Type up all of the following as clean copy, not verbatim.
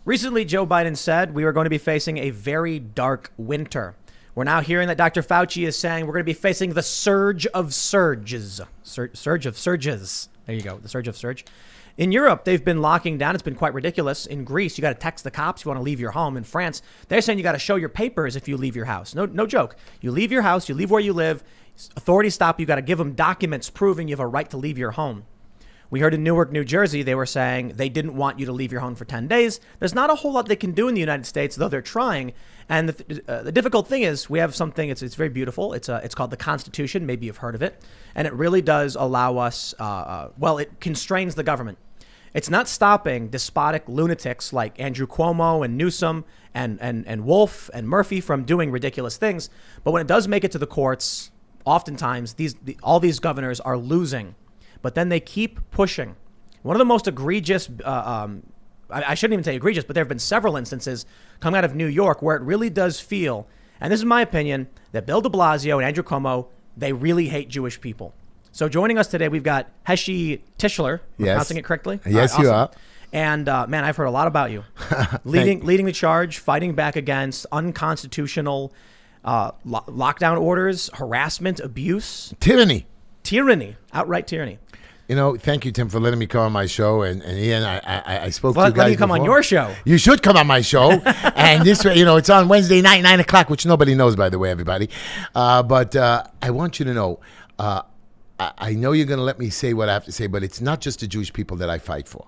Recently, Joe Biden said we were going to be facing a very dark winter. We're now hearing that Dr. Fauci is saying we're going to be facing the surge of surges. Surge of surges. There you go. The surge of surge. In Europe, they've been locking down. It's been quite ridiculous. In Greece, you got to text the cops. You want to leave your home. In France, they're saying you got to show your papers if you leave your house. No joke. You leave your house. You leave where you live. Authorities stop you. You got to give them documents proving you have a right to leave your home. We heard in Newark, New Jersey, they were saying they didn't want you to leave your home for 10 days. There's not a whole lot they can do in the United States, though they're trying. And the difficult thing is we have something, it's very beautiful. It's called the Constitution. Maybe you've heard of it. And it really does allow us, it constrains the government. It's not stopping despotic lunatics like Andrew Cuomo and Newsom and Wolf and Murphy from doing ridiculous things. But when it does make it to the courts, oftentimes all these governors are losing. But then they keep pushing. One of the most egregious, I shouldn't even say egregious, but there have been several instances coming out of New York where it really does feel, and this is my opinion, that Bill de Blasio and Andrew Cuomo, they really hate Jewish people. So joining us today, we've got Heshy Tischler. Yes. Pronouncing it correctly? Yes, awesome. You are. And man, I've heard a lot about you. leading the charge, fighting back against unconstitutional lockdown orders, harassment, abuse. Tyranny, outright tyranny. You know, thank you, Tim, for letting me come on my show. And Ian, I spoke to you guys Let me come before. on your show. You should come on my show. And this way, it's on Wednesday night, 9 o'clock, which nobody knows, by the way, everybody. But I want you to know, I know you're going to let me say what I have to say, but it's not just the Jewish people that I fight for.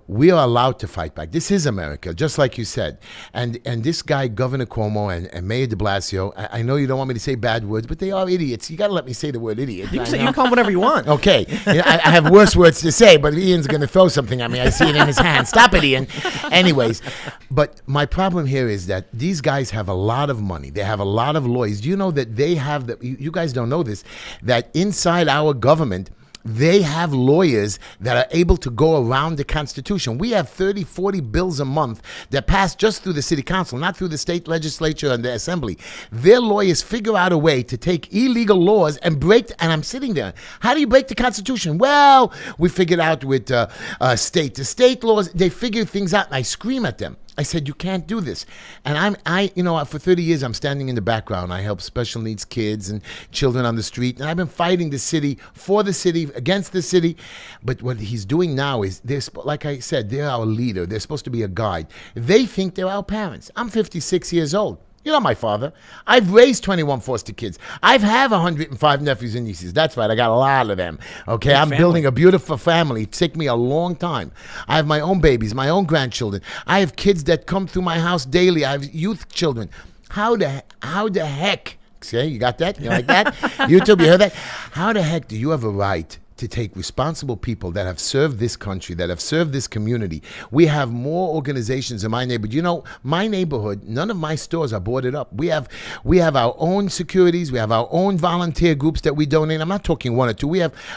We are allowed to fight back. This is America, just like you said. And this guy, Governor Cuomo and Mayor de Blasio, I know you don't want me to say bad words, but they are idiots. You got to let me say the word idiot. You can call them whatever you want. Okay. I have worse words to say, but Ian's going to throw something at me. I see it in his hand. Stop it, Ian. Anyways, but my problem here is that these guys have a lot of money. They have a lot of lawyers. Do you know that they have, you guys don't know this, that inside our government, they have lawyers that are able to go around the Constitution. We have 30, 40 bills a month that pass just through the city council, not through the state legislature and the assembly. Their lawyers figure out a way to take illegal laws and and I'm sitting there. How do you break the Constitution? Well, we figured out with the state laws, they figure things out, and I scream at them. I said, you can't do this. And for 30 years, I'm standing in the background. I help special needs kids and children on the street. And I've been fighting the city, for the city, against the city. But what he's doing now is, like I said, they're our leader. They're supposed to be a guide. They think they're our parents. I'm 56 years old. You're not my father. I've raised 21 foster kids. I have 105 nephews and nieces. That's right. I got a lot of them. Okay, I'm building a beautiful family. It took me a long time. I have my own babies, my own grandchildren. I have kids that come through my house daily. I have youth children. How the heck? See, you got that? You like that? YouTube, you heard that? How the heck do you have a right to take responsible people that have served this country, that have served this community? We have more organizations in my neighborhood. My neighborhood, none of my stores are boarded up. We have our own securities. We have our own volunteer groups that we donate. I'm not talking one or two.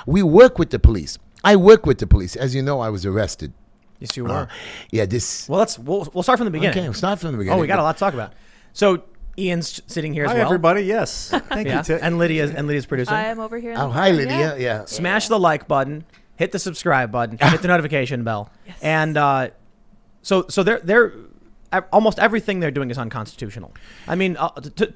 We work with the police. I work with the police. As you know, I was arrested. Yes, you were. Well, we'll start from the beginning. Okay, we'll start from the beginning. Oh, we got a lot to talk about. So Ian's sitting here as well. Hi, everybody. Yes. Thank you. And Lydia's producing. I am over here. Oh, hi, Lydia. Yeah. Smash the like button, hit the subscribe button, hit the notification bell. Yes. And so they're almost everything they're doing is unconstitutional. I mean,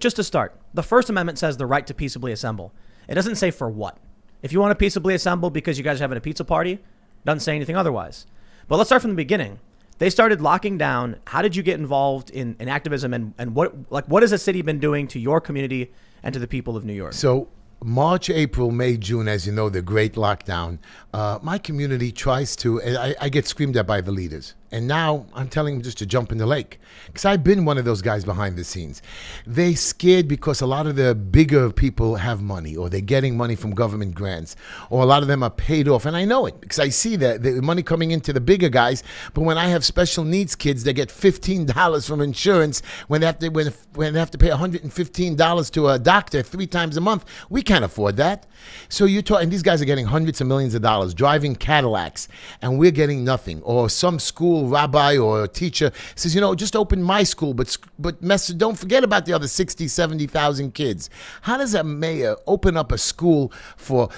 just to start, the First Amendment says the right to peaceably assemble. It doesn't say for what. If you want to peaceably assemble because you guys are having a pizza party, doesn't say anything otherwise. But let's start from the beginning. They started locking down. How did you get involved in activism, and what has the city been doing to your community and to the people of New York? So March, April, May, June, as you know, the great lockdown, my community tries to, I get screamed at by the leaders. And now I'm telling them just to jump in the lake. Because I've been one of those guys behind the scenes. They scared because a lot of the bigger people have money, or they're getting money from government grants, or a lot of them are paid off. And I know it because I see the money coming into the bigger guys. But when I have special needs kids, they get $15 from insurance when they have to pay $115 to a doctor 3 times a month. We can't afford that. So and these guys are getting hundreds of millions of dollars, driving Cadillacs, and we're getting nothing. Or some school local rabbi or teacher says, just open my school, but don't forget about the other 60, 70,000 kids. How does a mayor open up a school for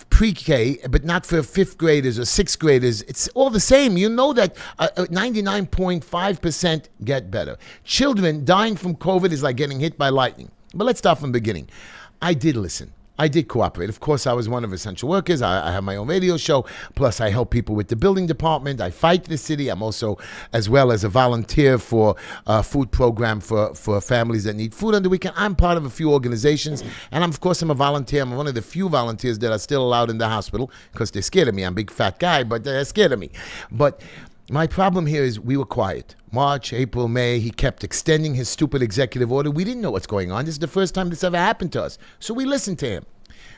pre-K, but not for 5th graders or 6th graders? It's all the same. You know that 99.5% get better. Children dying from COVID is like getting hit by lightning. But let's start from the beginning. I did listen. I did cooperate. Of course, I was one of essential workers. I have my own radio show. Plus, I help people with the building department. I fight the city. I'm also, as well as a volunteer for a food program for families that need food on the weekend. I'm part of a few organizations. And of course, I'm a volunteer. I'm one of the few volunteers that are still allowed in the hospital because they're scared of me. I'm a big fat guy, but they're scared of me. But my problem here is we were quiet. March, April, May, he kept extending his stupid executive order. We didn't know what's going on. This is the first time this ever happened to us. So we listened to him.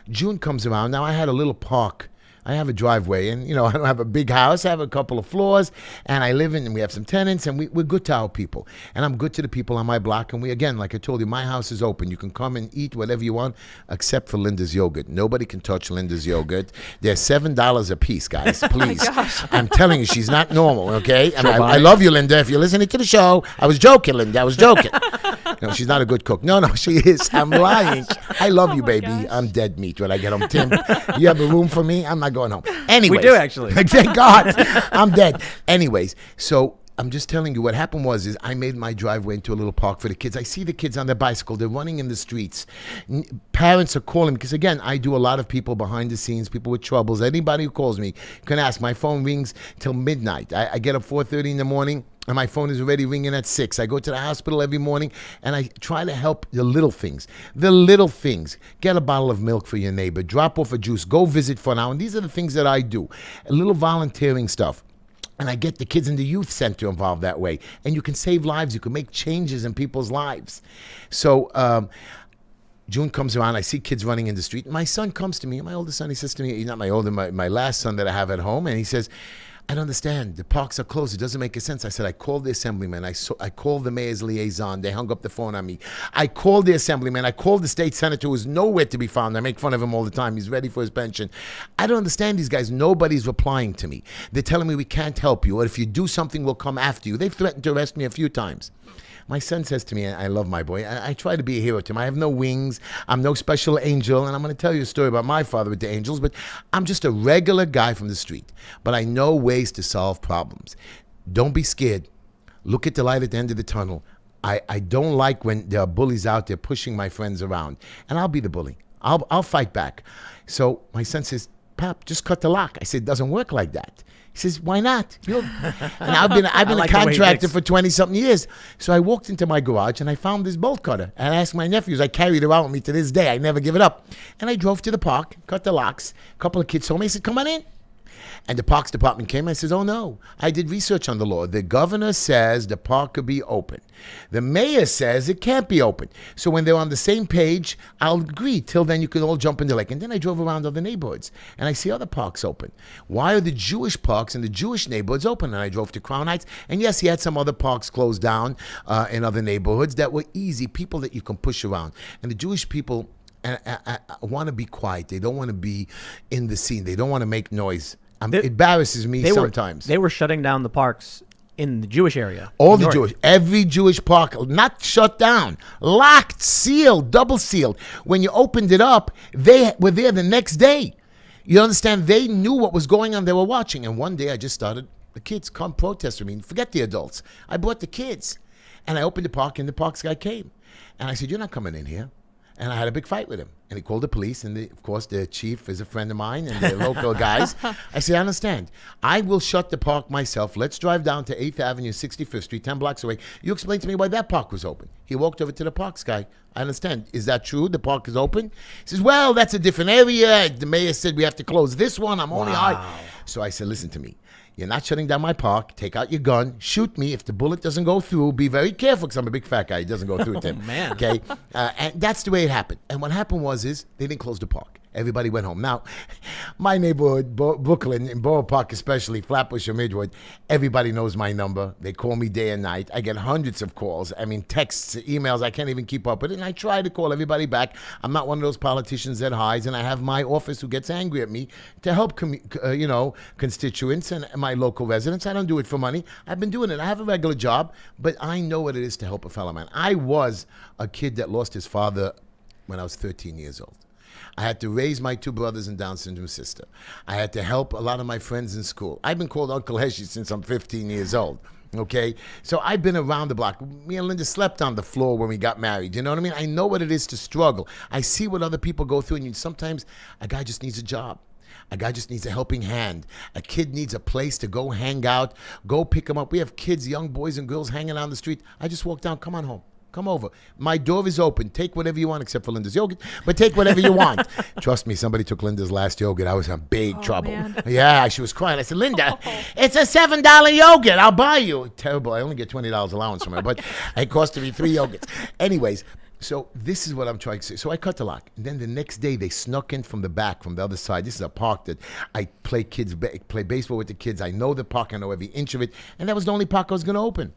June comes around. Now I had a little park. I have a driveway, and I don't have a big house. I have a couple of floors, and I live in, and we have some tenants, and we're good to our people. And I'm good to the people on my block. And we, again, like I told you, my house is open. You can come and eat whatever you want, except for Linda's yogurt. Nobody can touch Linda's yogurt. They're $7 a piece, guys. Please, I'm telling you, she's not normal. Okay, I love you, Linda. If you're listening to the show, I was joking, Linda. I was joking. No, she's not a good cook. No, she is. I'm lying. I love you, baby. Gosh. I'm dead meat when I get home. Tim, you have a room for me? I'm not going home. Anyways. We do, actually. Thank God. I'm dead. Anyways, so I'm just telling you what happened is I made my driveway into a little park for the kids. I see the kids on their bicycle. They're running in the streets. Parents are calling because, again, I do a lot of people behind the scenes, people with troubles. Anybody who calls me can ask. My phone rings till midnight. I get up 4:30 in the morning. And my phone is already ringing at 6. I go to the hospital every morning, and I try to help the little things. The little things. Get a bottle of milk for your neighbor. Drop off a juice. Go visit for now. And these are the things that I do. A little volunteering stuff. And I get the kids in the youth center involved that way. And you can save lives. You can make changes in people's lives. So June comes around. I see kids running in the street. My son comes to me. My oldest son, he says to me, not my older, my last son that I have at home. And he says, I don't understand. The parks are closed. It doesn't make a sense. I said, I called the assemblyman. I called the mayor's liaison. They hung up the phone on me. I called the assemblyman. I called the state senator who is nowhere to be found. I make fun of him all the time. He's ready for his pension. I don't understand these guys. Nobody's replying to me. They're telling me we can't help you, or if you do something, we'll come after you. They've threatened to arrest me a few times. My son says to me, and I love my boy, I try to be a hero to him. I have no wings. I'm no special angel. And I'm going to tell you a story about my father with the angels, but I'm just a regular guy from the street. But I know ways to solve problems. Don't be scared. Look at the light at the end of the tunnel. I don't like when there are bullies out there pushing my friends around. And I'll be the bully. I'll fight back. So my son says, Pop, just cut the lock. I said, it doesn't work like that. He says, why not? And I've been like a contractor for 20-something years. So I walked into my garage, and I found this bolt cutter. And I asked my nephews. I carried it around with me to this day. I never give it up. And I drove to the park, cut the locks. A couple of kids told me, I said, come on in. And the Parks Department came and says, oh, no. I did research on the law. The governor says the park could be open. The mayor says it can't be open. So when they're on the same page, I'll agree. Till then, you can all jump in the lake. And then I drove around other neighborhoods, and I see other parks open. Why are the Jewish parks in the Jewish neighborhoods open? And I drove to Crown Heights. And yes, he had some other parks closed down in other neighborhoods that were easy, people that you can push around. And the Jewish people want to be quiet. They don't want to be in the scene. They don't want to make noise. It embarrasses me sometimes. They were shutting down the parks in the Jewish area. All the Jewish, every Jewish park, not shut down, locked, sealed, double sealed. When you opened it up, they were there the next day. You understand? They knew what was going on. They were watching. And one day I just started, the kids come protest with me. Forget the adults. I brought the kids. And I opened the park, and the parks guy came. And I said, you're not coming in here. And I had a big fight with him. And he called the police. And, of course, the chief is a friend of mine and the local guys. I said, I understand. I will shut the park myself. Let's drive down to 8th Avenue, 65th Street, 10 blocks away. You explain to me why that park was open. He walked over to the parks guy. I understand. Is that true? The park is open? He says, well, that's a different area. The mayor said we have to close this one. I'm only So I said, listen to me. You're not shutting down my park. Take out your gun. Shoot me. If the bullet doesn't go through, be very careful because I'm a big fat guy. It doesn't go through, Tim. Man. Okay? And that's the way it happened. And what happened was they didn't close the park. Everybody went home. Now, My neighborhood, Brooklyn, in Borough Park especially, Flatbush or Midwood, everybody knows my number. They call me day and night. I get hundreds of calls. I mean, texts, emails. I can't even keep up with it. And I try to call everybody back. I'm not one of those politicians that hides. And I have my office who gets angry at me to help, constituents and my local residents. I don't do it for money. I've been doing it. I have a regular job, but I know what it is to help a fellow man. I was a kid that lost his father when I was 13 years old. I had to raise my 2 brothers and Down syndrome sister. I had to help a lot of my friends in school. I've been called Uncle Heshy since I'm 15 years old. Okay, so I've been around the block. Me and Linda slept on the floor when we got married. You know what I mean? I know what it is to struggle. I see what other people go through, and sometimes a guy just needs a job. A guy just needs a helping hand. A kid needs a place to go hang out, go pick him up. We have kids, young boys and girls hanging out on the street. I just walk down, come on home. Come over. My door is open. Take whatever you want, except for Linda's yogurt, but take whatever you want. Trust me, somebody took Linda's last yogurt. I was in big trouble. Man. Yeah, she was crying. I said, Linda, it's a $7 yogurt. I'll buy you. Terrible. I only get $20 allowance from her, but it costed me 3 yogurts. Anyways, so this is what I'm trying to say. So I cut the lock. And then the next day, they snuck in from the back, from the other side. This is a park that I play baseball with the kids. I know the park. I know every inch of it. And that was the only park I was going to open.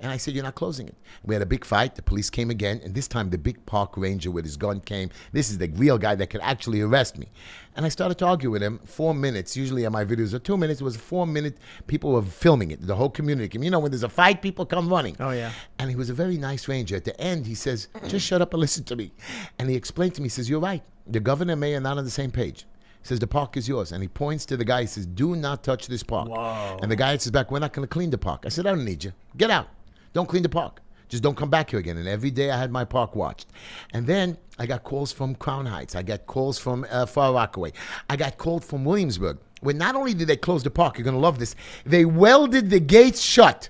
And I said, you're not closing it. We had a big fight. The police came again. And this time, the big park ranger with his gun came. This is the real guy that could actually arrest me. And I started to argue with him. 4 minutes. Usually on my videos are 2 minutes. It was 4 minutes. People were filming it. The whole community. You know, when there's a fight, people come running. Oh, yeah. And he was a very nice ranger. At the end, he says, just shut up and listen to me. And he explained to me, he says, you're right. The governor and mayor are not on the same page. He says, the park is yours. And he points to the guy. He says, do not touch this park. Whoa. And the guy says back, we're not going to clean the park. I said, I don't need you. Get out. Don't clean the park. Just don't come back here again. And every day I had my park watched. And then I got calls from Crown Heights. I got calls from Far Rockaway. I got called from Williamsburg. Where not only did they close the park, you're going to love this, they welded the gates shut.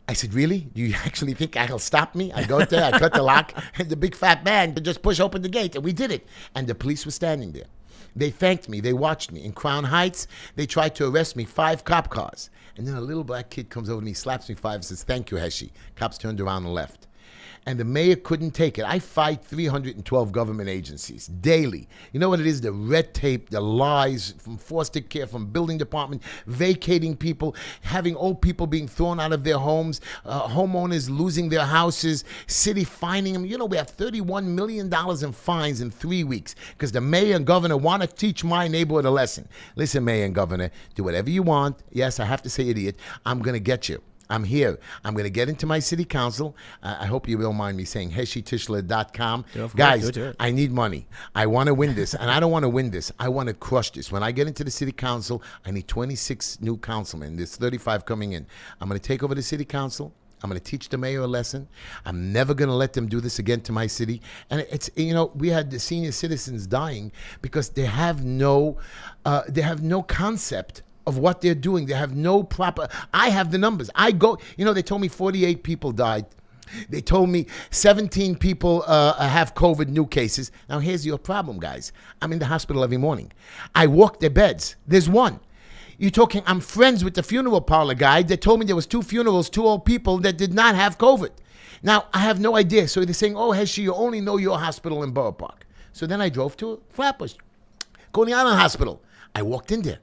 I said, really? Do you actually think that'll stop me? I go there, I cut the lock, and the big fat man could just push open the gate. And we did it. And the police were standing there. They thanked me. They watched me. In Crown Heights, they tried to arrest me, 5 cop cars. And then a little black kid comes over to me, slaps me 5 and says, thank you, Heshy. Cops turned around and left. And the mayor couldn't take it. I fight 312 government agencies daily. You know what it is? The red tape, the lies from foster care, from building department, vacating people, having old people being thrown out of their homes, homeowners losing their houses, city fining them. You know, we have $31 million in fines in 3 weeks because the mayor and governor want to teach my neighborhood a lesson. Listen, mayor and governor, do whatever you want. Yes, I have to say idiot. I'm going to get you. I'm here. I'm going to get into my city council. I hope you don't mind me saying HeshyTischler.com. Guys, do it. I need money. I want to win this. And I don't want to win this. I want to crush this. When I get into the city council, I need 26 new councilmen. There's 35 coming in. I'm going to take over the city council. I'm going to teach the mayor a lesson. I'm never going to let them do this again to my city. And it's, we had the senior citizens dying because they have no concept of what they're doing. They have no proper, I have the numbers. I go, they told me 48 people died. They told me 17 people have COVID new cases. Now here's your problem, guys. I'm in the hospital every morning. I walk their beds. There's one. You're talking, I'm friends with the funeral parlor guy that told me there was 2 funerals, 2 old people that did not have COVID. Now, I have no idea. So they're saying, oh, Heshy, you only know your hospital in Borough Park. So then I drove to Flatbush, Coney Island Hospital. I walked in there.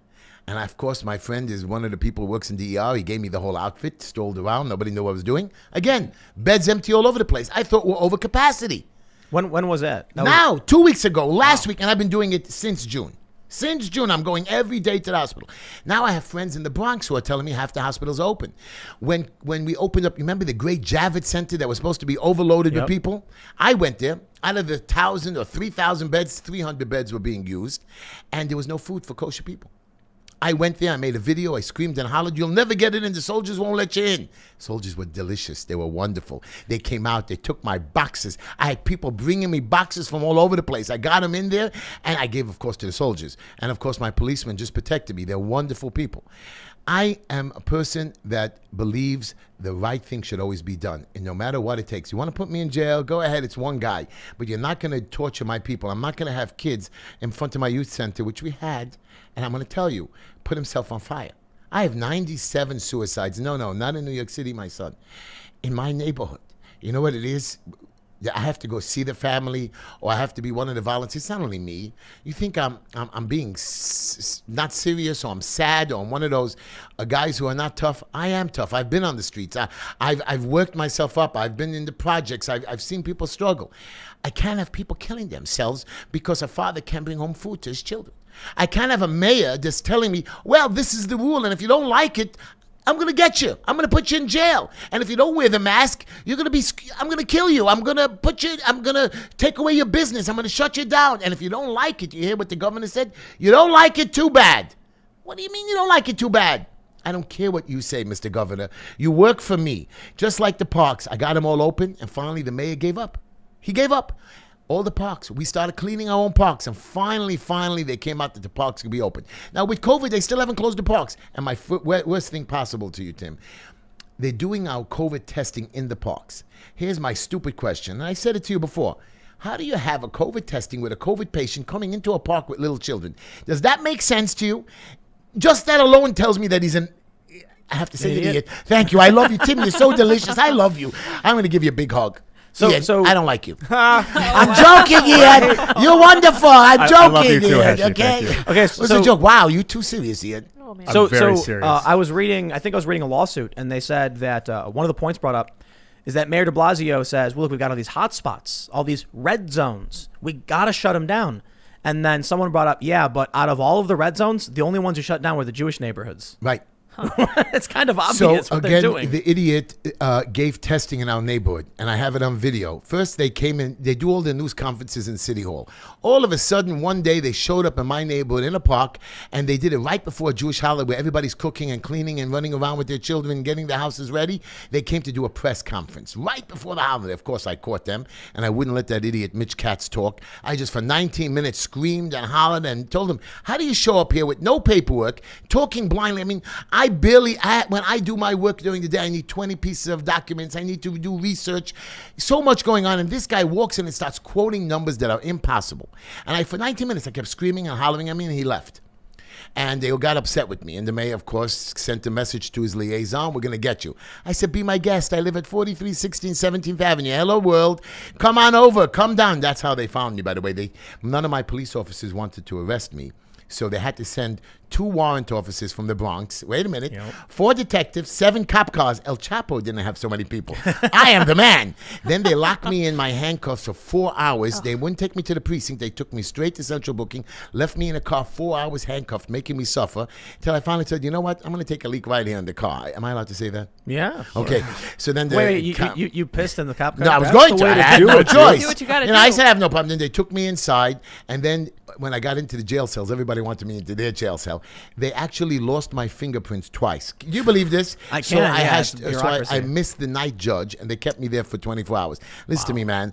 And of course, my friend is one of the people who works in the ER. He gave me the whole outfit, strolled around. Nobody knew what I was doing. Again, beds empty all over the place. I thought we're over capacity. When was that? Now, 2 weeks ago, last week, and I've been doing it since June. Since June, I'm going every day to the hospital. Now I have friends in the Bronx who are telling me half the hospital's open. When we opened up, remember the great Javits Center that was supposed to be overloaded with people? I went there. Out of the 1,000 or 3,000 beds, 300 beds were being used, and there was no food for kosher people. I went there, I made a video, I screamed and hollered, you'll never get it in, the soldiers won't let you in. Soldiers were delicious, they were wonderful. They came out, they took my boxes. I had people bringing me boxes from all over the place. I got them in there, and I gave, of course, to the soldiers. And of course, my policemen just protected me. They're wonderful people. I am a person that believes the right thing should always be done, and no matter what it takes. You want to put me in jail, go ahead, it's one guy. But you're not going to torture my people. I'm not going to have kids in front of my youth center, which we had, and I'm going to tell you, put himself on fire. I have 97 suicides. No, not in New York City, my son. In my neighborhood. You know what it is? I have to go see the family, or I have to be one of the volunteers. It's not only me. You think I'm being not serious, or I'm sad, or I'm one of those guys who are not tough. I am tough. I've been on the streets. I've worked myself up. I've been in the projects. I've seen people struggle. I can't have people killing themselves because a father can't bring home food to his children. I can't have a mayor just telling me, well, this is the rule, and if you don't like it, I'm going to get you. I'm going to put you in jail. And if you don't wear the mask, I'm going to kill you. I'm going to take away your business. I'm going to shut you down. And if you don't like it, you hear what the governor said? You don't like it, too bad. What do you mean you don't like it too bad? I don't care what you say, Mr. Governor. You work for me. Just like the parks. I got them all open, and finally the mayor gave up. He gave up. All the parks. We started cleaning our own parks, and finally, they came out that the parks could be open. Now, with COVID, they still haven't closed the parks. And my worst thing possible to you, Tim, they're doing our COVID testing in the parks. Here's my stupid question, and I said it to you before. How do you have a COVID testing with a COVID patient coming into a park with little children? Does that make sense to you? Just that alone tells me that he's an... I have to say idiot. Thank you. I love you, Tim. You're so delicious. I love you. I'm going to give you a big hug. So I don't like you. I'm joking, Ian. You're wonderful. I'm joking, I love you too, Ian. Heshy. Okay. Okay. It was a joke. Wow, you too serious, Ian. Oh, man. I'm very serious. I was reading a lawsuit, and they said that one of the points brought up is that Mayor de Blasio says, well, look, we've got all these hot spots, all these red zones. We got to shut them down. And then someone brought up, yeah, but out of all of the red zones, the only ones who shut down were the Jewish neighborhoods. Right. It's kind of obvious what they're doing. The idiot gave testing in our neighborhood, and I have it on video. First, they came in, they do all the news conferences in City Hall. All of a sudden, one day, they showed up in my neighborhood in a park, and they did it right before a Jewish holiday where everybody's cooking and cleaning and running around with their children and getting the houses ready. They came to do a press conference right before the holiday. Of course, I caught them, and I wouldn't let that idiot Mitch Katz talk. I just, for 19 minutes, screamed and hollered and told them, how do you show up here with no paperwork, talking blindly? I mean, when I do my work during the day, I need 20 pieces of documents. I need to do research. So much going on. And this guy walks in and starts quoting numbers that are impossible. And for 19 minutes, I kept screaming and hollering at me, and he left. And they got upset with me. And the mayor, of course, sent a message to his liaison, we're going to get you. I said, be my guest. I live at 4316 17th Avenue. Hello, world. Come on over. Come down. That's how they found me, by the way. None of my police officers wanted to arrest me. So they had to send 2 warrant officers from the Bronx. Wait a minute. Yep. 4 detectives, 7 cop cars. El Chapo didn't have so many people. I am the man. Then they locked me in my handcuffs for 4 hours. Oh. They wouldn't take me to the precinct. They took me straight to central booking, left me in a car 4 hours handcuffed, making me suffer, until I finally said, you know what? I'm going to take a leak right here in the car. Am I allowed to say that? Yeah. Okay. So then you pissed in the cop car? No, I was going to. I had no choice. Do what you got to do. I said I have no problem. Then they took me inside, and then when I got into the jail cells, everybody wanted me into their jail cell. They actually lost my fingerprints twice. Can you believe this? I can't. So I missed the night judge, and they kept me there for 24 hours. Listen to me, man.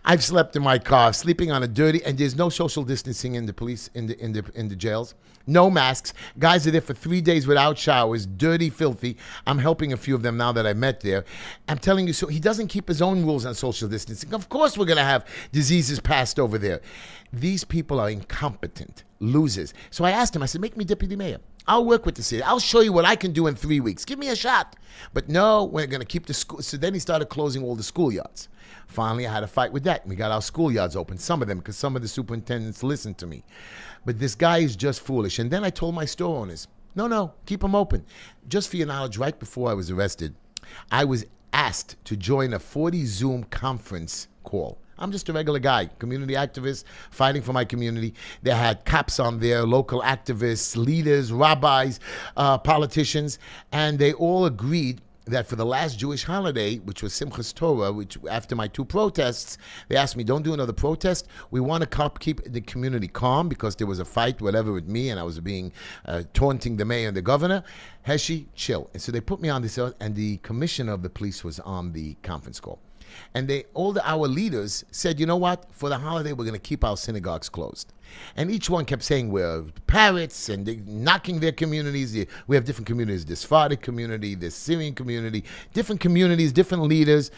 I've slept in my car, sleeping on a dirty, and there's no social distancing in the police in the jails. No masks. Guys are there for 3 days without showers, dirty, filthy. I'm helping a few of them now that I met there. I'm telling you, so he doesn't keep his own rules on social distancing. Of course we're going to have diseases passed over there. These people are incompetent, losers. So I asked him, I said, make me deputy mayor. I'll work with the city. I'll show you what I can do in 3 weeks. Give me a shot. But no, we're going to keep the school. So then he started closing all the schoolyards. Finally, I had a fight with that. We got our schoolyards open, some of them, because some of the superintendents listened to me. But this guy is just foolish. And then I told my store owners, no, keep them open. Just for your knowledge, right before I was arrested, I was asked to join a 40 Zoom conference call. I'm just a regular guy, community activist, fighting for my community. They had cops on there, local activists, leaders, rabbis, politicians, and they all agreed that for the last Jewish holiday, which was Simchas Torah, which after my 2 protests, they asked me, don't do another protest. We want to keep the community calm because there was a fight, whatever, with me, and I was being taunting the mayor and the governor. Heshy, chill. And so they put me on this, and the commissioner of the police was on the conference call. And our leaders said, you know what? For the holiday, we're going to keep our synagogues closed. And each one kept saying we're parrots and they're knocking their communities. We have different communities, this Sephardic community, this Syrian community, different communities, different leaders.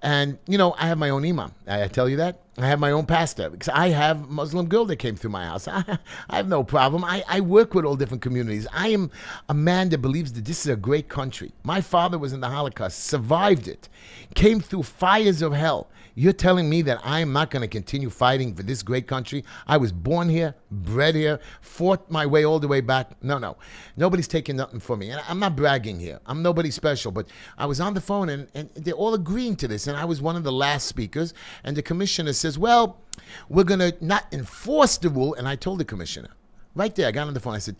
And, I have my own imam. I tell you that. I have my own pastor because I have a Muslim girl that came through my house. I have no problem. I work with all different communities. I am a man that believes that this is a great country. My father was in the Holocaust, survived it, came through fires of hell. You're telling me that I am not going to continue fighting for this great country? I was born here, bred here, fought my way all the way back. No. Nobody's taking nothing from me. And I'm not bragging here. I'm nobody special. But I was on the phone, and they're all agreeing to this. And I was one of the last speakers. And the commissioner says, well, we're going to not enforce the rule. And I told the commissioner, right there, I got on the phone. I said,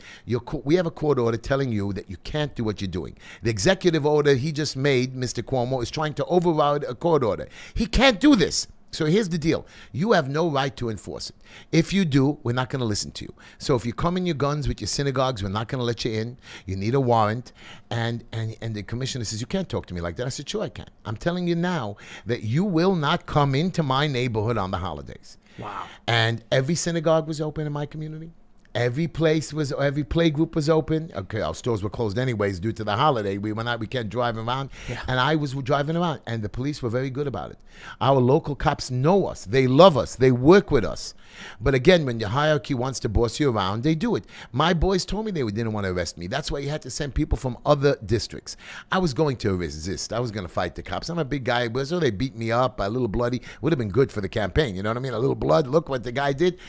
we have a court order telling you that you can't do what you're doing. The executive order he just made, Mr. Cuomo, is trying to override a court order. He can't do this. So here's the deal. You have no right to enforce it. If you do, we're not going to listen to you. So if you come in your guns with your synagogues, we're not going to let you in. You need a warrant. And the commissioner says, you can't talk to me like that. I said, sure I can. I'm telling you now that you will not come into my neighborhood on the holidays. Wow. And every synagogue was open in my community. Every play group was open. Okay, our stores were closed anyways due to the holiday. We can't drive around. Yeah. And I was driving around, and the police were very good about it. Our local cops know us. They love us. They work with us. But again, when your hierarchy wants to boss you around, they do it. My boys told me they didn't want to arrest me. That's why you had to send people from other districts. I was going to resist. I was going to fight the cops. I'm a big guy. So they beat me up, a little bloody. Would have been good for the campaign. You know what I mean? A little blood. Look what the guy did.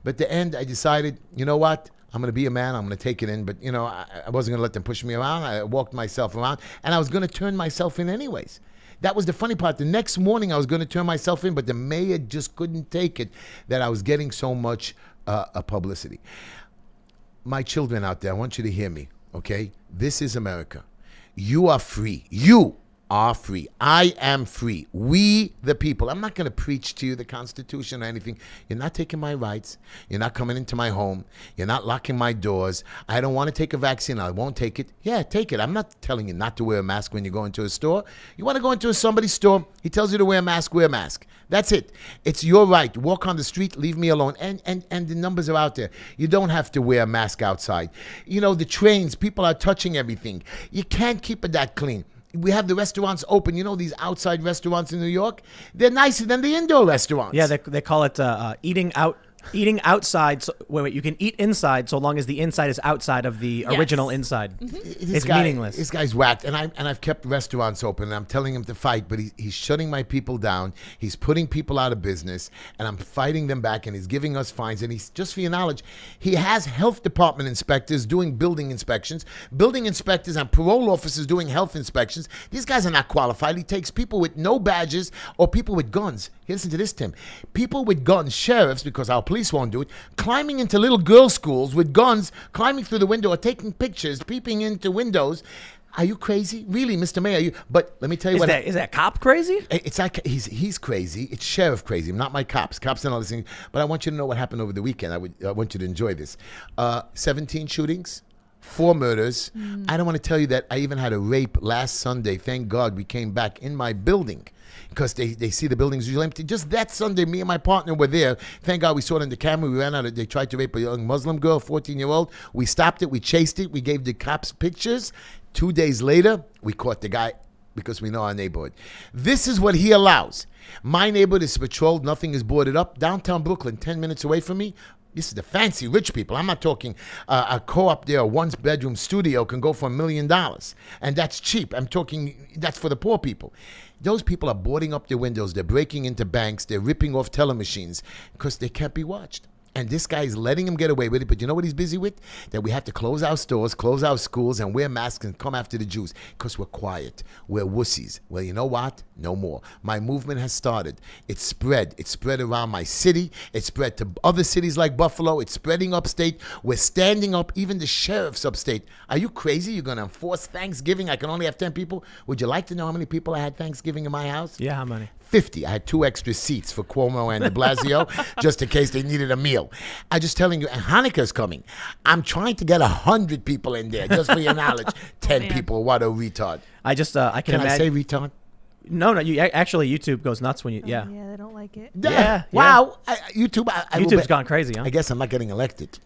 But at the end, I decided, you know what? I'm going to be a man. I'm going to take it in. But, I wasn't going to let them push me around. I walked myself around. And I was going to turn myself in anyways. That was the funny part. The next morning, I was going to turn myself in. But the mayor just couldn't take it that I was getting so much publicity. My children out there, I want you to hear me, okay? This is America. You are free. You are free. I am free. We, the people. I'm not going to preach to you the Constitution or anything. You're not taking my rights. You're not coming into my home. You're not locking my doors. I don't want to take a vaccine. I won't take it. Yeah, take it. I'm not telling you not to wear a mask when you go into a store. You want to go into somebody's store, he tells you to wear a mask, wear a mask. That's it. It's your right. Walk on the street, leave me alone. And the numbers are out there. You don't have to wear a mask outside. The trains, people are touching everything. You can't keep it that clean. We have the restaurants open. These outside restaurants in New York? They're nicer than the indoor restaurants. Yeah, they call it eating outside. So, wait, you can eat inside so long as the inside is outside of the original inside. Mm-hmm. It's meaningless. This guy's whacked, and I've kept restaurants open, and I'm telling him to fight, but he's shutting my people down. He's putting people out of business, and I'm fighting them back, and he's giving us fines. And he's, just for your knowledge, he has health department inspectors doing building inspections and parole officers doing health inspections. These guys are not qualified. He takes people with no badges or people with guns. Listen to this, Tim. People with guns, sheriffs, because our police won't do it, climbing into little girls' schools with guns, climbing through the window or taking pictures, peeping into windows. Are you crazy? Really, Mr. Mayor? But let me tell you Is that cop crazy? It's like he's crazy. It's sheriff crazy, not my cops. Cops and all this thing. But I want you to know what happened over the weekend. I want you to enjoy this. 17 shootings. 4 murders. I don't want to tell you that I even had a rape last Sunday. Thank God we came back in my building because they see the buildings usually empty. Just that Sunday, me and my partner were there. Thank God we saw it on the camera. We ran out. They tried to rape a young Muslim girl, 14-year-old. We stopped it. We chased it. We gave the cops pictures. 2 days later, we caught the guy because we know our neighborhood. This is what he allows. My neighborhood is patrolled. Nothing is boarded up. Downtown Brooklyn, 10 minutes away from me. This is the fancy rich people. I'm not talking a co-op there, a one-bedroom studio can go for $1 million. And that's cheap. I'm talking, that's for the poor people. Those people are boarding up their windows. They're breaking into banks. They're ripping off telemachines because they can't be watched. And this guy is letting him get away with it. But you know what he's busy with? That we have to close our stores, close our schools, and wear masks and come after the Jews because we're quiet. We're wussies. Well, you know what? No more. My movement has started. It's spread. It's spread around my city. It's spread to other cities like Buffalo. It's spreading upstate. We're standing up. Even the sheriffs upstate. Are you crazy? You're going to enforce Thanksgiving? I can only have 10 people. Would you like to know how many people I had Thanksgiving in my house? Yeah, how many? 50. I had 2 extra seats for Cuomo and de Blasio just in case they needed a meal. I'm just telling you, and Hanukkah's coming. I'm trying to get 100 people in there, just for your knowledge. 10 people, what a retard. I can imagine. I say retard? No, actually, YouTube goes nuts when you, Yeah, they don't like it. Yeah. Wow. YouTube's YouTube's gone crazy, huh? I guess I'm not getting elected.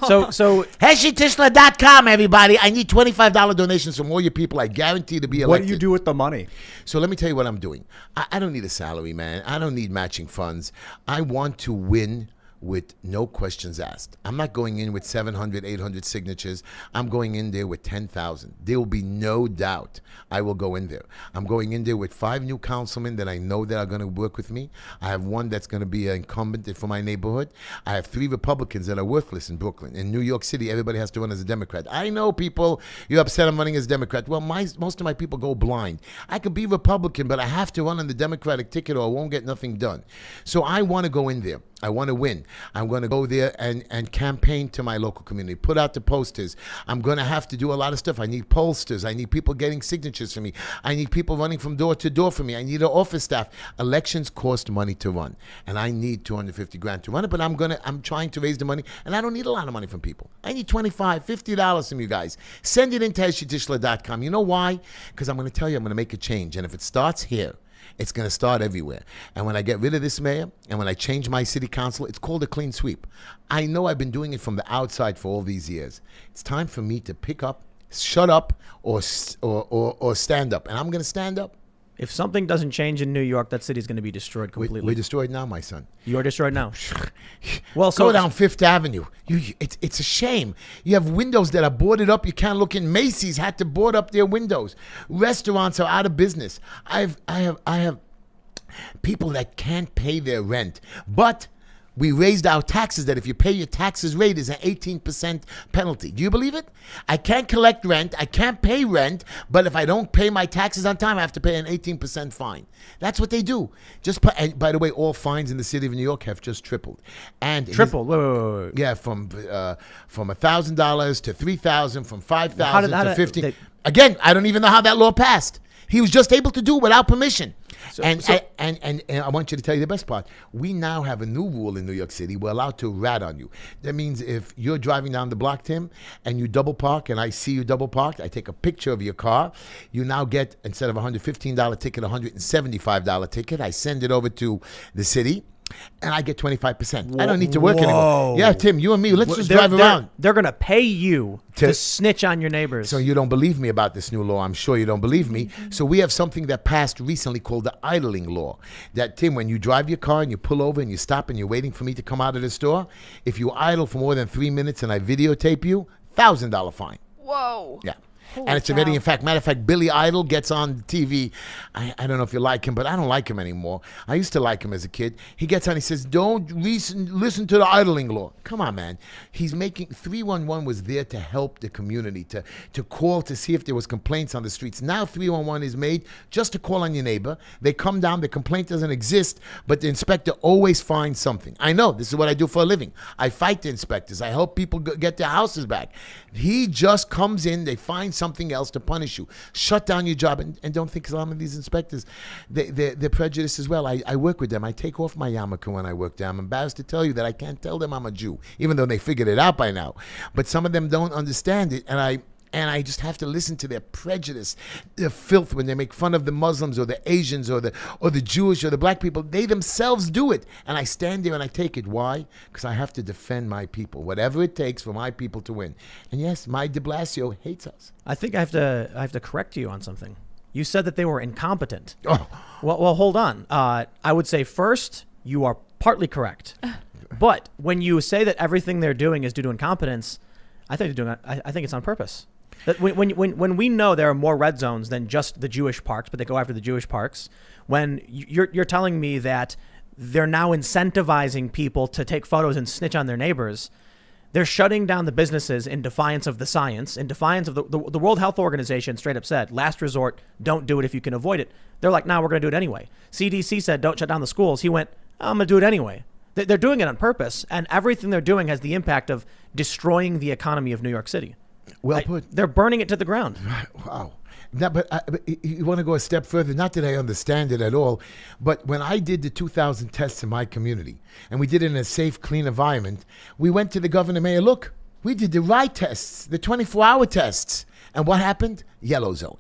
So HeshyTischler.com, everybody. I need $25 donations from all your people. I guarantee to be elected. What do you do with the money? So let me tell you what I'm doing. I don't need a salary, man. I don't need matching funds. I want to win with no questions asked. I'm not going in with 700, 800 signatures. I'm going in there with 10,000. There will be no doubt I will go in there. I'm going in there with 5 new councilmen that I know that are going to work with me. I have one that's going to be an incumbent for my neighborhood. I have 3 Republicans that are worthless in Brooklyn. In New York City, everybody has to run as a Democrat. I know people, you're upset I'm running as a Democrat. Well, most of my people go blind. I could be Republican, but I have to run on the Democratic ticket or I won't get nothing done. So I want to go in there. I want to win. I'm going to go there and campaign to my local community, put out the posters. I'm going to have to do a lot of stuff. I need pollsters. I need people getting signatures for me. I need people running from door to door for me. I need an office staff. Elections cost money to run, and I need $250,000 to run it, but I'm trying to raise the money, and I don't need a lot of money from people. I need $25, $50 from you guys. Send it into HeshyTischler.com. You know why? Because I'm going to tell you I'm going to make a change, and if it starts here, it's going to start everywhere. And when I get rid of this mayor and when I change my city council, it's called a clean sweep. I know I've been doing it from the outside for all these years. It's time for me to pick up, shut up, or stand up. And I'm going to stand up. If something doesn't change in New York, that city's going to be destroyed completely. We're destroyed now, my son. You're destroyed now. Well, go down Fifth Avenue. It's a shame. You have windows that are boarded up. You can't look in. Macy's had to board up their windows. Restaurants are out of business. I have people that can't pay their rent, but we raised our taxes that if you pay your taxes rate is an 18% penalty. Do you believe it? I can't collect rent. I can't pay rent. But if I don't pay my taxes on time, I have to pay an 18% fine. That's what they do. And by the way, all fines in the city of New York have just tripled. And tripled? Wait. Yeah, from $1,000 to $3,000, from $5,000 to $15,000. Again, I don't even know how that law passed. He was just able to do it without permission. And I want you to tell you the best part. We now have a new rule in New York City. We're allowed to rat on you. That means if you're driving down the block, Tim, and you double park, and I see you double parked, I take a picture of your car. You now get, instead of a $115 ticket, a $175 ticket. I send it over to the city. And I get 25%. I don't need to work anymore. Yeah, Tim, you and me, let's just drive around. They're going to pay you to snitch on your neighbors. So you don't believe me about this new law. I'm sure you don't believe me. So we have something that passed recently called the idling law. That, Tim, when you drive your car and you pull over and you stop and you're waiting for me to come out of the store, if you idle for more than 3 minutes and I videotape you, $1,000 fine. Whoa. Yeah. Holy and it's cow. already, matter of fact, Billy Idol gets on TV. I don't know if you like him, but I don't like him anymore. I used to like him as a kid. He gets on, he says, don't listen to the idling law. Come on, man. He's making, 311 was there to help the community, to call to see if there was complaints on the streets. Now 311 is made just to call on your neighbor. They come down, the complaint doesn't exist, but the inspector always finds something. I know, this is what I do for a living. I fight the inspectors. I help people get their houses back. He just comes in, they find something else to punish you. Shut down your job. And don't think some of these inspectors, they're prejudiced as well. I work with them. I take off my yarmulke when I work there. I'm embarrassed to tell you that I can't tell them I'm a Jew, even though they figured it out by now. But some of them don't understand it, and I just have to listen to their prejudice, their filth when they make fun of the Muslims or the Asians or the Jewish or the black people. They themselves do it. And I stand there and I take it. Why? Because I have to defend my people, whatever it takes for my people to win. And yes, my de Blasio hates us. I think I have to correct you on something. You said that they were incompetent. Oh. Well, hold on. I would say first, you are partly correct. But when you say that everything they're doing is due to incompetence, I think it's on purpose. That when we know there are more red zones than just the Jewish parks, but they go after the Jewish parks, when you're telling me that they're now incentivizing people to take photos and snitch on their neighbors, they're shutting down the businesses in defiance of the science, in defiance of the World Health Organization straight up said, last resort, don't do it if you can avoid it. They're like, no, we're going to do it anyway. CDC said, don't shut down the schools. He went, I'm going to do it anyway. They're doing it on purpose, and everything they're doing has the impact of destroying the economy of New York City. Well put. They're burning it to the ground. Wow. Now, but you want to go a step further? Not that I understand it at all, but when I did the 2,000 tests in my community, and we did it in a safe, clean environment, we went to the governor, mayor, look, we did the right tests, the 24-hour tests. And what happened? Yellow zone.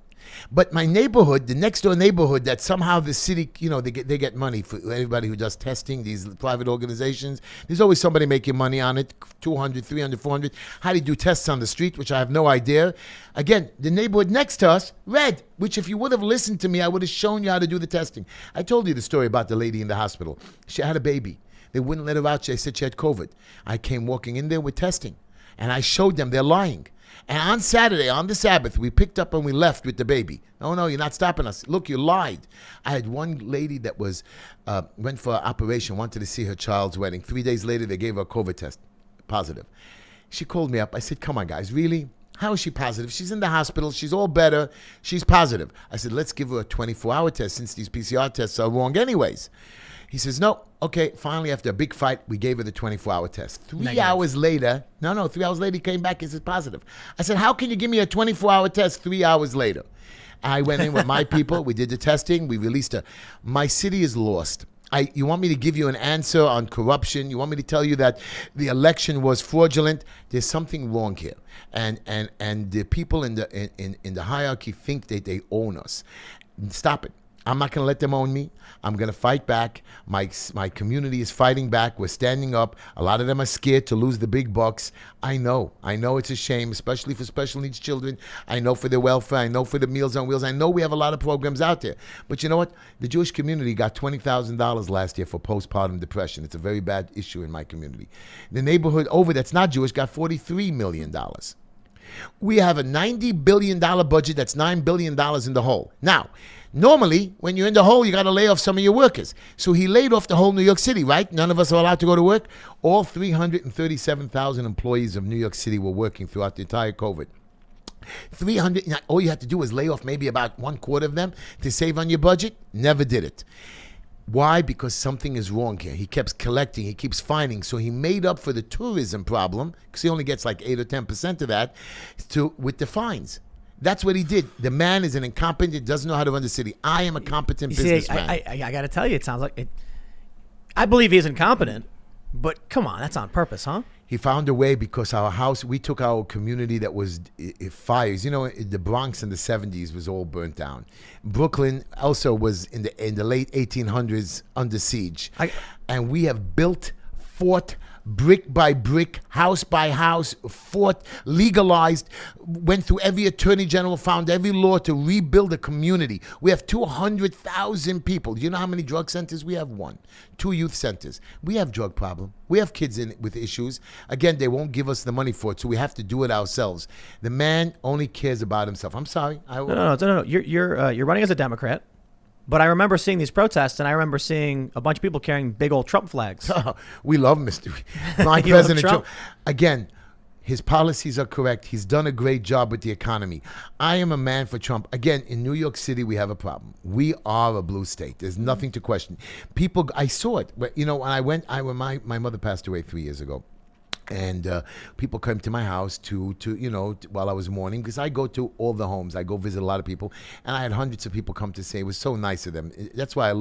But my neighborhood, the next door neighborhood, that somehow the city, they get money for everybody who does testing, these private organizations. There's always somebody making money on it, 200, 300, 400. How do you do tests on the street, which I have no idea. Again, the neighborhood next to us, red, which if you would have listened to me, I would have shown you how to do the testing. I told you the story about the lady in the hospital. She had a baby. They wouldn't let her out. They said she had COVID. I came walking in there with testing, and I showed them they're lying. And on Saturday, on the Sabbath, we picked up and we left with the baby. Oh, no, you're not stopping us. Look, you lied. I had one lady that went for an operation, wanted to see her child's wedding. 3 days later, they gave her a COVID test, positive. She called me up. I said, come on, guys, really? How is she positive? She's in the hospital. She's all better. She's positive. I said, let's give her a 24-hour test since these PCR tests are wrong anyways. He says, no. Okay, finally, after a big fight, we gave her the 24-hour test. 3 hours later, 3 hours later, he came back and said positive. I said, how can you give me a 24-hour test 3 hours later? I went in with my people. We did the testing. We released her. My city is lost. You want me to give you an answer on corruption? You want me to tell you that the election was fraudulent? There's something wrong here. And the people in the hierarchy think that they own us. Stop it. I'm not going to let them own me. I'm going to fight back. My community is fighting back. We're standing up. A lot of them are scared to lose the big bucks. I know it's a shame, especially for special needs children. I know for their welfare. I know for the Meals on Wheels. I know we have a lot of programs out there. But you know what? The Jewish community got $20,000 last year for postpartum depression. It's a very bad issue in my community. The neighborhood over that's not Jewish got $43 million. We have a $90 billion budget that's $9 billion in the hole. Now, normally, when you're in the hole, you got to lay off some of your workers. So he laid off the whole New York City, right? None of us are allowed to go to work. All 337,000 employees of New York City were working throughout the entire COVID. 300, all you had to do was lay off maybe about 1/4 of them to save on your budget. Never did it. Why? Because something is wrong here. He keeps collecting. He keeps finding. So he made up for the tourism problem, because he only gets like 8 or 10% of that, with the fines. That's what he did. The man is an incompetent, doesn't know how to run the city. I am a competent businessman. I got to tell you, it sounds like it. I believe he's incompetent, but come on, that's on purpose, huh? He found a way, because our house, we took our community that was fires. You know, the Bronx in the 70s was all burnt down. Brooklyn also was in the late 1800s under siege. And we have built, fought, brick by brick, house by house, fought, legalized, went through every attorney general, found every law to rebuild a community. We have 200,000 people. You know how many drug centers? We have 1. 2 youth centers. We have drug problem. We have kids with issues. Again, they won't give us the money for it, so we have to do it ourselves. The man only cares about himself. I'm sorry. No. You're running as a Democrat. But I remember seeing these protests, and I remember seeing a bunch of people carrying big old Trump flags. We love Mr. President Trump. Again, his policies are correct. He's done a great job with the economy. I am a man for Trump. Again, in New York City, we have a problem. We are a blue state. There's nothing to question. People, I saw it. You know, when my mother passed away 3 years ago. And people came to my house while I was mourning, because I go to all the homes. I go visit a lot of people, and I had hundreds of people come to say it was so nice of them. That's why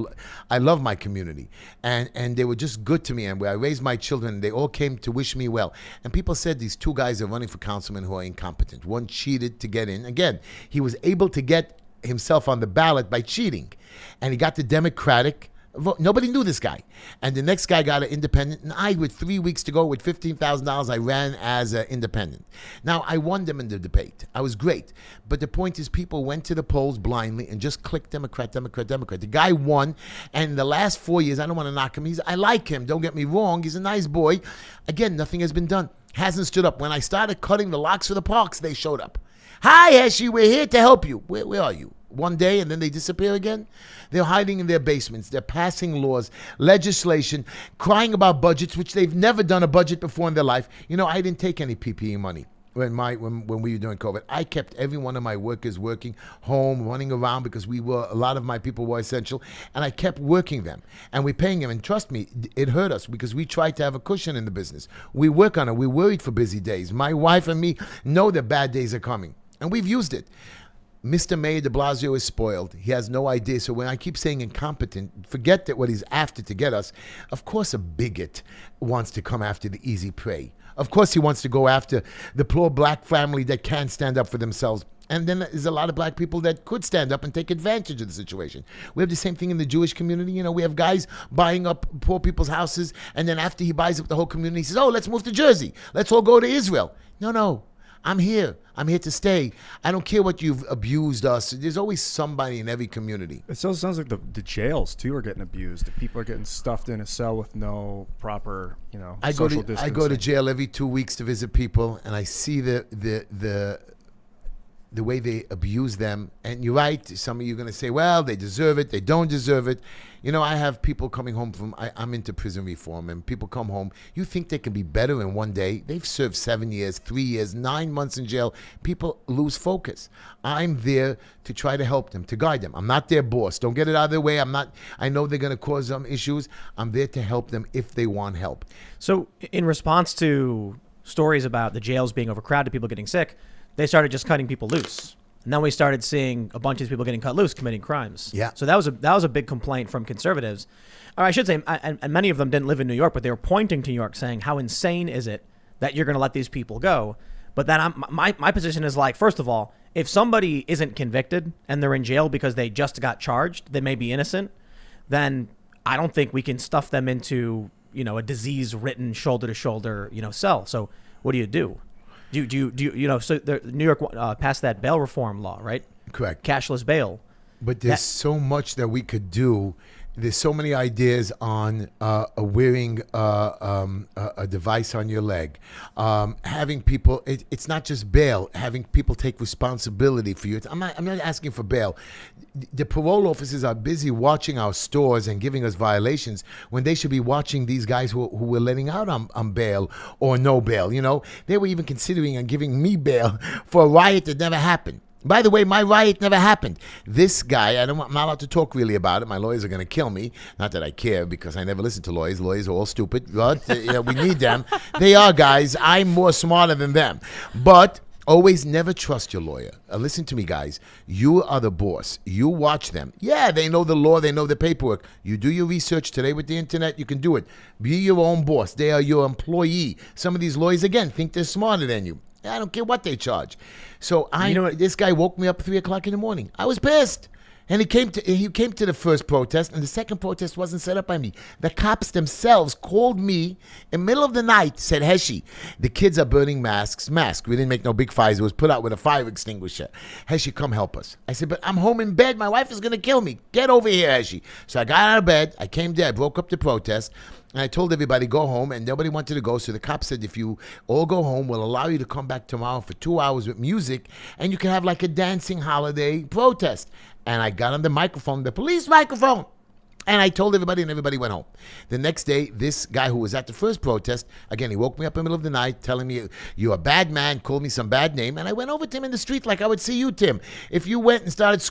I love my community, and they were just good to me. And where I raised my children, they all came to wish me well. And people said these 2 guys are running for councilman who are incompetent. One cheated to get in. Again, he was able to get himself on the ballot by cheating, and he got the Democratic vote. Nobody knew this guy. And the next guy got an independent. And I, with 3 weeks to go, with $15,000, I ran as an independent. Now, I won them in the debate. I was great. But the point is, people went to the polls blindly and just clicked Democrat, Democrat, Democrat. The guy won. And in the last 4 years, I don't want to knock him. I like him. Don't get me wrong. He's a nice boy. Again, nothing has been done. Hasn't stood up. When I started cutting the locks for the parks, they showed up. Hi, Heshy, we're here to help you. Where are you? One day and then they disappear again? They're hiding in their basements. They're passing laws, legislation, crying about budgets, which they've never done a budget before in their life. You know, I didn't take any PPE money when we were doing COVID. I kept every one of my workers working home, running around, because a lot of my people were essential, and I kept working them. And we're paying them. And trust me, it hurt us, because we tried to have a cushion in the business. We work on it. We worried for busy days. My wife and me know that bad days are coming, and we've used it. Mr. Mayor de Blasio is spoiled. He has no idea. So when I keep saying incompetent, forget that what he's after to get us. Of course a bigot wants to come after the easy prey. Of course he wants to go after the poor black family that can't stand up for themselves. And then there's a lot of black people that could stand up and take advantage of the situation. We have the same thing in the Jewish community. You know, we have guys buying up poor people's houses, and then after he buys up the whole community, he says, oh, let's move to Jersey. Let's all go to Israel. No. I'm here. I'm here to stay. I don't care what you've abused us. There's always somebody in every community. It still sounds like the jails too are getting abused. The people are getting stuffed in a cell with no proper, social distancing. I go to jail every 2 weeks to visit people, and I see the way they abuse them. And you're right. Some of you are going to say, well, they deserve it. They don't deserve it. I have people coming home I'm into prison reform, and people come home. You think they can be better in one day? They've served 7 years, 3 years, 9 months in jail. People lose focus. I'm there to try to help them, to guide them. I'm not their boss. Don't get it out of their way. I know they're going to cause some issues. I'm there to help them if they want help. So in response to stories about the jails being overcrowded, people getting sick, they started just cutting people loose. And then we started seeing a bunch of these people getting cut loose, committing crimes. Yeah. So that was a big complaint from conservatives. Or I should say, and many of them didn't live in New York, but they were pointing to New York saying, how insane is it that you're going to let these people go? But then my position is like, first of all, if somebody isn't convicted and they're in jail because they just got charged, they may be innocent, then I don't think we can stuff them into, a disease-ridden shoulder-to-shoulder, cell. So what do you do? So New York passed that bail reform law, right? Correct. Cashless bail. But there's so much that we could do. There's so many ideas on wearing a device on your leg. Having people, it's not just bail, having people take responsibility for you. I'm not asking for bail. The parole officers are busy watching our stores and giving us violations when they should be watching these guys who we're letting out on bail or no bail. They were even considering and giving me bail for a riot that never happened. By the way, my riot never happened. This guy, I'm not allowed to talk really about it. My lawyers are going to kill me. Not that I care, because I never listen to lawyers. Lawyers are all stupid. But we need them. They are, guys. I'm more smarter than them. But always never trust your lawyer. Listen to me, guys. You are the boss. You watch them. Yeah, they know the law. They know the paperwork. You do your research today with the internet. You can do it. Be your own boss. They are your employee. Some of these lawyers, again, think they're smarter than you. I don't care what they charge. So this guy woke me up at 3 o'clock in the morning. I was pissed. And he came to the first protest, and the second protest wasn't set up by me. The cops themselves called me in the middle of the night, said, Heshy, the kids are burning masks. We didn't make no big fires. It was put out with a fire extinguisher. Heshy, come help us. I said, but I'm home in bed. My wife is going to kill me. Get over here, Heshy. So I got out of bed. I came there. I broke up the protest. And I told everybody, go home, and nobody wanted to go. So the cop said, if you all go home, we'll allow you to come back tomorrow for 2 hours with music, and you can have like a dancing holiday protest. And I got on the microphone, the police microphone, and I told everybody, and everybody went home. The next day, this guy who was at the first protest, again, he woke me up in the middle of the night telling me, you're a bad man, called me some bad name. And I went over to him in the street like I would see you, Tim. If you went and started,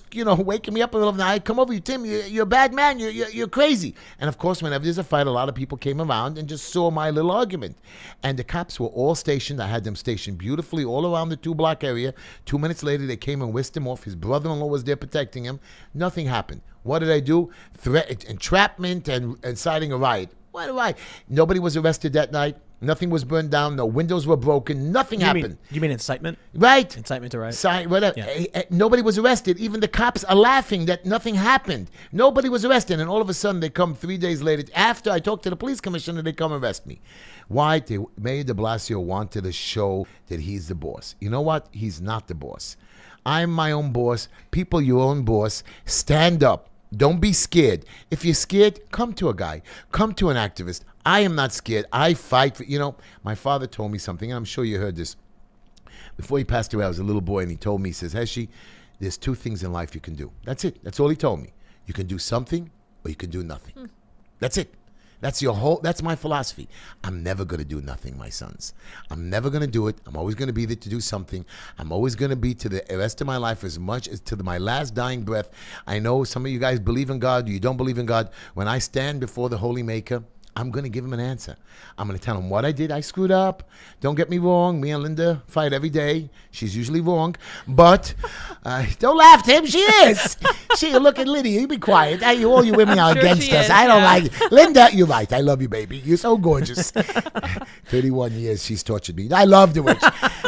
waking me up in the middle of the night, I'd come over to you, Tim, you're a bad man, you're crazy. And of course, whenever there's a fight, a lot of people came around and just saw my little argument. And the cops were all stationed. I had them stationed beautifully all around the 2-block area. 2 minutes later, they came and whisked him off. His brother-in-law was there protecting him. Nothing happened. What did I do? Entrapment and inciting a riot. What a riot. Nobody was arrested that night. Nothing was burned down. No windows were broken. Nothing happened. You mean incitement? Right. Incitement to riot? Whatever. Yeah. Nobody was arrested. Even the cops are laughing that nothing happened. Nobody was arrested. And all of a sudden, they come 3 days later. After I talked to the police commissioner, they come arrest me. Why? Mayor de Blasio wanted to show that he's the boss. You know what? He's not the boss. I'm my own boss. People, your own boss. Stand up. Don't be scared. If you're scared, come to a guy. Come to an activist. I am not scared. I fight for, my father told me something, and I'm sure you heard this. Before he passed away, I was a little boy, and he told me, he says, Heshy, there's 2 things in life you can do. That's it. That's all he told me. You can do something, or you can do nothing. That's it. That's my philosophy. I'm never going to do nothing, my sons. I'm never going to do it. I'm always going to be there to do something. I'm always going to be to the rest of my life as much as to my last dying breath. I know some of you guys believe in God. You don't believe in God. When I stand before the Holy Maker, I'm going to give him an answer. I'm going to tell him what I did. I screwed up. Don't get me wrong. Me and Linda fight every day. She's usually wrong. But don't laugh, Tim. She is. Look at Lydia. You be quiet. All you women are against us. I don't like it. Linda, you're right. I love you, baby. You're so gorgeous. 31 years she's tortured me. I love the witch.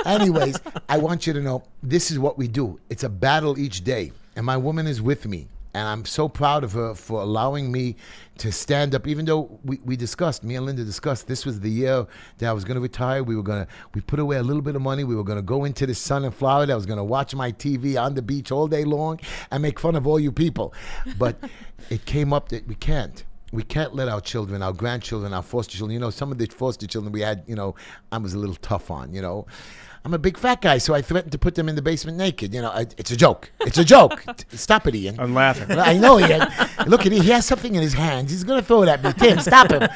Anyways, I want you to know this is what we do. It's a battle each day. And my woman is with me. And I'm so proud of her for allowing me to stand up, even though we discussed, me and Linda discussed, this was the year that I was going to retire. We put away a little bit of money. We were going to go into the sun in Florida. I was going to watch my TV on the beach all day long and make fun of all you people. But it came up that we can't. We can't let our children, our grandchildren, our foster children, some of the foster children we had, I was a little tough on, I'm a big fat guy, so I threatened to put them in the basement naked. It's a joke. It's a joke. Stop it, Ian. I'm laughing. I know, Ian. Look at he has something in his hands. He's going to throw it at me. Tim, stop him.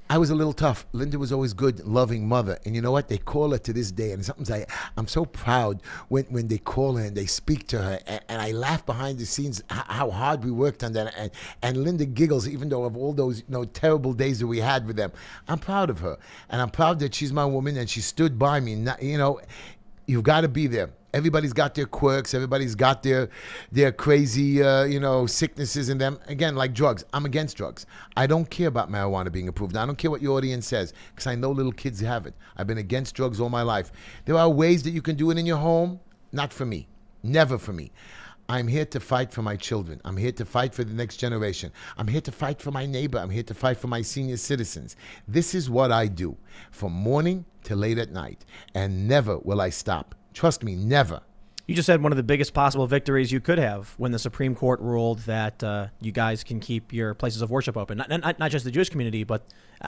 I was a little tough. Linda was always good, loving mother. And you know what? They call her to this day. And sometimes I'm so proud when they call her and they speak to her. And I laugh behind the scenes how hard we worked on that. And Linda giggles, even though of all those terrible days that we had with them. I'm proud of her. And I'm proud that she's my woman and she stood by me. You've got to be there. Everybody's got their quirks. Everybody's got their crazy, sicknesses in them. Again, like drugs. I'm against drugs. I don't care about marijuana being approved. I don't care what your audience says because I know little kids have it. I've been against drugs all my life. There are ways that you can do it in your home. Not for me. Never for me. I'm here to fight for my children. I'm here to fight for the next generation. I'm here to fight for my neighbor. I'm here to fight for my senior citizens. This is what I do from morning to late at night. And never will I stop. Trust me, never. You just said one of the biggest possible victories you could have when the Supreme Court ruled that you guys can keep your places of worship open. Not just the Jewish community, but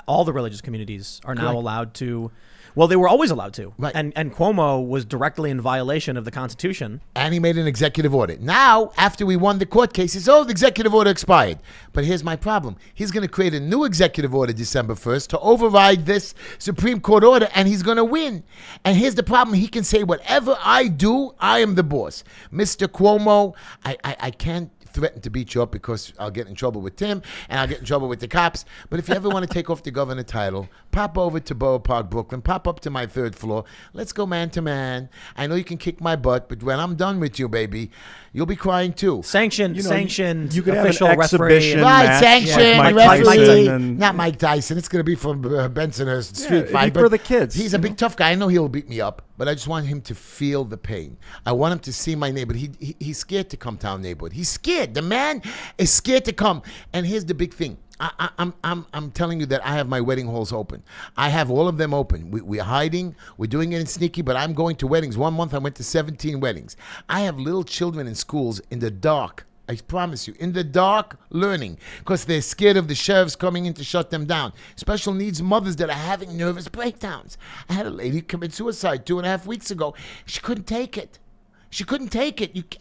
all the religious communities are now allowed to. Well, they were always allowed to. Right. And Cuomo was directly in violation of the Constitution. And he made an executive order. Now, after we won the court cases, the executive order expired. But here's my problem. He's going to create a new executive order December 1st to override this Supreme Court order, and he's going to win. And here's the problem. He can say, whatever I do, I am the boss. Mr. Cuomo, I can't threaten to beat you up because I'll get in trouble with Tim and I'll get in trouble with the cops. But if you ever want to take off the governor title, pop over to Borough Park, Brooklyn, pop up to my 3rd floor. Let's go man to man. I know you can kick my butt, but when I'm done with you, baby, you'll be crying too. Sanctioned you could official have an exhibition referee. Right, sanctioned like referee. Mike Tyson Not Mike Tyson. It's going to be from Bensonhurst Street Fight. for the kids. He's a big tough guy. I know he'll beat me up, but I just want him to feel the pain. I want him to see my neighborhood. He's scared to come to our neighborhood. He's scared. The man is scared to come. And here's the big thing. I'm telling you that I have my wedding halls open. I have all of them open. We're hiding. We're doing it in sneaky, but I'm going to weddings. 1 month I went to 17 weddings. I have little children in schools in the dark. I promise you, in the dark, learning, because they're scared of the sheriffs coming in to shut them down. Special needs mothers that are having nervous breakdowns. I had a lady commit suicide 2.5 weeks ago. She couldn't take it.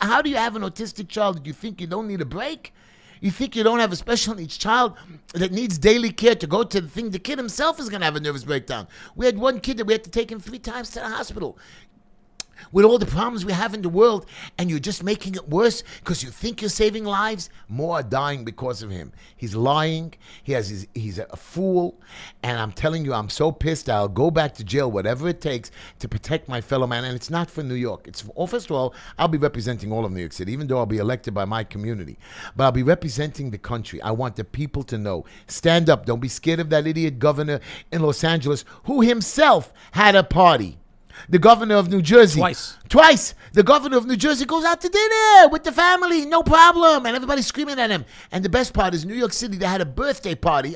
How do you have an autistic child that you think you don't need a break? You think you don't have a special needs child that needs daily care to go to the thing? The kid himself is going to have a nervous breakdown. We had one kid that we had to take him 3 times to the hospital. With all the problems we have in the world, and you're just making it worse because you think you're saving lives, more are dying because of him. He's lying. He's a fool. And I'm telling you, I'm so pissed. I'll go back to jail, whatever it takes, to protect my fellow man. And it's not for New York. First of all, I'll be representing all of New York City, even though I'll be elected by my community. But I'll be representing the country. I want the people to know. Stand up. Don't be scared of that idiot governor in Los Angeles who himself had a party. The governor of New Jersey. Twice. The governor of New Jersey goes out to dinner with the family. No problem. And everybody's screaming at him. And the best part is New York City, they had a birthday party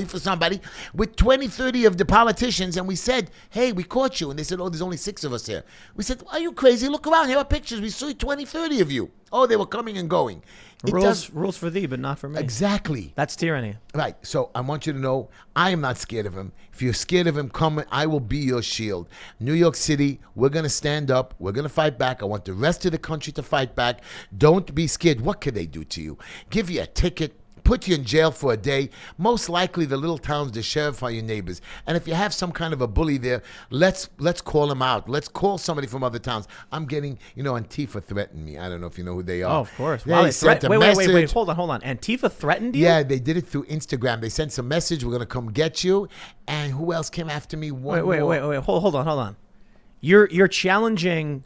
for somebody with 20, 30 of the politicians. And we said, hey, we caught you. And they said, there's only 6 of us here. We said, are you crazy? Look around. Here are pictures. We saw 20, 30 of you. They were coming and going. Rules for thee, but not for me. Exactly. That's tyranny. Right. So I want you to know I am not scared of him. If you're scared of him, come. I will be your shield. New York City, we're going to stand up. We're going to fight back. I want the rest of the country to fight back. Don't be scared. What could they do to you? Give you a ticket. Put you in jail for a day. Most likely the little towns, the sheriff are your neighbors. And if you have some kind of a bully there, let's call him out. Let's call somebody from other towns. I'm getting, Antifa threatened me. I don't know if you know who they are. Oh, of course. Wow, wait, hold on. Antifa threatened you? Yeah, they did it through Instagram. They sent some message, we're going to come get you. And who else came after me? Wait, hold on. You're challenging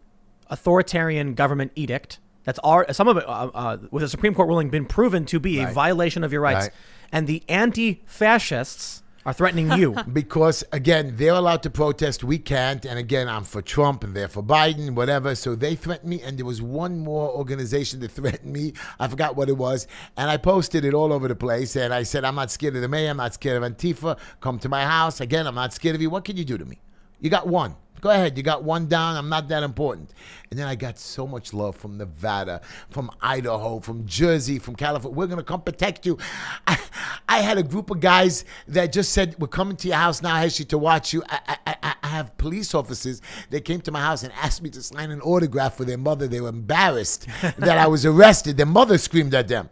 authoritarian government edict. That's some of it, with a Supreme Court ruling, been proven to be a violation of your rights. Right. And the anti-fascists are threatening you. Because, again, they're allowed to protest. We can't. And, again, I'm for Trump and they're for Biden, whatever. So they threatened me. And there was one more organization that threatened me. I forgot what it was. And I posted it all over the place. And I said, I'm not scared of the mayor. I'm not scared of Antifa. Come to my house. Again, I'm not scared of you. What can you do to me? You got one. Go ahead. You got one down. I'm not that important. And then I got so much love from Nevada, from Idaho, from Jersey, from California. We're going to come protect you. I had a group of guys that just said, we're coming to your house now, Heshy, to watch you. I have police officers that came to my house and asked me to sign an autograph for their mother. They were embarrassed that I was arrested. Their mother screamed at them.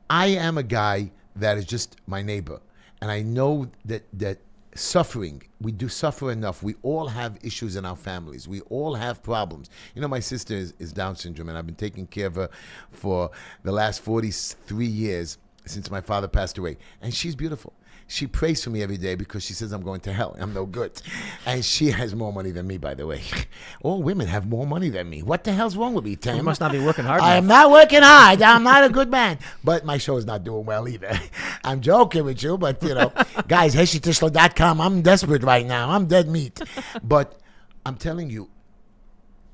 I am a guy that is just my neighbor. And I know that suffering, we do suffer enough. We all have issues in our families. We all have problems. You know, my sister is Down syndrome, and I've been taking care of her for the last 43 years since my father passed away. And she's beautiful. She prays for me every day because she says I'm going to hell. I'm no good. And she has more money than me, by the way. All women have more money than me. What the hell's wrong with me, Tim? You must not be working hard I enough. am not working hard. I'm not a good man. But my show is not doing well either. I'm joking with you, but, you know, guys, HeshyTischler.com. I'm desperate right now. I'm dead meat. But I'm telling you,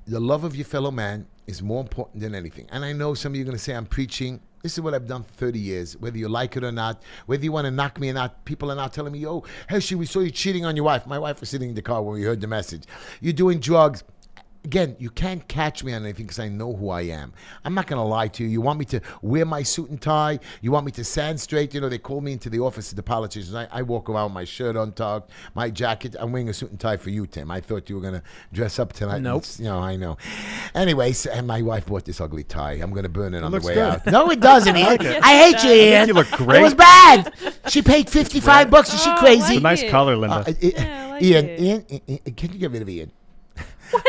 the love of your fellow man is more important than anything. And I know some of you are going to say I'm preaching. This is what I've done for 30 years. Whether you like it or not, whether you want to knock me or not, people are now telling me, yo, Heshy, we saw you cheating on your wife. My wife was sitting in the car when we heard the message. You're doing drugs. Again, you can't catch me on anything because I know who I am. I'm not going to lie to you. You want me to wear my suit and tie? You want me to stand straight? You know, they call me into the office of the politicians. I walk around with my shirt untucked, my jacket. I'm wearing a suit and tie for you, Tim. I thought you were going to dress up tonight. Nope. You know, I know. Anyways, and my wife bought this ugly tie. I'm going to burn it on the looks way good. out. No, it doesn't, Ian. it. I hate you, Ian. You look great. It was bad. She paid $55. Is she Oh, crazy? like It's a nice it. color, Linda. Yeah, I like Ian, it. Ian, can you get rid of Ian?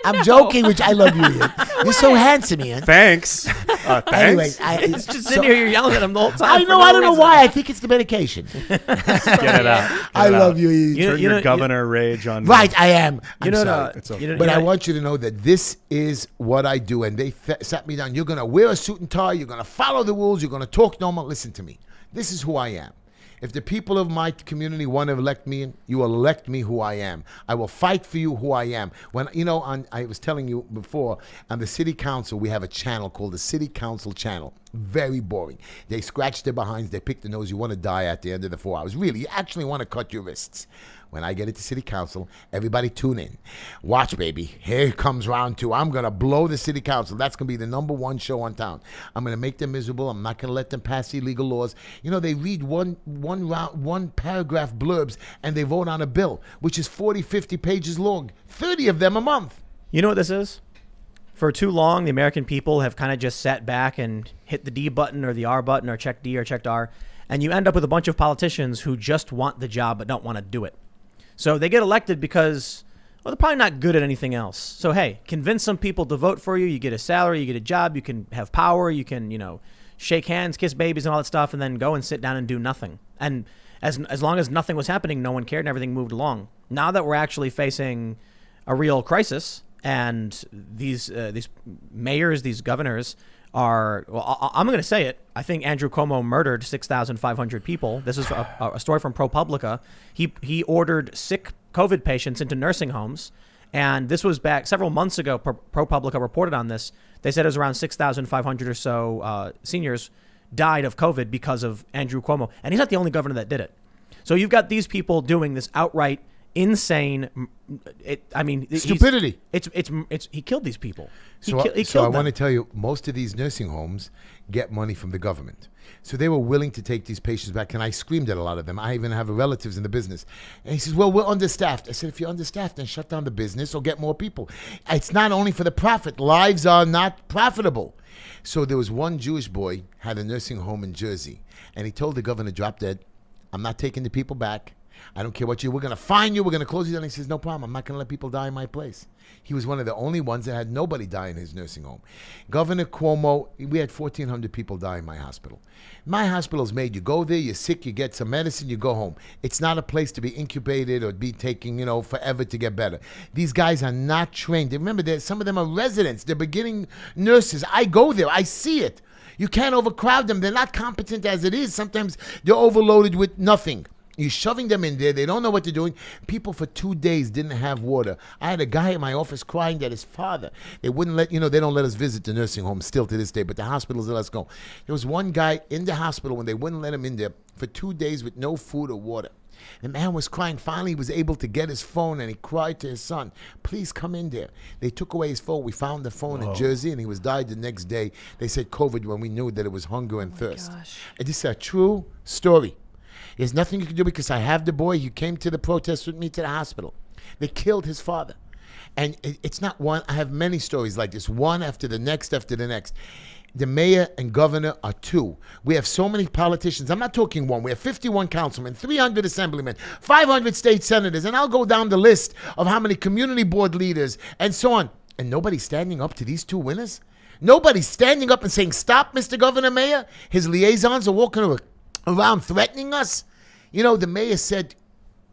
I'm joking, which I love you, Ian. You're so handsome, Ian. Thanks. Thanks. Anyway, It's just sitting here, you're yelling at him the whole time. I for know. no I don't know reason. why. I think it's the medication. Get it out. Get I it love out. you, Ian. Turn You know- your governor rage on me. Right, I am. You I'm know, sorry. It's okay. you know, But you I know- want you to know that this is what I do. And they sat me down. You're going to wear a suit and tie. You're going to follow the rules. You're going to talk normal. Listen to me. This is who I am. If the people of my community want to elect me, you will elect me who I am. I will fight for you who I am. When, you know, I was telling you before, on the city council, we have a channel called the City Council Channel. Very boring. They scratch their behinds. They pick the nose. You want to die at the end of the 4 hours. Really, you actually want to cut your wrists. When I get into city council, everybody tune in. Watch, baby. Here comes round 2. I'm going to blow the city council. That's going to be the #1 show on town. I'm going to make them miserable. I'm not going to let them pass illegal laws. You know, they read one paragraph blurbs and they vote on a bill, which is 40, 50 pages long. 30 of them a month. You know what this is? For too long, the American people have kind of just sat back and hit the D button or the R button or checked D or checked R. And you end up with a bunch of politicians who just want the job but don't want to do it. So they get elected because, well, they're probably not good at anything else. So, hey, convince some people to vote for you. You get a salary, you get a job, you can have power, you can, you know, shake hands, kiss babies and all that stuff, and then go and sit down and do nothing. And as long as nothing was happening, no one cared and everything moved along. Now that we're actually facing a real crisis and these mayors, these governors are, well, I'm going to say it. I think Andrew Cuomo murdered 6,500 people. This is a story from ProPublica. He ordered sick COVID patients into nursing homes. And this was back several months ago. ProPublica reported on this. They said it was around 6,500 or so seniors died of COVID because of Andrew Cuomo. And he's not the only governor that did it. So you've got these people doing this outright insane. Stupidity. He killed these people. He So I killed want to them. tell you, most of these nursing homes get money from the government. So they were willing to take these patients back, and I screamed at a lot of them. I even have relatives in the business. And he says, well, we're understaffed. I said, if you're understaffed, then shut down the business or get more people. It's not only for the profit. Lives are not profitable. So there was one Jewish boy, had a nursing home in Jersey, and he told the governor, drop dead, I'm not taking the people back. I don't care what we're going to fine you, we're going to close you down. He says, no problem, I'm not going to let people die in my place. He was one of the only ones that had nobody die in his nursing home. Governor Cuomo, we had 1,400 people die in my hospital. My hospital's made, you go there, you're sick, you get some medicine, you go home. It's not a place to be incubated or be taking, forever to get better. These guys are not trained. Remember, some of them are residents. They're beginning nurses. I go there, I see it. You can't overcrowd them. They're not competent as it is. Sometimes they're overloaded with nothing. You're shoving them in there. They don't know what they're doing. People for 2 days didn't have water. I had a guy in my office crying that his father, they wouldn't let, they don't let us visit the nursing home still to this day, but the hospitals let us go. There was one guy in the hospital when they wouldn't let him in there for 2 days with no food or water. The man was crying. Finally, he was able to get his phone, and he cried to his son, please come in there. They took away his phone. We found the phone in Jersey, and he was died the next day. They said COVID when we knew that it was hunger and thirst. Gosh. And this is a true story. There's nothing you can do because I have the boy. He came to the protest with me to the hospital. They killed his father. And it's not one. I have many stories like this, one after the next after the next. The mayor and governor are two. We have so many politicians. I'm not talking one. We have 51 councilmen, 300 assemblymen, 500 state senators, and I'll go down the list of how many community board leaders and so on. And nobody's standing up to these two winners? Nobody's standing up and saying, stop, Mr. Governor, Mayor. His liaisons are walking around threatening us. The mayor said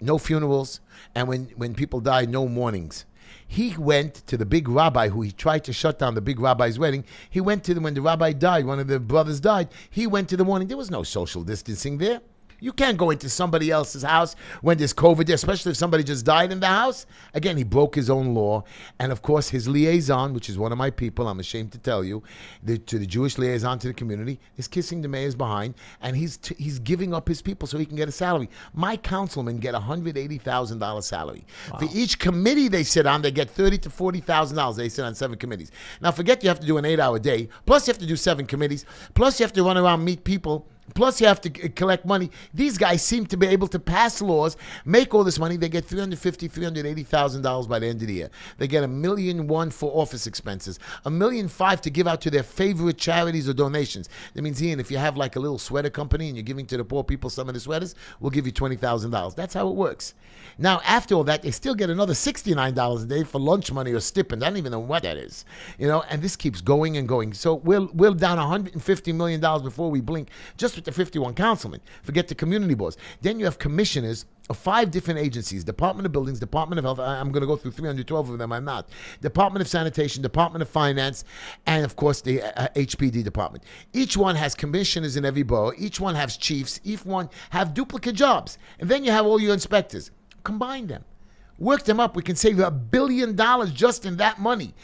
no funerals, and when people die, no mournings. He went to the big rabbi who he tried to shut down the big rabbi's wedding. He went to them when the rabbi died, one of the brothers died. He went to the mourning. There was no social distancing there. You can't go into somebody else's house when there's COVID there, especially if somebody just died in the house. Again, he broke his own law. And, of course, his liaison, which is one of my people, I'm ashamed to tell you, to the Jewish liaison to the community, is kissing the mayor's behind, and he's giving up his people so he can get a salary. My councilmen get $180,000 salary. Wow. For each committee they sit on, they get $30,000 to $40,000. They sit on 7 committees. Now, forget you have to do an 8-hour day, plus you have to do 7 committees, plus you have to run around, meet people, plus you have to collect money. These guys seem to be able to pass laws, make all this money. They get $350,000, $380,000 by the end of the year. They get $1.1 million for office expenses, $1.5 million to give out to their favorite charities or donations. That means, Ian, if you have like a little sweater company and you're giving to the poor people some of the sweaters, we'll give you $20,000. That's how it works. Now, after all that, they still get another $69 a day for lunch money or stipend. I don't even know what that is. And this keeps going and going. So we're down $150 million before we blink, just with the 51 councilmen. Forget the community boards. Then you have commissioners of 5 different agencies: Department of Buildings, Department of Health. I'm going to go through 312 of them. I'm not. Department of Sanitation, Department of Finance, and of course the HPD department. Each one has commissioners in every borough. Each one has chiefs. Each one have duplicate jobs. And then you have all your inspectors. Combine them. Work them up. We can save $1 billion just in that money.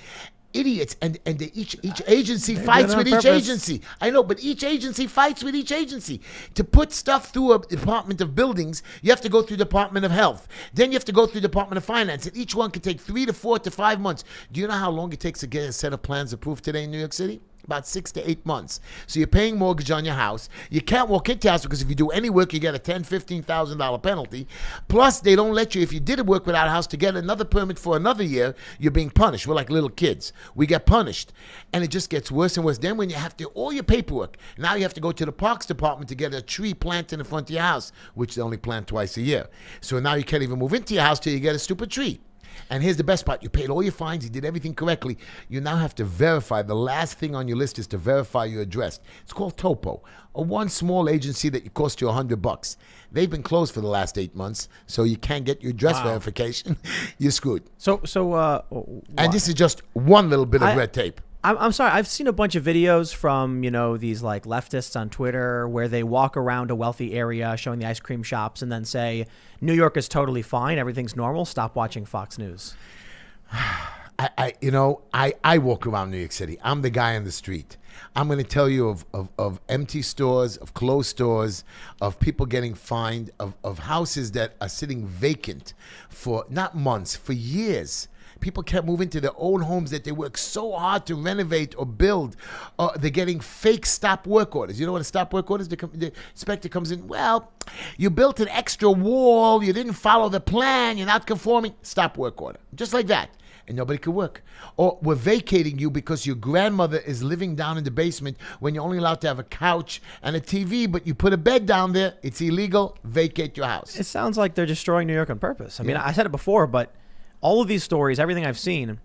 Idiots, and each agency fights with each agency. I know, but each agency fights with each agency. To put stuff through a Department of Buildings, you have to go through Department of Health. Then you have to go through Department of Finance, and each one can take 3 to 4 to 5 months. Do you know how long it takes to get a set of plans approved today in New York City? About 6 to 8 months. So you're paying mortgage on your house. You can't walk into your house because if you do any work, you get a $10,000, $15,000 penalty. Plus, they don't let you, if you did work without a house, to get another permit for another year, you're being punished. We're like little kids. We get punished. And it just gets worse and worse. Then when you have to, all your paperwork, now you have to go to the Parks Department to get a tree planted in the front of your house, which they only plant twice a year. So now you can't even move into your house till you get a stupid tree. And here's the best part. You paid all your fines. You did everything correctly. You now have to verify. The last thing on your list is to verify your address. It's called Topo, one small agency that cost you $100. They've been closed for the last 8 months, so you can't get your address verification. You're screwed. And this is just one little bit of red tape. I'm sorry. I've seen a bunch of videos from, these like leftists on Twitter where they walk around a wealthy area showing the ice cream shops and then say, New York is totally fine. Everything's normal. Stop watching Fox News. I walk around New York City. I'm the guy on the street. I'm going to tell you of empty stores, of closed stores, of people getting fined, of houses that are sitting vacant for not months, for years. People can't move into their own homes that they work so hard to renovate or build. They're getting fake stop work orders. You know what a stop work order is? The inspector comes in, well, you built an extra wall, you didn't follow the plan, you're not conforming. Stop work order. Just like that. And nobody could work. Or we're vacating you because your grandmother is living down in the basement when you're only allowed to have a couch and a TV, but you put a bed down there. It's illegal. Vacate your house. It sounds like they're destroying New York on purpose. I mean, I said it before, but all of these stories, everything I've seen,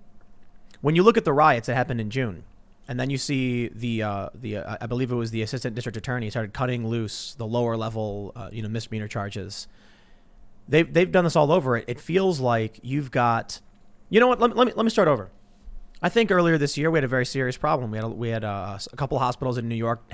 when you look at the riots that happened in June, and then you see I believe it was the assistant district attorney started cutting loose the lower level, misdemeanor charges. They've done this all over. It feels like you've got, you know what? Let me start over. I think earlier this year we had a very serious problem. We had a couple of hospitals in New York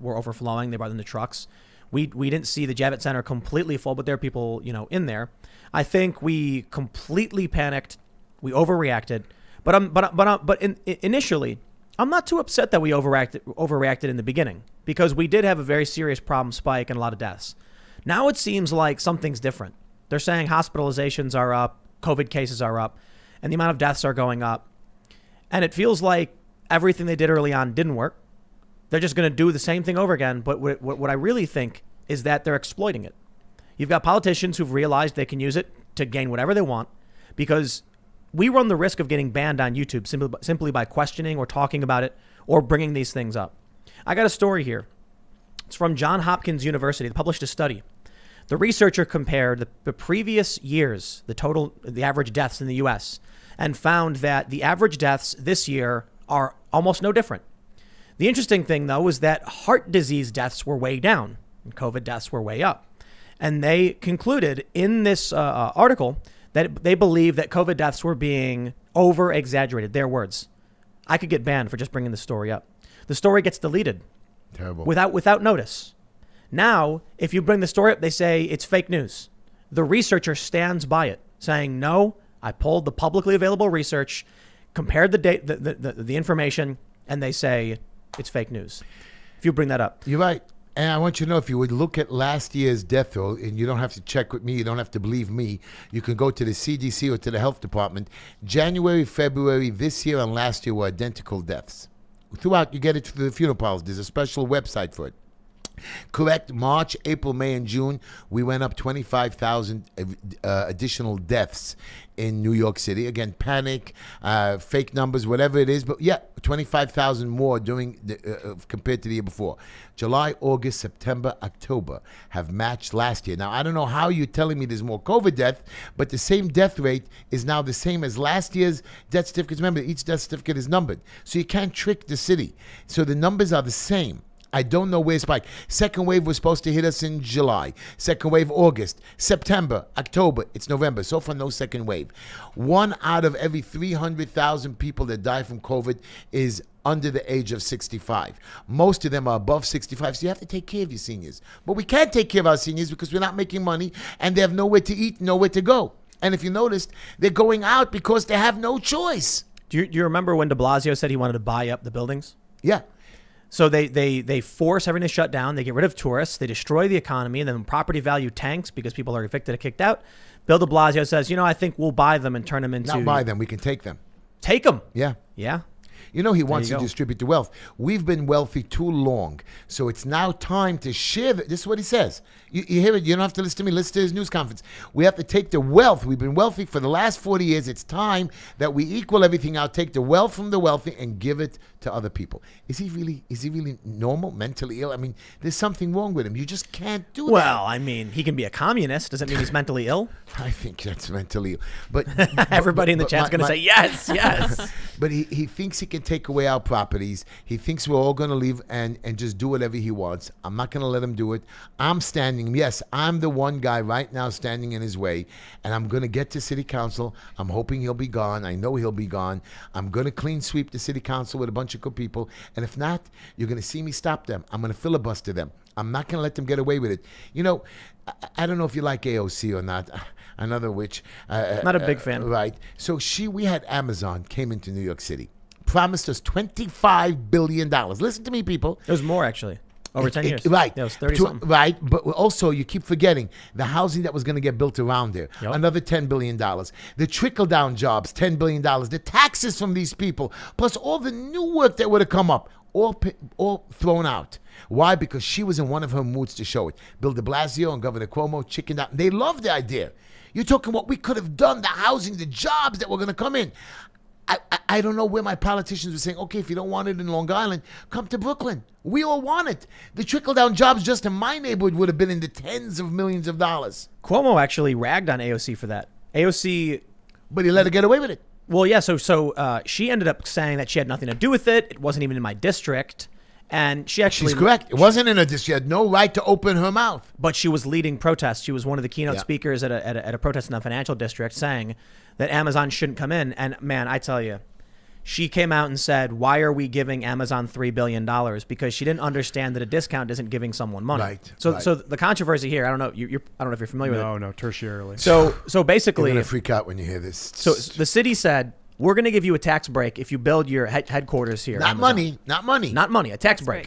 were overflowing. They brought in the trucks. We didn't see the Javits Center completely full, but there are people, in there. I think we completely panicked. We overreacted. But initially, I'm not too upset that we overreacted in the beginning, because we did have a very serious problem spike and a lot of deaths. Now it seems like something's different. They're saying hospitalizations are up, COVID cases are up, and the amount of deaths are going up. And it feels like everything they did early on didn't work. They're just going to do the same thing over again. But what I really think is that they're exploiting it. You've got politicians who've realized they can use it to gain whatever they want, because we run the risk of getting banned on YouTube simply by questioning or talking about it or bringing these things up. I got a story here. It's from Johns Hopkins University. They published a study. The researcher compared the previous years, the average deaths in the U.S., and found that the average deaths this year are almost no different. The interesting thing, though, is that heart disease deaths were way down and COVID deaths were way up. And they concluded in this article that they believe that COVID deaths were being over-exaggerated. Their words. I could get banned for just bringing the story up. The story gets deleted. Terrible. Without notice. Now, if you bring the story up, they say it's fake news. The researcher stands by it, saying, no, I pulled the publicly available research, compared the information, and they say it's fake news. If you bring that up. You're right. And I want you to know, if you would look at last year's death toll, and you don't have to check with me, you don't have to believe me, you can go to the CDC or to the health department. January, February, this year and last year were identical deaths. Throughout, you get it through the funeral parlors. There's a special website for it. Correct. March, April, May, and June, we went up 25,000 additional deaths in New York City. Again, panic, fake numbers, whatever it is. But yeah, 25,000 more compared to the year before. July, August, September, October have matched last year. Now, I don't know how you're telling me there's more COVID death, but the same death rate is now the same as last year's death certificates. Remember, each death certificate is numbered. So you can't trick the city. So the numbers are the same. I don't know where it spiked. Second wave was supposed to hit us in July. Second wave, August. September, October. It's November. So far, no second wave. 1 out of every 300,000 people that die from COVID is under the age of 65. Most of them are above 65, so you have to take care of your seniors. But we can't take care of our seniors because we're not making money, and they have nowhere to eat, nowhere to go. And if you noticed, they're going out because they have no choice. Do you remember when de Blasio said he wanted to buy up the buildings? Yeah. So they force everything to shut down. They get rid of tourists. They destroy the economy. And then property value tanks because people are evicted or kicked out. Bill de Blasio says, I think we'll buy them and turn them into... Not buy them. We can take them. Take them. Yeah. Yeah. He wants to distribute the wealth. We've been wealthy too long. So it's now time to share. This is what he says. You hear it. You don't have to listen to me. Listen to his news conference. We have to take the wealth. We've been wealthy for the last 40 years. It's time that we equal everything out, take the wealth from the wealthy and give it to other people. Is he really normal, mentally ill? I mean, there's something wrong with him. You just can't do that. Well, I mean, he can be a communist. Does that mean he's mentally ill? I think that's mentally ill. But everybody in the chat's going to say, yes, yes. But he thinks he can take away our properties. He thinks we're all going to leave and just do whatever he wants. I'm not going to let him do it. I'm standing. Yes, I'm the one guy right now standing in his way. And I'm going to get to city council. I'm hoping he'll be gone. I know he'll be gone. I'm going to clean sweep the city council with a bunch of good people. And if not, you're going to see me stop them. I'm going to filibuster them. I'm not going to let them get away with it. I don't know if you like AOC or not. Another witch. Not a big fan. Right. So we had Amazon came into New York City. Promised us $25 billion. Listen to me, people. It was more, actually. Over 10 years. Right. Yeah, it was 30-something. Right. But also, you keep forgetting the housing that was going to get built around there. Yep. Another $10 billion. The trickle-down jobs, $10 billion. The taxes from these people, plus all the new work that would have come up, all thrown out. Why? Because she was in one of her moods to show it. Bill de Blasio and Governor Cuomo chickened out. They loved the idea. You're talking what we could have done, the housing, the jobs that were going to come in. I don't know where my politicians were saying, okay, if you don't want it in Long Island, come to Brooklyn. We all want it. The trickle-down jobs just in my neighborhood would have been in the tens of millions of dollars. Cuomo actually ragged on AOC for that. AOC... But he let her get away with it. Well, yeah, so she ended up saying that she had nothing to do with it. It wasn't even in my district. And she actually... She's correct. It wasn't in her district. She had no right to open her mouth. But she was leading protests. She was one of the keynote speakers at a protest in the financial district saying that Amazon shouldn't come in. And man, I tell you, she came out and said, why are we giving Amazon $3 billion? Because she didn't understand that a discount isn't giving someone money. Right. So right. so the controversy here, I don't know, I don't know if you're familiar with it. No, tertiarily. So basically, You're going to freak out when you hear this. so the city said, we're going to give you a tax break if you build your headquarters here. Not Amazon. money. Not money, a tax break.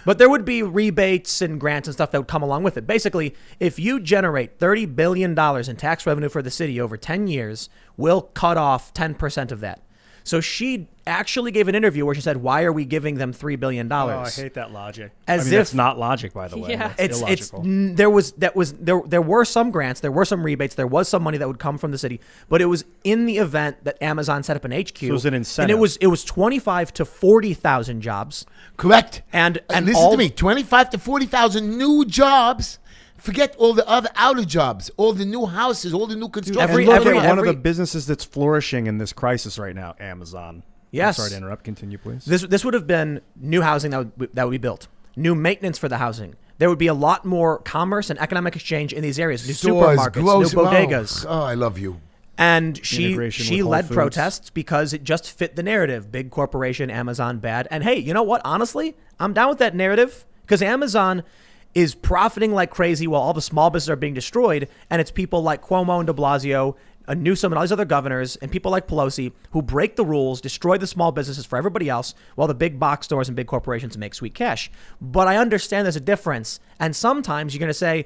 But there would be rebates and grants and stuff that would come along with it. Basically, if you generate $30 billion in tax revenue for the city over 10 years, we'll cut off 10% of that. So she actually gave an interview where she said, why are we giving them $3 billion? Oh, I hate that logic. As if that's not logic, by the way. Yeah. That's illogical. There were some grants, there were some rebates, there was some money that would come from the city, but it was in the event that Amazon set up an HQ. So it was an incentive. And it was 25 to 40,000 jobs. Correct. And listen to me, 25 to 40,000 new jobs. Forget all the other outer jobs, all the new houses, all the new construction. Every- And look at one every- of the businesses that's flourishing in this crisis right now, Amazon. Yes. I'm sorry to interrupt. Continue, please. This would have been new housing that would be built, new maintenance for the housing. There would be a lot more commerce and economic exchange in these areas, new Stores, supermarkets, grocery- new bodegas. Oh, I love you. And she Integration with Whole led Foods. protests because it just fit the narrative. Big corporation, Amazon bad. And hey, you know what? Honestly, I'm down with that narrative because Amazon is profiting like crazy while all the small businesses are being destroyed. And it's people like Cuomo and de Blasio, Newsom and all these other governors and people like Pelosi who break the rules, destroy the small businesses for everybody else while the big box stores and big corporations make sweet cash. But I understand there's a difference. And sometimes you're going to say,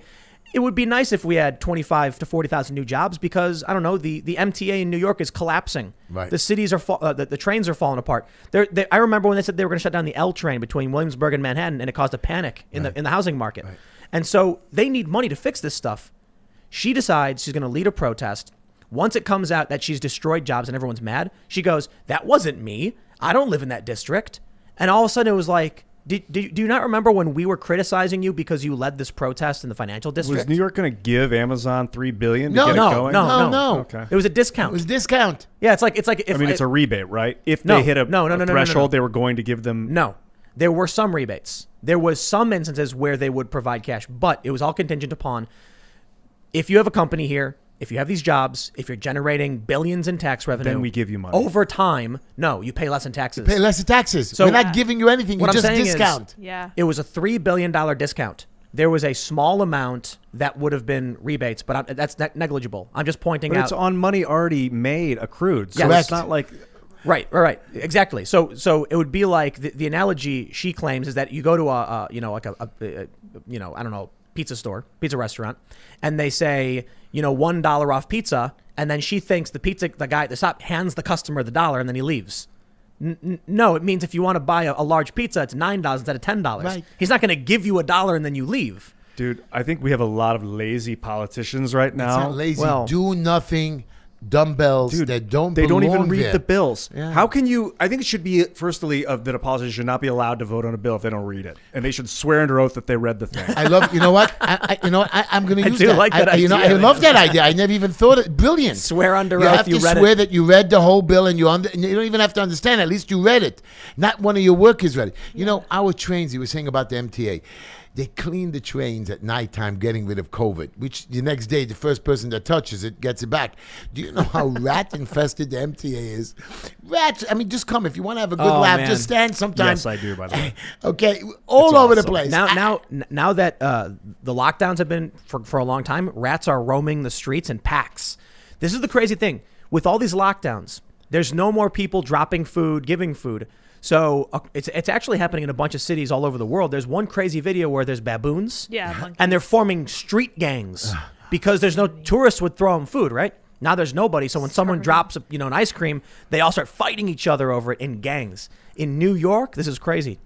it would be nice if we had 25 to 40,000 new jobs because, I don't know, the MTA in New York is collapsing. Right. The cities are, the trains are falling apart. I remember when they said they were going to shut down the L train between Williamsburg and Manhattan, and it caused a panic in the housing market. Right. And so they need money to fix this stuff. She decides she's going to lead a protest. Once it comes out that she's destroyed jobs and everyone's mad, she goes, that wasn't me. I don't live in that district. And all of a sudden it was like, do you not remember when we were criticizing you because you led this protest in the financial district? Was New York going to give Amazon $3 billion to No, get it no, going? no. Okay. It was a discount. It was discount. Yeah, it's like if It's a rebate, right? If No, they hit a no, threshold, they were going to give them. No, there were some rebates. There was some instances where they would provide cash, but it was all contingent upon if you have a company here, if you have these jobs, if you're generating billions in tax revenue, Then we give you money. over time. No, you pay less in taxes. Pay less in taxes. So- We're not giving you anything. You What I'm just saying is- discount. Yeah. It was a $3 billion discount. There was a small amount that would have been rebates, but that's negligible. I'm just pointing But out. it's on money already made, accrued. So Correct. it's not like. Right, exactly. So it would be like the analogy she claims is that you go to a I don't know, pizza restaurant, and they say, $1 off pizza, and then she thinks the guy at the shop hands the customer the dollar and then he leaves. No, it means if you want to buy a large pizza, it's $9 instead of $10. Right. He's not going to give you $1 and then you leave. Dude, I think we have a lot of lazy politicians right It's now. not lazy. Well- Do nothing. Dumbbells Dude, that don't they don't even belong read there. the bills. Yeah. How can you? I think it should be firstly that a politician should not be allowed to vote on a bill if they don't read it, and they should swear under oath that they read the thing. I love. You know what? I'm going to use do that. like that I idea. love that idea. I never even thought it. Brilliant. Swear under you oath have you to read swear it. that you read the whole bill, and you don't even have to understand. At least you read it. Not one of your workers read it. Our trains. You were saying about the MTA. They clean the trains at nighttime, getting rid of COVID, which the next day, the first person that touches it gets it back. Do you know how rat-infested the MTA is? Rats, just come. If you want to have a good Oh, laugh, man. just stand sometimes. Yes, I do, by the way. Okay, all over the awesome. place. Now that the lockdowns have been for a long time, rats are roaming the streets in packs. This is the crazy thing. With all these lockdowns, there's no more people dropping food, giving food. So it's actually happening in a bunch of cities all over the world. There's one crazy video where there's baboons, Yeah, and they're forming street gangs because there's no tourists would throw them food, right? Now there's nobody. So when someone drops an ice cream, they all start fighting each other over it in gangs. In New York, this is crazy.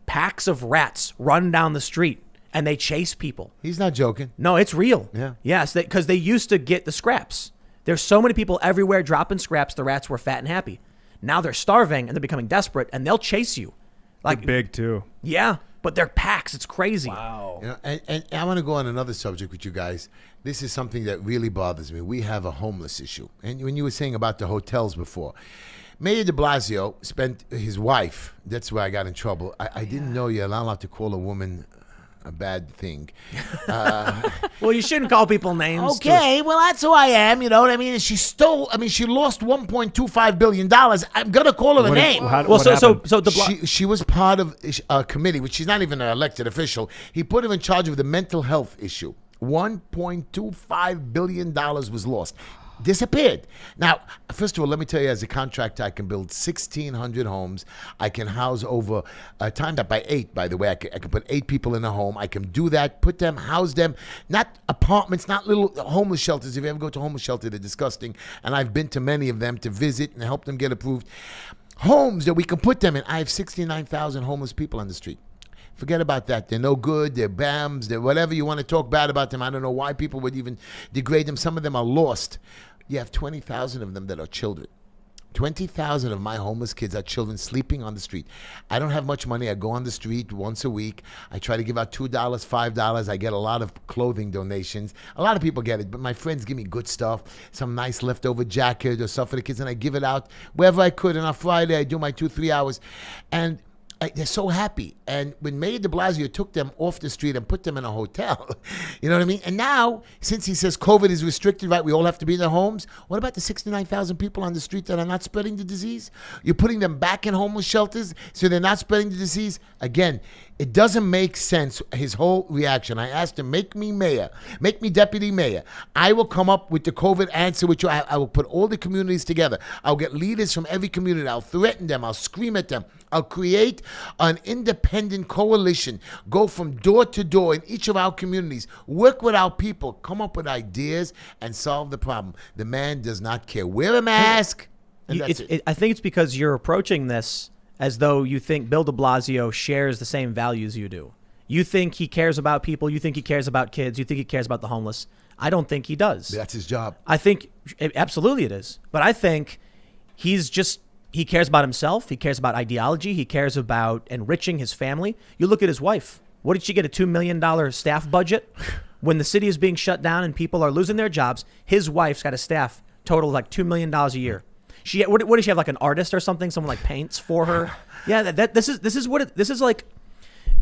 Packs of rats run down the street and they chase people. He's not joking. No, it's real. Yeah. Yes, because they used to get the scraps. There's so many people everywhere dropping scraps. The rats were fat and happy. Now they're starving and they're becoming desperate and they'll chase you. Like big too. Yeah, but they're packs. It's crazy. Wow. And I want to go on another subject with you guys. This is something that really bothers me. We have a homeless issue. And when you were saying about the hotels before, Mayor de Blasio spent his wife. That's where I got in trouble. I didn't know you're not allowed to call a woman a bad thing. Well, you shouldn't call people names. Okay, well, that's who I am. You know what I mean? She lost $1.25 billion. I'm going to call her a name. She was part of a committee, which she's not even an elected official. He put her in charge of the mental health issue. $1.25 billion was lost. Disappeared. Now, first of all, let me tell you, as a contractor, I can build 1,600 homes. I can house over, times that by 8, by the way. I can put 8 people in a home. I can do that, put them, house them. Not apartments, not little homeless shelters. If you ever go to a homeless shelter, they're disgusting. And I've been to many of them to visit and help them get approved. Homes that we can put them in. I have 69,000 homeless people on the street. Forget about that. They're no good. They're BAMs. They're whatever you want to talk bad about them. I don't know why people would even degrade them. Some of them are lost. You have 20,000 of them that are children. 20,000 of my homeless kids are children sleeping on the street. I don't have much money. I go on the street once a week. I try to give out $2, $5. I get a lot of clothing donations. A lot of people get it, but my friends give me good stuff, some nice leftover jacket or stuff for the kids, and I give it out wherever I could. And on Friday, I do my 2-3 hours. And they're so happy. And when Mayor de Blasio took them off the street and put them in a hotel, you know what I mean? And now, since he says COVID is restricted, right, we all have to be in their homes, what about the 69,000 people on the street that are not spreading the disease? You're putting them back in homeless shelters so they're not spreading the disease? Again, it doesn't make sense, his whole reaction. I asked him, make me mayor, make me deputy mayor. I will come up with the COVID answer, which I will put all the communities together. I'll get leaders from every community. I'll threaten them. I'll scream at them. I'll create an independent coalition, go from door to door in each of our communities, work with our people, come up with ideas, and solve the problem. The man does not care. Wear a mask, and that's it. I think it's because you're approaching this as though you think Bill de Blasio shares the same values you do. You think he cares about people. You think he cares about kids. You think he cares about the homeless. I don't think he does. That's his job. I think, absolutely it is. But I think he cares about himself. He cares about ideology. He cares about enriching his family. You look at his wife. What did she get, a $2 million staff budget? When the city is being shut down and people are losing their jobs, his wife's got a staff total of like $2 million a year. What does she have, like an artist or something? Someone like paints for her? Yeah, this is like,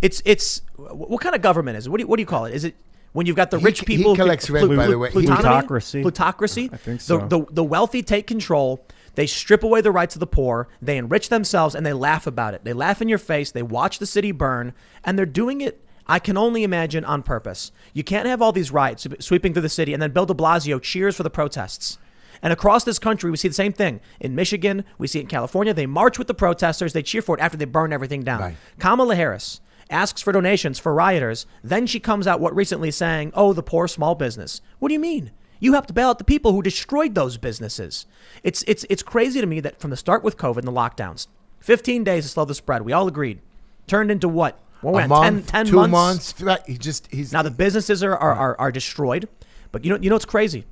it's what kind of government is it? What do you call it? Is it when you've got the rich people? He collects rent, by the way. Plutocracy. I think so. The wealthy take control. They strip away the rights of the poor. They enrich themselves, and they laugh about it. They laugh in your face. They watch the city burn, and they're doing it, I can only imagine, on purpose. You can't have all these riots sweeping through the city, and then Bill de Blasio cheers for the protests. And across this country, we see the same thing. In Michigan, we see it in California. They march with the protesters. They cheer for it after they burn everything down. Right. Kamala Harris asks for donations for rioters. Then she comes out recently saying, oh, the poor small business. What do you mean? You have to bail out the people who destroyed those businesses. It's crazy to me that from the start with COVID and the lockdowns, 15 days to slow the spread, we all agreed, turned into what? A month, 10 2 months? months. Right. He's now the businesses are destroyed. But you know what's crazy?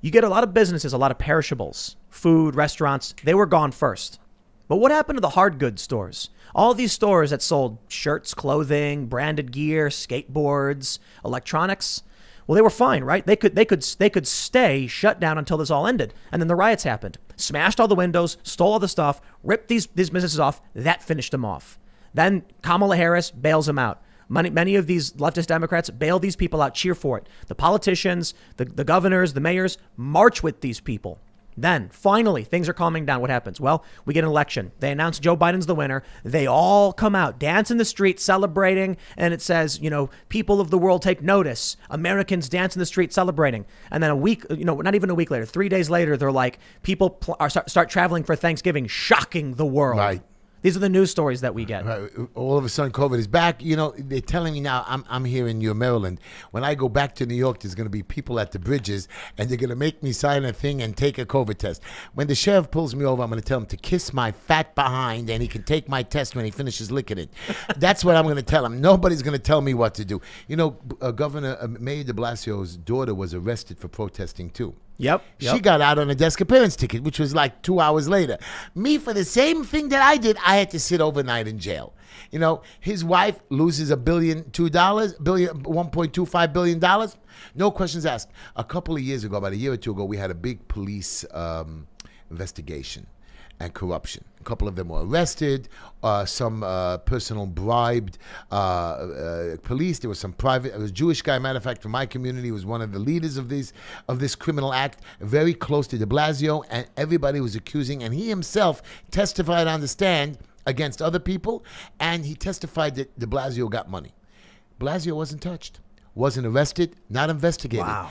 You get a lot of businesses, a lot of perishables, food, restaurants. They were gone first. But what happened to the hard goods stores? All these stores that sold shirts, clothing, branded gear, skateboards, electronics. Well, they were fine, right? They could stay shut down until this all ended. And then the riots happened. Smashed all the windows, stole all the stuff, ripped these businesses off. That finished them off. Then Kamala Harris bails them out. Many of these leftist Democrats bail these people out, cheer for it. The politicians, the governors, the mayors march with these people. Then, finally, things are calming down. What happens? Well, we get an election. They announce Joe Biden's the winner. They all come out, dance in the street, celebrating. And it says, people of the world take notice. Americans dance in the street celebrating. And then a week, not even a week later, 3 days later, they're like, people start traveling for Thanksgiving, shocking the world. Right. These are the news stories that we get. Right. All of a sudden, COVID is back. They're telling me now, I'm here in New Maryland. When I go back to New York, there's going to be people at the bridges, and they're going to make me sign a thing and take a COVID test. When the sheriff pulls me over, I'm going to tell him to kiss my fat behind, and he can take my test when he finishes licking it. That's what I'm going to tell him. Nobody's going to tell me what to do. Mayor de Blasio's daughter was arrested for protesting, too. Yep. She got out on a desk appearance ticket, which was like 2 hours later. Me, for the same thing that I did, I had to sit overnight in jail. His wife loses $1.25 billion. No questions asked. A couple of years ago, about a year or two ago, we had a big police investigation. and corruption. A couple of them were arrested. Some personal bribed police. There was some private. There was a Jewish guy, matter of fact, from my community, was one of the leaders of this criminal act, very close to De Blasio, and everybody was accusing. And he himself testified on the stand against other people, and he testified that De Blasio got money. Blasio wasn't touched. Wasn't arrested, not investigated. Wow.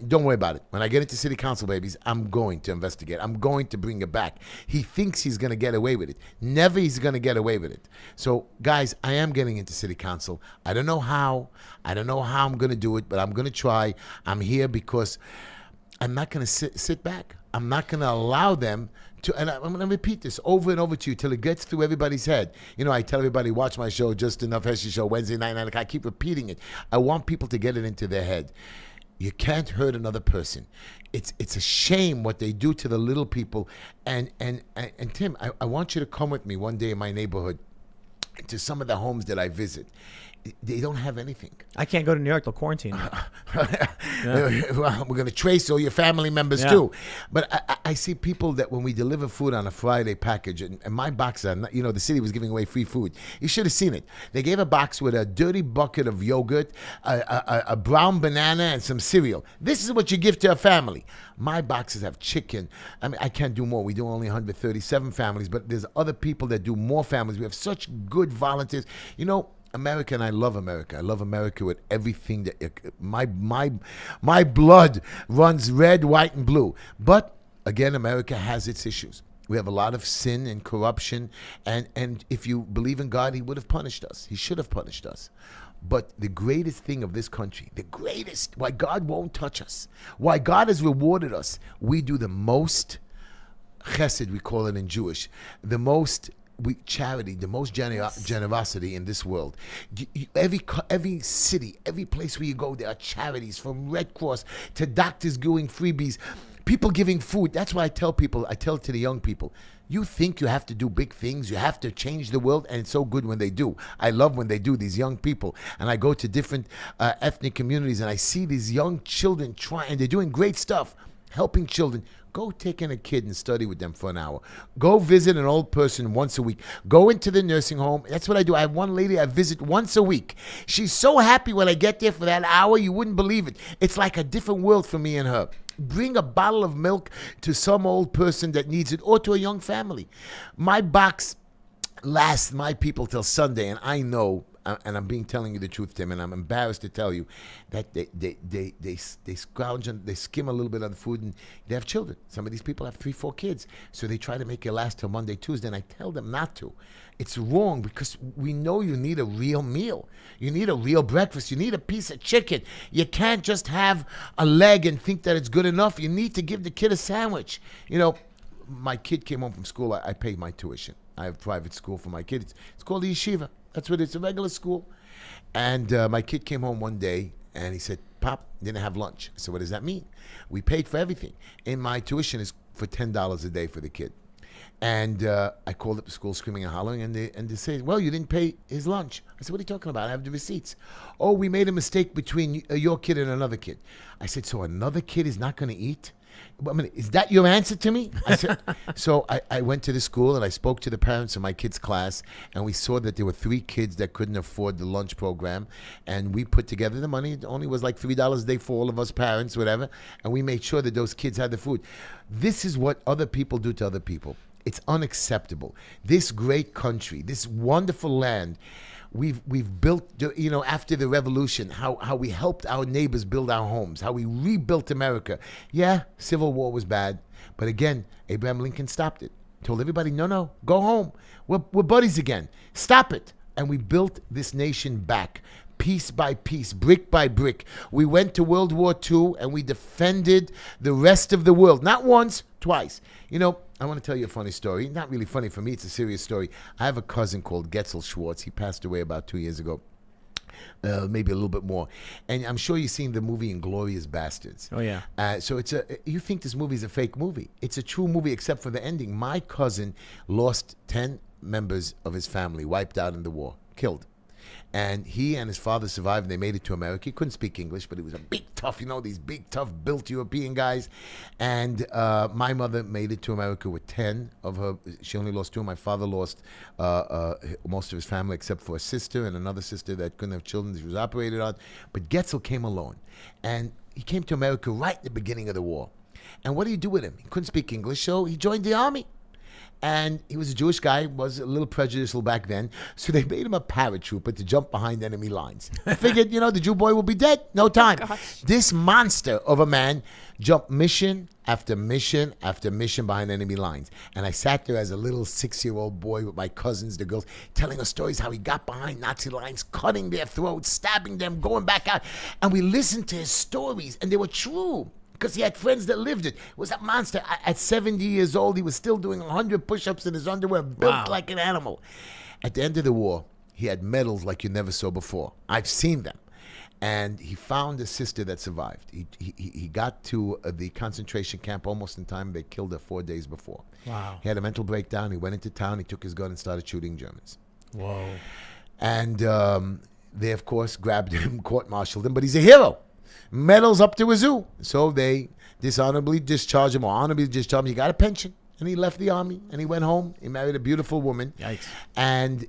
Don't worry about it. When I get into city council, babies, I'm going to investigate. I'm going to bring it back. He thinks he's going to get away with it. Never he's going to get away with it. So, guys, I am getting into city council. I don't know how. I don't know how I'm going to do it, but I'm going to try. I'm here because I'm not going to sit back. I'm not going to allow them to, and I'm going to repeat this over and over to you till it gets through everybody's head. You know, I tell everybody, watch my show, Just Enough Heshy Show, Wednesday night, 9 o'clock. I keep repeating it. I want people to get it into their head. You can't hurt another person. It's a shame what they do to the little people. And Tim, I want you to come with me one day in my neighborhood to some of the homes that I visit. They don't have anything. I can't go to New York. They'll quarantine me. Well, we're going to trace all your family members too. But I see people that when we deliver food on a Friday package, and my box, the city was giving away free food. You should have seen it. They gave a box with a dirty bucket of yogurt, a brown banana, and some cereal. This is what you give to a family. My boxes have chicken. I mean, I can't do more. We do only 137 families, but there's other people that do more families. We have such good volunteers. You know, America, and I love America. I love America with everything that my blood runs red, white, and blue. But again, America has its issues. We have a lot of sin and corruption, and if you believe in God, He would have punished us. He should have punished us. But the greatest thing of this country, the greatest, why God won't touch us, why God has rewarded us, we do the most chesed, we call it in Jewish, the most charity, the most generosity in this world. Every city, every place where you go, there are charities, from Red Cross to doctors giving freebies, people giving food. That's why I tell it to the young people, you think you have to do big things, you have to change the world, and it's so good when they do. I love when they do, these young people. And I go to different ethnic communities, and I see these young children trying, and they're doing great stuff, helping children. Go take in a kid and study with them for an hour. Go visit an old person once a week. Go into the nursing home. That's what I do. I have one lady I visit once a week. She's so happy when I get there for that hour, you wouldn't believe it. It's like a different world for me and her. Bring a bottle of milk to some old person that needs it, or to a young family. My box lasts my people till Sunday, and I know, and I'm telling you the truth, Tim, and I'm embarrassed to tell you that they scrounge and they skim a little bit of the food, and they have children. Some of these people have 3-4 kids, so they try to make it last till Monday, Tuesday, and I tell them not to. It's wrong, because we know you need a real meal. You need a real breakfast. You need a piece of chicken. You can't just have a leg and think that it's good enough. You need to give the kid a sandwich. You know, my kid came home from school. I paid my tuition. I have private school for my kids. It's called the yeshiva. That's what it's, a regular school. And my kid came home one day, and he said, Pop, didn't have lunch. I said, what does that mean? We paid for everything. And my tuition is for $10 a day for the kid. And I called up the school screaming and hollering, and they said, well, you didn't pay his lunch. I said, what are you talking about? I have the receipts. Oh, we made a mistake between your kid and another kid. I said, so another kid is not going to eat? I mean, is that your answer to me? I said, so I went to the school, and I spoke to the parents of my kids' class, and we saw that there were 3 kids that couldn't afford the lunch program, and we put together the money. It only was like $3 a day for all of us parents, whatever, and we made sure that those kids had the food. This is what other people do to other people. It's unacceptable. This great country, this wonderful land, we've built, you know, after the revolution, how we helped our neighbors build our homes, how we rebuilt America. Yeah, Civil War was bad, but again, Abraham Lincoln stopped it. Told everybody, no, go home. We're buddies again. Stop it. And we built this nation back, piece by piece, brick by brick. We went to World War II, and we defended the rest of the world. Not once, twice. You know, I want to tell you a funny story. Not really funny for me. It's a serious story. I have a cousin called Getzel Schwartz. He passed away about 2 years ago. Maybe a little bit more. And I'm sure you've seen the movie Inglourious Bastards. Oh, yeah. So you think this movie is a fake movie. It's a true movie except for the ending. My cousin lost 10 members of his family, wiped out in the war, killed. And he and his father survived. And they made it to America. He couldn't speak English, but he was a big, tough, these big, tough, built European guys. And my mother made it to America with 10 of her. She only lost 2. My father lost most of his family except for a sister and another sister that couldn't have children. She was operated on. But Getzel came alone. And he came to America right at the beginning of the war. And what do you do with him? He couldn't speak English, so he joined the army. And he was a Jewish guy, was a little prejudicial back then. So they made him a paratrooper to jump behind enemy lines. I figured, the Jew boy will be dead. No time. This monster of a man jumped mission after mission after mission behind enemy lines. And I sat there as a little 6-year-old boy with my cousins, the girls, telling us stories how he got behind Nazi lines, cutting their throats, stabbing them, going back out. And we listened to his stories, and they were true. Because he had friends that lived it. It was a monster. At 70 years old, he was still doing 100 push-ups in his underwear, built like an animal. At the end of the war, he had medals like you never saw before. I've seen them. And he found a sister that survived. He got to the concentration camp almost in time. They killed her 4 days before. Wow. He had a mental breakdown. He went into town. He took his gun and started shooting Germans. Whoa. And they, of course, grabbed him, court-martialed him. But he's a hero. Medals up to his zoo. So they dishonorably discharged him or honorably discharged him. He got a pension. And he left the army and he went home. He married a beautiful woman. Yikes. And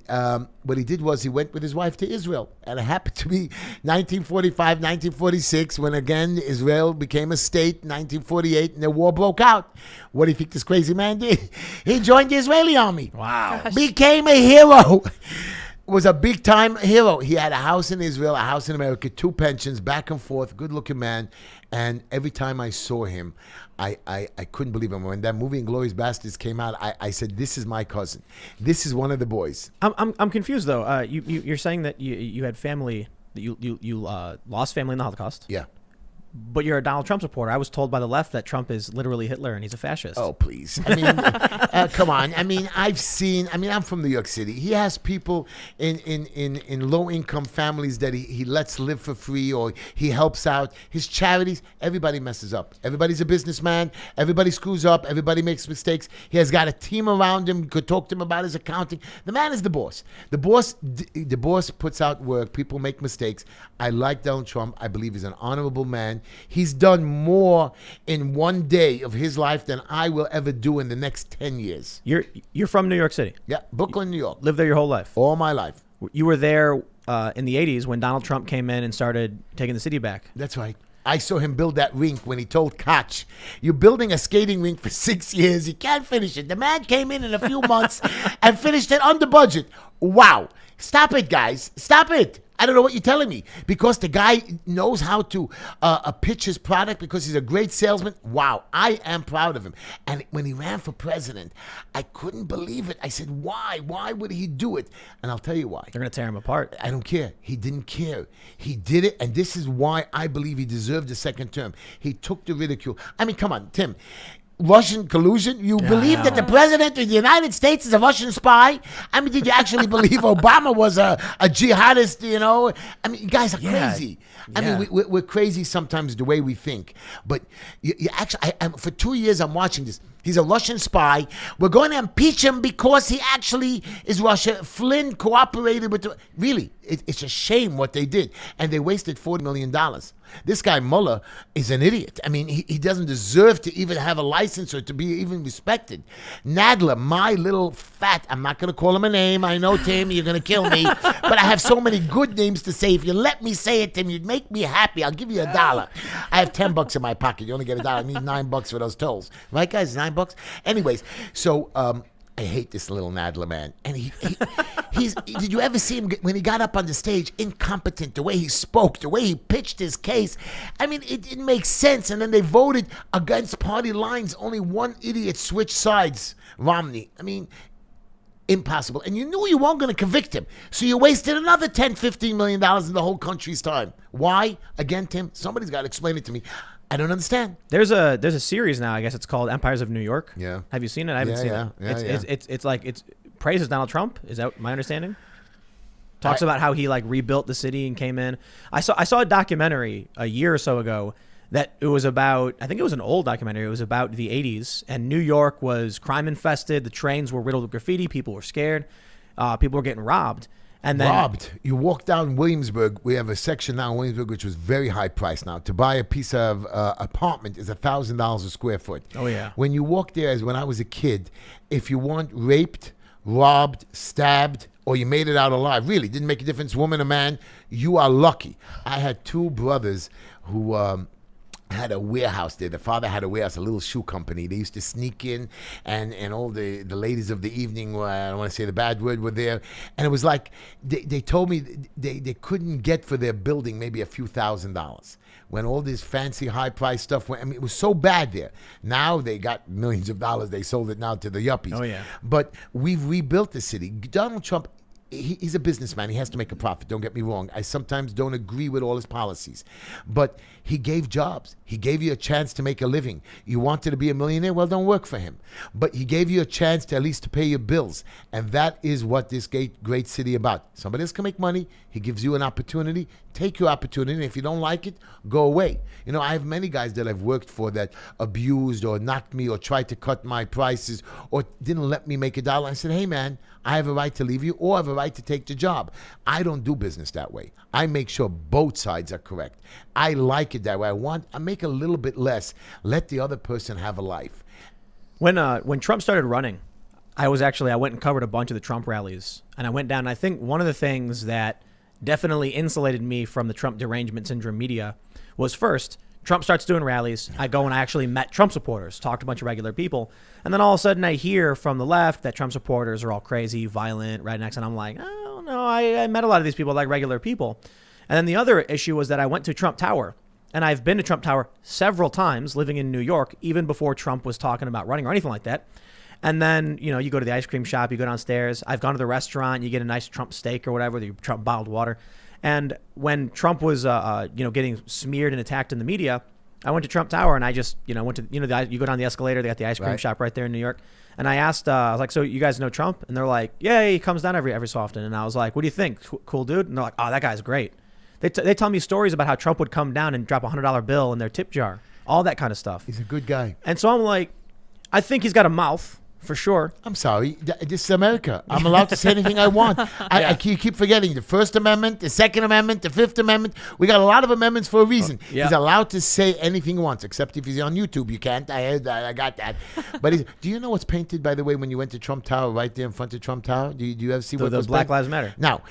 what he did was he went with his wife to Israel. And it happened to be 1945, 1946, when again Israel became a state, 1948, and the war broke out. What do you think this crazy man did? He joined the Israeli army. Wow. Became a hero. Was a big-time hero. He had a house in Israel, a house in America, 2 pensions, back and forth, good-looking man. And every time I saw him, I couldn't believe him. When that movie Inglourious Basterds came out, I said, this is my cousin. This is one of the boys. I'm confused, though. You're saying that you had family, that you lost family in the Holocaust. Yeah. But you're a Donald Trump supporter. I was told by the left that Trump is literally Hitler and he's a fascist. Oh, please. I mean, come on. I mean, I'm from New York City. He has people in low-income families that he lets live for free or he helps out. His charities, everybody messes up. Everybody's a businessman. Everybody screws up. Everybody makes mistakes. He has got a team around him. Could talk to him about his accounting. The man is the boss. The boss puts out work. People make mistakes. I like Donald Trump. I believe he's an honorable man. He's done more in one day of his life than I will ever do in the next 10 years. You're from New York City? Yeah, Brooklyn, New York. Lived there your whole life? All my life. You were there in the 80s when Donald Trump came in and started taking the city back. That's right. I saw him build that rink when he told Koch, you're building a skating rink for 6 years. You can't finish it. The man came in a few months and finished it under budget. Wow. Stop it, guys. Stop it. I don't know what you're telling me. Because the guy knows how to pitch his product because he's a great salesman. Wow, I am proud of him. And when he ran for president, I couldn't believe it. I said, why? Why would he do it? And I'll tell you why. They're going to tear him apart. I don't care. He didn't care. He did it, and this is why I believe he deserved a second term. He took the ridicule. I mean, come on, Tim. Russian collusion? You believe that the president of the United States is a Russian spy? I mean, did you actually believe Obama was a jihadist, I mean, you guys are crazy. I mean, we're crazy sometimes the way we think. But you actually, for 2 years I'm watching this. He's a Russian spy. We're going to impeach him because he actually is Russia. Flynn cooperated with really, it's a shame what they did. And they wasted $40 million. This guy Mueller is an idiot. I mean, he doesn't deserve to even have a license or to be even respected. Nadler, my little fat, I'm not going to call him a name. I know, Tim, you're going to kill me. But I have so many good names to say. If you let me say it, Tim, you'd make me happy. I'll give you $1. I have $10 in my pocket. You only get $1. I need $9 for those tolls. Right, guys? $9? Anyways, so I hate this little Nadler man. And did you ever see him when he got up on the stage, incompetent, the way he spoke, the way he pitched his case? I mean, it didn't make sense. And then they voted against party lines. Only one idiot switched sides, Romney. I mean, impossible. And you knew you weren't going to convict him. So you wasted another $10-15 million in the whole country's time. Why? Again, Tim, somebody's got to explain it to me. I don't understand. There's a series now. I guess it's called Empires of New York. Yeah. Have you seen it? I haven't seen it. It's like it's praises Donald Trump. Is that my understanding? Talks about how he like rebuilt the city and came in. I saw a documentary a year or so ago that it was about. I think it was an old documentary. It was about the 80s and New York was crime infested. The trains were riddled with graffiti. People were scared. People were getting robbed. And then robbed. You walk down Williamsburg. We have a section now in Williamsburg which was very high price now. To buy a piece of apartment is $1,000 a square foot. Oh, yeah. When you walk there, as when I was a kid, if you weren't raped, robbed, stabbed, or you made it out alive, really didn't make a difference, woman or man, you are lucky. I had two brothers who had a warehouse there. The father had a warehouse, a little shoe company. They used to sneak in, and all the ladies of the evening, I don't want to say the bad word, were there. And it was like, they told me they couldn't get for their building maybe a few $1,000s. When all this fancy high-priced stuff went, I mean, it was so bad there. Now they got millions of dollars. They sold it now to the yuppies. Oh, yeah. But we've rebuilt the city. Donald Trump, he's a businessman. He has to make a profit. Don't get me wrong. I sometimes don't agree with all his policies. But he gave jobs. He gave you a chance to make a living. You wanted to be a millionaire? Well, don't work for him. But he gave you a chance to at least to pay your bills. And that is what this great city about. Somebody else can make money. He gives you an opportunity. Take your opportunity. And if you don't like it, go away. You know, I have many guys that I've worked for that abused or knocked me or tried to cut my prices or didn't let me make $1. I said, hey, man, I have a right to leave you or I have a right to take the job. I don't do business that way. I make sure both sides are correct. I like it that way. I make a little bit less. Let the other person have a life. When Trump started running, I went and covered a bunch of the Trump rallies, and I went down. And I think one of the things that definitely insulated me from the Trump derangement syndrome media was, first, Trump starts doing rallies. I go and I actually met Trump supporters, talked to a bunch of regular people. And then all of a sudden I hear from the left that Trump supporters are all crazy, violent, rednecks. And I'm like, oh, no, I met a lot of these people like regular people. And then the other issue was that I went to Trump Tower. And I've been to Trump Tower several times living in New York, even before Trump was talking about running or anything like that. And then, you know, you go to the ice cream shop, you go downstairs. I've gone to the restaurant, you get a nice Trump steak or whatever, the Trump bottled water. And when Trump was, getting smeared and attacked in the media, I went to Trump Tower and I just, went to, you go down the escalator, they got the ice cream shop right there in New York. And I asked, I was like, so you guys know Trump? And they're like, yeah, he comes down every so often. And I was like, what do you think? Cool dude? And they're like, oh, that guy's great. They tell me stories about how Trump would come down and drop a $100 bill in their tip jar, all that kind of stuff. He's a good guy. And so I'm like, I think he's got a mouth. For sure. I'm sorry. This is America. I'm allowed to say anything I want. I keep forgetting the First Amendment, the Second Amendment, the Fifth Amendment. We got a lot of amendments for a reason. He's allowed to say anything he wants, except if he's on YouTube. You can't. I heard that. I got that. But do you know what's painted, by the way, when you went to Trump Tower, right there in front of Trump Tower? Do you ever see what those Black Lives Matter? Now,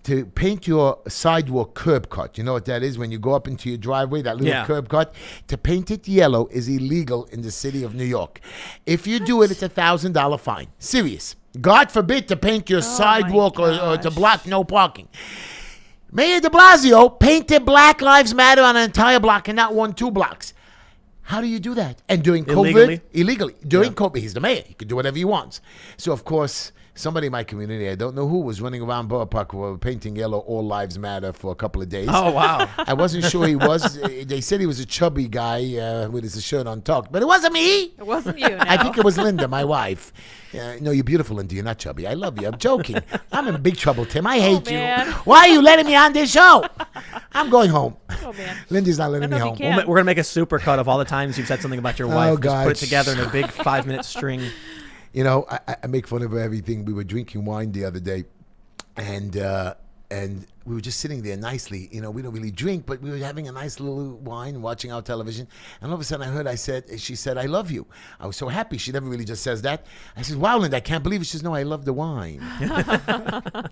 to paint your sidewalk curb cut, you know what that is? When you go up into your driveway, that little curb cut, to paint it yellow is illegal in the city of New York. If you do it, it's $1,000 fine. Serious. God forbid to paint your sidewalk or to block no parking. Mayor de Blasio painted Black Lives Matter on an entire block and not 2 blocks. How do you do that? And during COVID, illegally. During COVID, he's the mayor. He can do whatever he wants. So, of course, somebody in my community, I don't know who, was running around Borough Park painting yellow All Lives Matter for a couple of days. Oh, wow. I wasn't sure he was. They said he was a chubby guy with his shirt untucked, but it wasn't me. It wasn't you, no. I think it was Linda, my wife. No, you're beautiful, Linda. You're not chubby. I love you. I'm joking. I'm in big trouble, Tim. I hate you. Why are you letting me on this show? I'm going home. Oh, man. Linda's not letting me home. We're going to make a super cut of all the times you've said something about your wife. Just put it together in a big 5-minute string. You know, I make fun of everything. We were drinking wine the other day, and we were just sitting there nicely. You know, we don't really drink, but we were having a nice little wine, watching our television. And all of a sudden, she said, I love you. I was so happy. She never really just says that. I said, wow, Linda, I can't believe it. She says, no, I love the wine.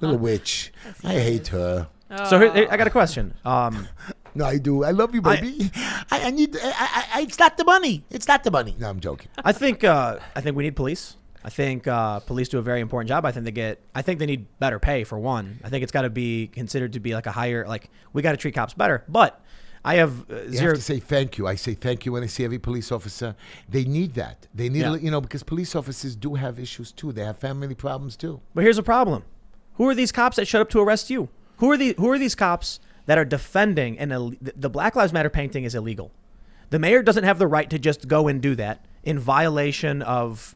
Little witch. I hate her. Oh. So here, I got a question. No, I do. I love you, baby. I need. It's not the money. It's not the money. No, I'm joking. I think we need police. I think police do a very important job. I think they need better pay, for one. I think it's got to be considered to be like a higher, like, we got to treat cops better. But I have You have to say thank you. I say thank you when I see every police officer. They need that. They need, because police officers do have issues too. They have family problems too. But here's a problem. Who are these cops that showed up to arrest you? Who are these cops that are defending, and the Black Lives Matter painting is illegal. The mayor doesn't have the right to just go and do that in violation of,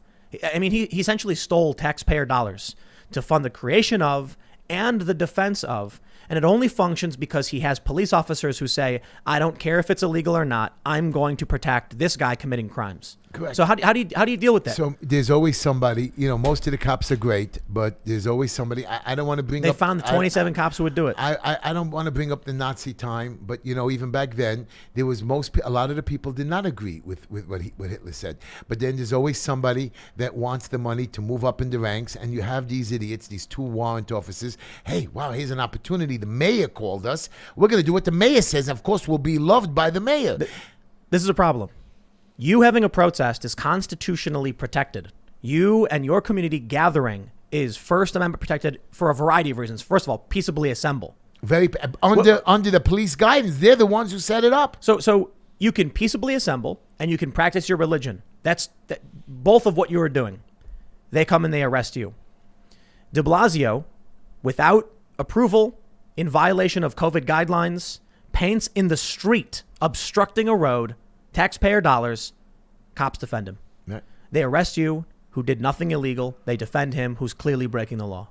I mean, he essentially stole taxpayer dollars to fund the creation of and the defense of And it only functions because he has police officers who say, I don't care if it's illegal or not. I'm going to protect this guy committing crimes. Correct. So how do you deal with that? So there's always somebody, most of the cops are great, but there's always somebody. I don't want to bring They up. found the 27 cops who would do it. I don't want to bring up the Nazi time, but even back then, there was a lot of the people did not agree with what Hitler said. But then there's always somebody that wants the money to move up in the ranks, and you have these idiots, these 2 warrant officers. Hey, wow, here's an opportunity. The mayor called us. We're going to do what the mayor says. Of course, we'll be loved by the mayor. This is a problem. You having a protest is constitutionally protected. You and your community gathering is First Amendment protected for a variety of reasons. First of all, peaceably assemble. Under the police guidance, they're the ones who set it up. So you can peaceably assemble and you can practice your religion. That's both of what you are doing. They come and they arrest you. De Blasio, without approval, in violation of COVID guidelines, paints in the street, obstructing a road, taxpayer dollars, cops defend him. Right. They arrest you, who did nothing illegal. They defend him, who's clearly breaking the law.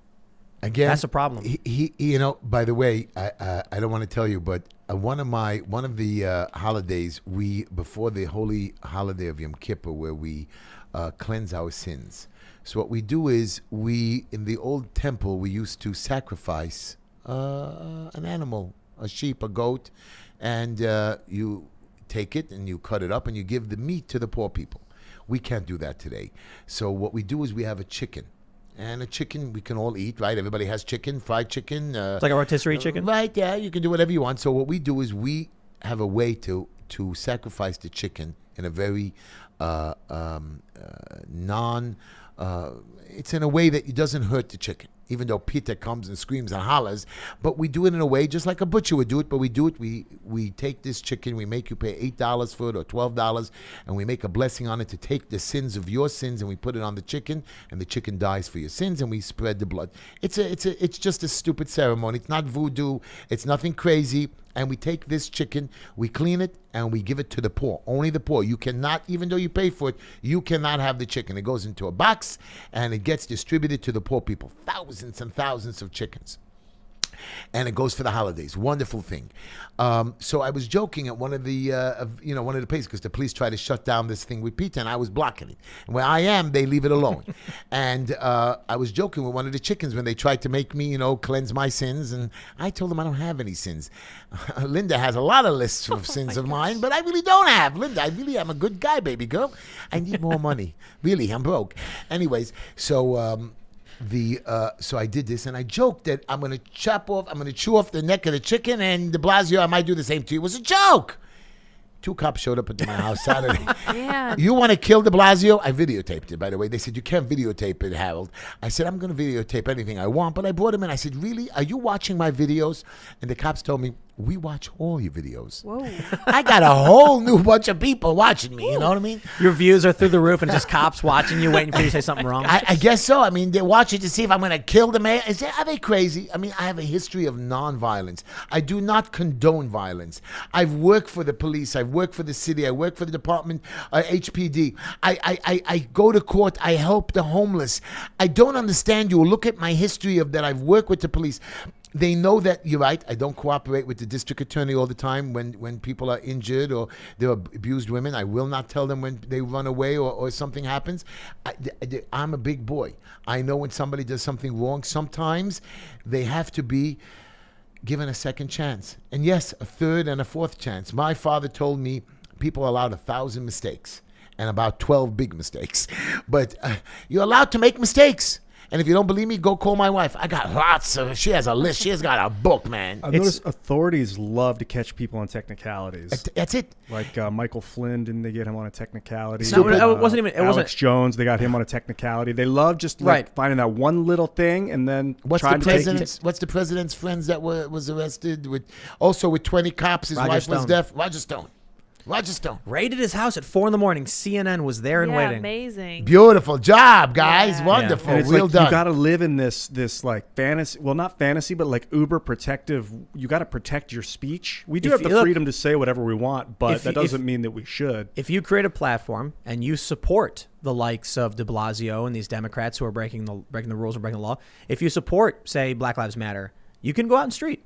Again, that's a problem. He by the way, I don't want to tell you, but one of the holidays, before the holy holiday of Yom Kippur, where we cleanse our sins. So what we do is in the old temple, we used to sacrifice an animal, a sheep, a goat, and you take it and you cut it up and you give the meat to the poor people. We can't do that today. So what we do is we have a chicken. And a chicken we can all eat, right? Everybody has chicken, fried chicken. It's like a rotisserie chicken? Right, yeah. You can do whatever you want. So what we do is we have a way to sacrifice the chicken in a very it's in a way that it doesn't hurt the chicken, even though Peter comes and screams and hollers. But we do it in a way just like a butcher would do it. But we do it. We take this chicken. We make you pay $8 for it or $12, and we make a blessing on it to take the sins of your sins, and we put it on the chicken, and the chicken dies for your sins, and we spread the blood. It's just a stupid ceremony. It's not voodoo. It's nothing crazy. And we take this chicken, we clean it, and we give it to the poor. Only the poor. You cannot, even though you pay for it, you cannot have the chicken. It goes into a box, and it gets distributed to the poor people. Thousands and thousands of chickens. And it goes for the holidays. Wonderful thing. So I was joking at one of the places, because the police tried to shut down this thing with Peter, and I was blocking it. And where I am, they leave it alone. And I was joking with one of the chickens when they tried to make me, cleanse my sins. And I told them I don't have any sins. Linda has a lot of lists of sins of mine, but I really don't have. Linda, I really am a good guy, baby girl. I need more money. Really, I'm broke. Anyways, so... So I did this, and I joked that I'm going to chew off the neck of the chicken, and de Blasio, I might do the same to you. It was a joke. 2 cops showed up at my house Saturday. Yeah. You want to kill de Blasio? I videotaped it, by the way. They said, you can't videotape it, Harold. I said, I'm going to videotape anything I want, but I brought him in. I said, really? Are you watching my videos? And the cops told me, we watch all your videos. Whoa. I got a whole new bunch of people watching me, you know what I mean? Your views are through the roof, and just cops watching you, waiting for you to say something wrong. I guess so. I mean, they're watching to see if I'm going to kill the mayor. Are they crazy? I mean, I have a history of nonviolence. I do not condone violence. I've worked for the police. I've worked for the city. I work for the department, HPD. I go to court. I help the homeless. I don't understand you. Look at my history of that. I've worked with the police. They know that, you're right, I don't cooperate with the district attorney all the time when people are injured or they're abused women. I will not tell them when they run away or something happens. I'm a big boy. I know when somebody does something wrong, sometimes they have to be given a second chance. And yes, a third and a fourth chance. My father told me people are allowed 1,000 mistakes and about 12 big mistakes. But you're allowed to make mistakes. And if you don't believe me, go call my wife. I got lots of. She has a list. She has got a book, man. I've noticed authorities love to catch people on technicalities. That's it. Like Michael Flynn, didn't they get him on a technicality? No, it wasn't even. It Alex wasn't. Jones, they got him on a technicality. They love just finding that one little thing and then What's the president's friends that was arrested with 20 cops? His wife was deaf. Roger Stone. Raided his house at 4 a.m. CNN was there and waiting. Amazing. Beautiful job, guys. Yeah. Wonderful. And it's Well like done. You got to live in this like fantasy. Well, not fantasy, but like uber protective. You got to protect your speech. We do have the freedom to say whatever we want, but that doesn't mean that we should. If you create a platform and you support the likes of de Blasio and these Democrats who are breaking the rules or breaking the law, if you support, say, Black Lives Matter, you can go out in the street.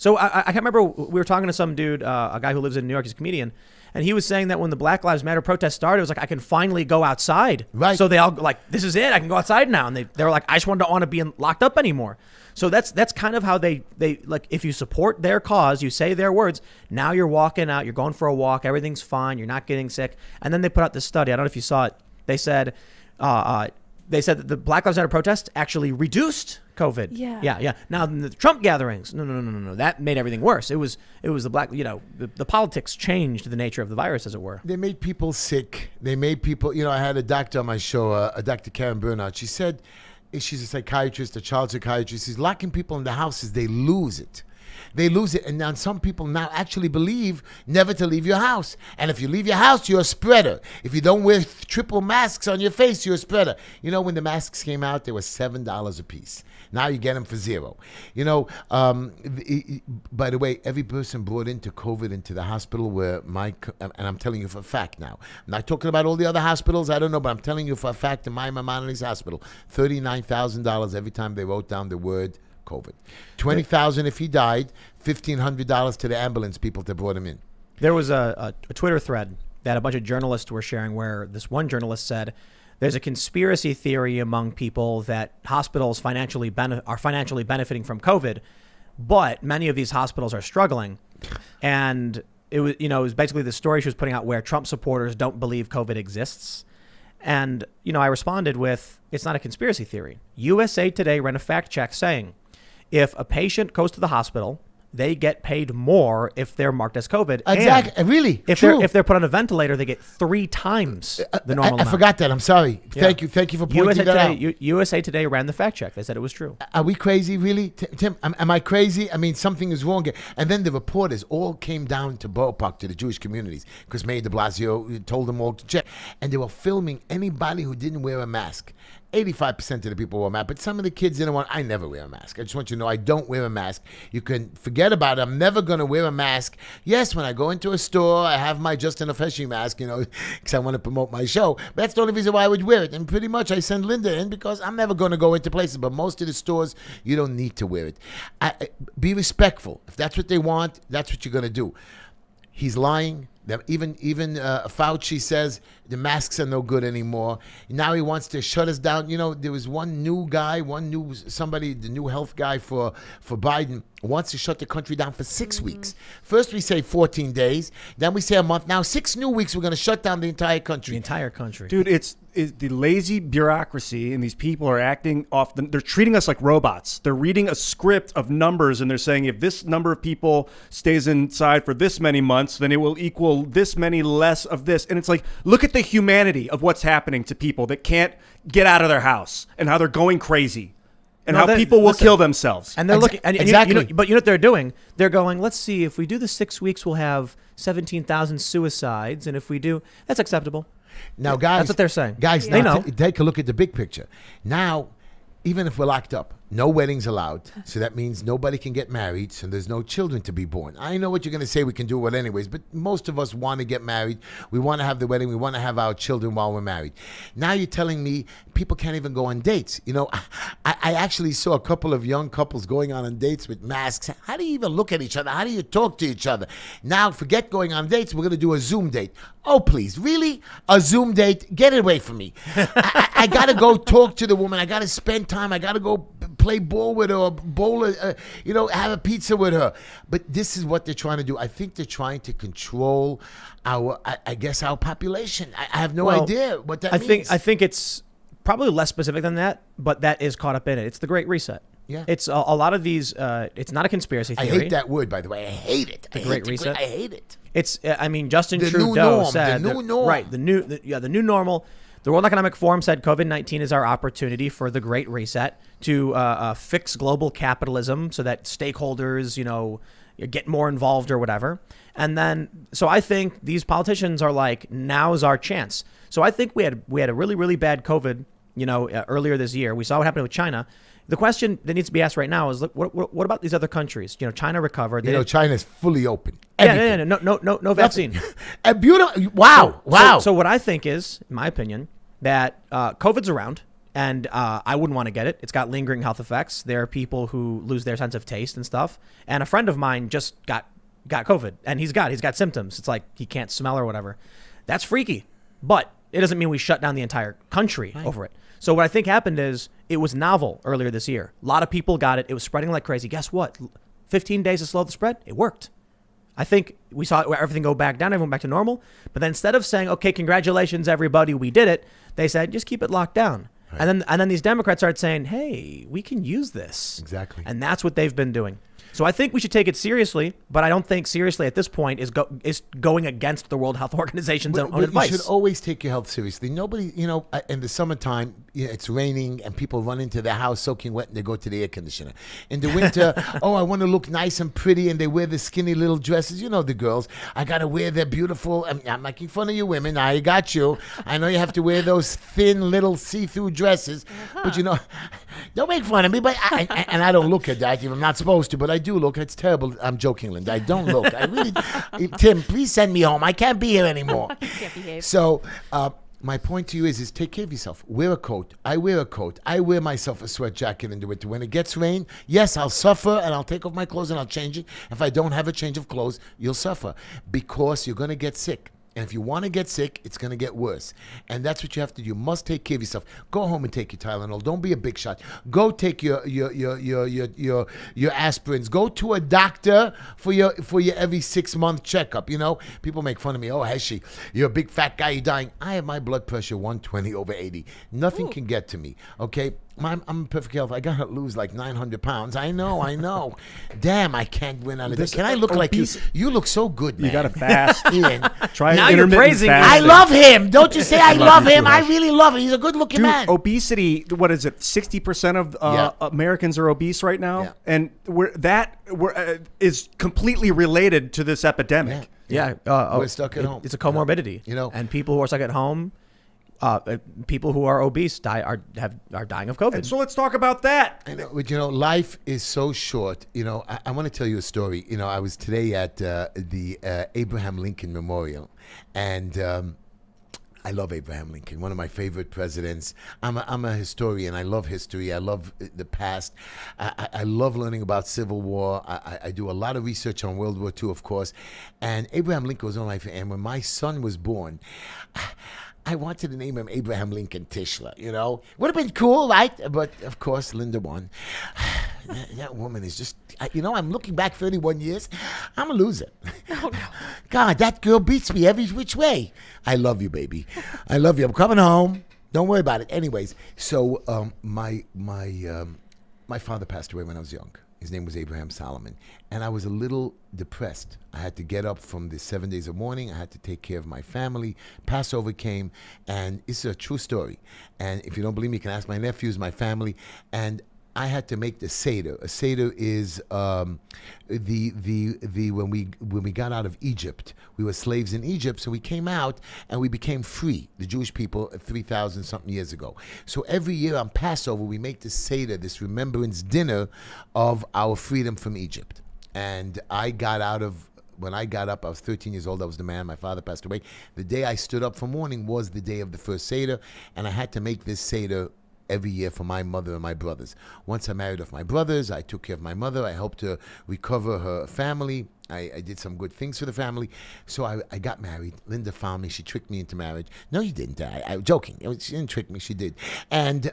So I can't remember. We were talking to some dude, a guy who lives in New York. He's a comedian. And he was saying that when the Black Lives Matter protest started, it was like, I can finally go outside. Right. So they all like, this is it. I can go outside now. And they were like, I just don't want to be locked up anymore. So that's kind of how they like, if you support their cause, you say their words, now you're walking out, you're going for a walk, everything's fine, you're not getting sick. And then they put out this study. I don't know if you saw it. They said that the Black Lives Matter protest actually reduced COVID. Yeah. Now the Trump gatherings, no. That made everything worse. It was the the politics changed the nature of the virus, as it were. They made people sick. They made people, I had a doctor on my show, a Dr. Karen Bernhardt. She said, she's a psychiatrist, a child psychiatrist. She's locking people in the houses. They lose it. They lose it. And now some people now actually believe never to leave your house. And if you leave your house, you're a spreader. If you don't wear triple masks on your face, you're a spreader. When the masks came out, they were $7 a piece. Now you get them for $0. By the way, every person brought into COVID into the hospital and I'm telling you for a fact now. I'm not talking about all the other hospitals. I don't know, but I'm telling you for a fact in my Maimonides Hospital, $39,000 every time they wrote down the word COVID. $20,000 if he died, $1,500 to the ambulance people that brought him in. There was a Twitter thread that a bunch of journalists were sharing where this one journalist said there's a conspiracy theory among people that hospitals are financially benefiting from COVID, but many of these hospitals are struggling. And it was basically the story she was putting out where Trump supporters don't believe COVID exists. And, I responded with, it's not a conspiracy theory. USA Today ran a fact check saying, if a patient goes to the hospital, they get paid more if they're marked as COVID. Exactly. And really? If they're put on a ventilator, they get 3 times the normal amount. I forgot that. I'm sorry. Yeah. Thank you for pointing that out. USA Today ran the fact check. They said it was true. Are we crazy, really? Tim, am I crazy? I mean, something is wrong. And then the reporters all came down to Borough Park, to the Jewish communities, because Mayor de Blasio told them all to check. And they were filming anybody who didn't wear a mask. 85% of the people wore a mask, but some of the kids didn't want. I never wear a mask. I just want you to know I don't wear a mask. You can forget about it. I'm never going to wear a mask. Yes, when I go into a store, I have my Just Enough Heshy mask, because I want to promote my show. But that's the only reason why I would wear it. And pretty much I send Linda in because I'm never going to go into places. But most of the stores, you don't need to wear it. Be respectful. If that's what they want, that's what you're going to do. He's lying. Even Fauci says the masks are no good anymore. Now he wants to shut us down. There was one new guy, the new health guy for Biden wants to shut the country down for 6 weeks. First we say 14 days, then we say a month. Now 6 new weeks we're going to shut down the entire country. The entire country. Dude, it's the lazy bureaucracy, and these people are acting off. They're treating us like robots. They're reading a script of numbers, and they're saying if this number of people stays inside for this many months, then it will equal this many less of this. And it's like, look at the humanity of what's happening to people that can't get out of their house and how they're going crazy. And how people will kill themselves. And they're looking. And exactly. But you know what they're doing? They're going, let's see, if we do the 6 weeks, we'll have 17,000 suicides. And if we do, that's acceptable. Now, guys. That's what they're saying. Guys, they know. Take a look at the big picture. Now, even if we're locked up, no weddings allowed. So that means nobody can get married. So there's no children to be born. I know what you're going to say. We can do it anyways. But most of us want to get married. We want to have the wedding. We want to have our children while we're married. Now you're telling me people can't even go on dates. I actually saw a couple of young couples going on dates with masks. How do you even look at each other? How do you talk to each other? Now, forget going on dates. We're going to do a Zoom date. Oh, please. Really? A Zoom date? Get it away from me. I got to go talk to the woman. I got to spend time. I got to go play ball with her, or have a pizza with her. But this is what they're trying to do. I think they're trying to control our population. I have no idea what that means. I think it's probably less specific than that, but that is caught up in it. It's the Great Reset. Yeah. It's a lot of these. It's not a conspiracy theory. I hate that word, by the way. I hate it. The Great Reset. I hate it. It's. Justin the Trudeau said the new norm. Right. The new normal. The World Economic Forum said COVID-19 is our opportunity for the Great Reset to fix global capitalism so that stakeholders, get more involved or whatever. And then, so I think these politicians are like, now's our chance. So I think we had a really, really bad COVID, earlier this year. We saw what happened with China. The question that needs to be asked right now is, look, what about these other countries? China recovered. China's fully open. Yeah, no vaccine. Beautiful. Wow. So what I think is, in my opinion, that COVID's around. And I wouldn't want to get it. It's got lingering health effects. There are people who lose their sense of taste and stuff. And a friend of mine just got COVID, and he's got symptoms. It's like he can't smell or whatever. That's freaky. But it doesn't mean we shut down the entire country over it. So what I think happened is it was novel earlier this year. A lot of people got it. It was spreading like crazy. Guess what? 15 days to slow the spread. It worked. I think we saw everything go back down, everyone back to normal. But then instead of saying, okay, congratulations, everybody, we did it, they said, just keep it locked down. Right. And then these Democrats started saying, hey, we can use this. Exactly. And that's what they've been doing. So I think we should take it seriously, but I don't think seriously at this point is going against the World Health Organization's own advice. You should always take your health seriously. Nobody, in the summertime, it's raining and people run into their house soaking wet and they go to the air conditioner. In the winter, I want to look nice and pretty, and they wear the skinny little dresses. You know the girls. I got to wear their beautiful, I'm making fun of you women. I got you. I know you have to wear those thin little see-through dresses, but don't make fun of me. But I don't look at that. I'm not supposed to, but I do look. It's terrible. I'm joking, Linda. I don't look. I really. Tim, please send me home. I can't be here anymore. You can't behave. So, my point to you is take care of yourself. Wear a coat. I wear a coat. I wear myself a sweat jacket in the winter. When it gets rain, yes, I'll suffer and I'll take off my clothes and I'll change it. If I don't have a change of clothes, you'll suffer because you're going to get sick. And if you want to get sick, it's going to get worse. And that's what you have to do. You must take care of yourself. Go home and take your Tylenol. Don't be a big shot. Go take your aspirins. Go to a doctor for your every 6-month checkup. People make fun of me. Oh, Heshy, you're a big fat guy. You're dying. I have my blood pressure 120/80. Nothing can get to me. Okay. I'm perfect health. I gotta lose like 900 pounds. I know. Damn, I can't win on it. Can I look like you? You look so good, man. You gotta fast. Ian. Try Now you're intermittent praising him. I fasting. love him. Don't you say I love him? too, I Hesh. really love him. He's a good-looking Dude, man. obesity, what is it? 60% of Americans are obese right now. Yeah. And is completely related to this epidemic. Yeah, We're stuck at home. It's a comorbidity, and people who are stuck at home, people who are obese are dying of COVID. And so let's talk about that. I know, but life is so short. I want to tell you a story. I was today at the Abraham Lincoln Memorial, and I love Abraham Lincoln, one of my favorite presidents. I'm a historian. I love history. I love the past. I love learning about Civil War. I do a lot of research on World War II, of course. And Abraham Lincoln was one of my favorite. And when my son was born, I wanted to name him Abraham Lincoln Tischler, Would have been cool, right? But, of course, Linda won. That woman is just, I'm looking back 31 years. I'm a loser. Oh, no. God, that girl beats me every which way. I love you, baby. I love you. I'm coming home. Don't worry about it. Anyways, so my father passed away when I was young. His name was Abraham Solomon. And I was a little depressed. I had to get up from the 7 days of mourning. I had to take care of my family. Passover came, and it's a true story. And if you don't believe me, you can ask my nephews, my family. And I had to make the Seder. A Seder is when we got out of Egypt, we were slaves in Egypt, so we came out and we became free, the Jewish people, 3,000 something years ago. So every year on Passover, we make this Seder, this remembrance dinner of our freedom from Egypt. And when I got up, I was 13 years old. I was the man. My father passed away. The day I stood up for mourning was the day of the first Seder, and I had to make this Seder every year for my mother and my brothers. Once I married off my brothers, I took care of my mother. I helped her recover her family. I did some good things for the family. So I got married. Linda found me. She tricked me into marriage. No, you didn't. I'm joking. She didn't trick me. She did. And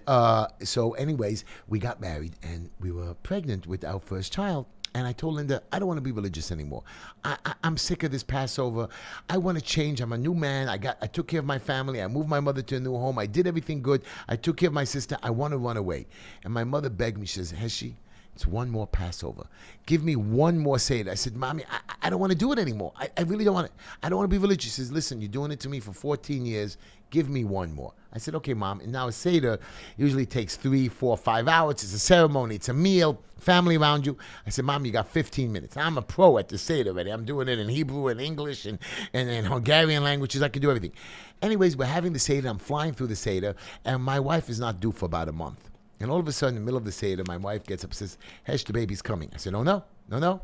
so anyways, we got married, and we were pregnant with our first child. And I told Linda, I don't want to be religious anymore. I'm sick of this Passover. I want to change. I'm a new man. I took care of my family. I moved my mother to a new home. I did everything good. I took care of my sister. I want to run away. And my mother begged me. She says, Heshy, it's one more Passover. Give me one more Seder. I said, Mommy, I don't want to do it anymore. I really don't want to. I don't want to be religious. She says, listen, you're doing it to me for 14 years. Give me one more. I said, okay, Mom. And now a Seder usually takes 3, 4, 5 hours. It's a ceremony. It's a meal. Family around you. I said, Mom, you got 15 minutes. I'm a pro at the Seder already. I'm doing it in Hebrew and English and Hungarian languages. I can do everything. Anyways, we're having the Seder. I'm flying through the Seder. And my wife is not due for about a month. And all of a sudden, in the middle of the Seder, my wife gets up and says, Hesh, the baby's coming. I said, oh, no. No.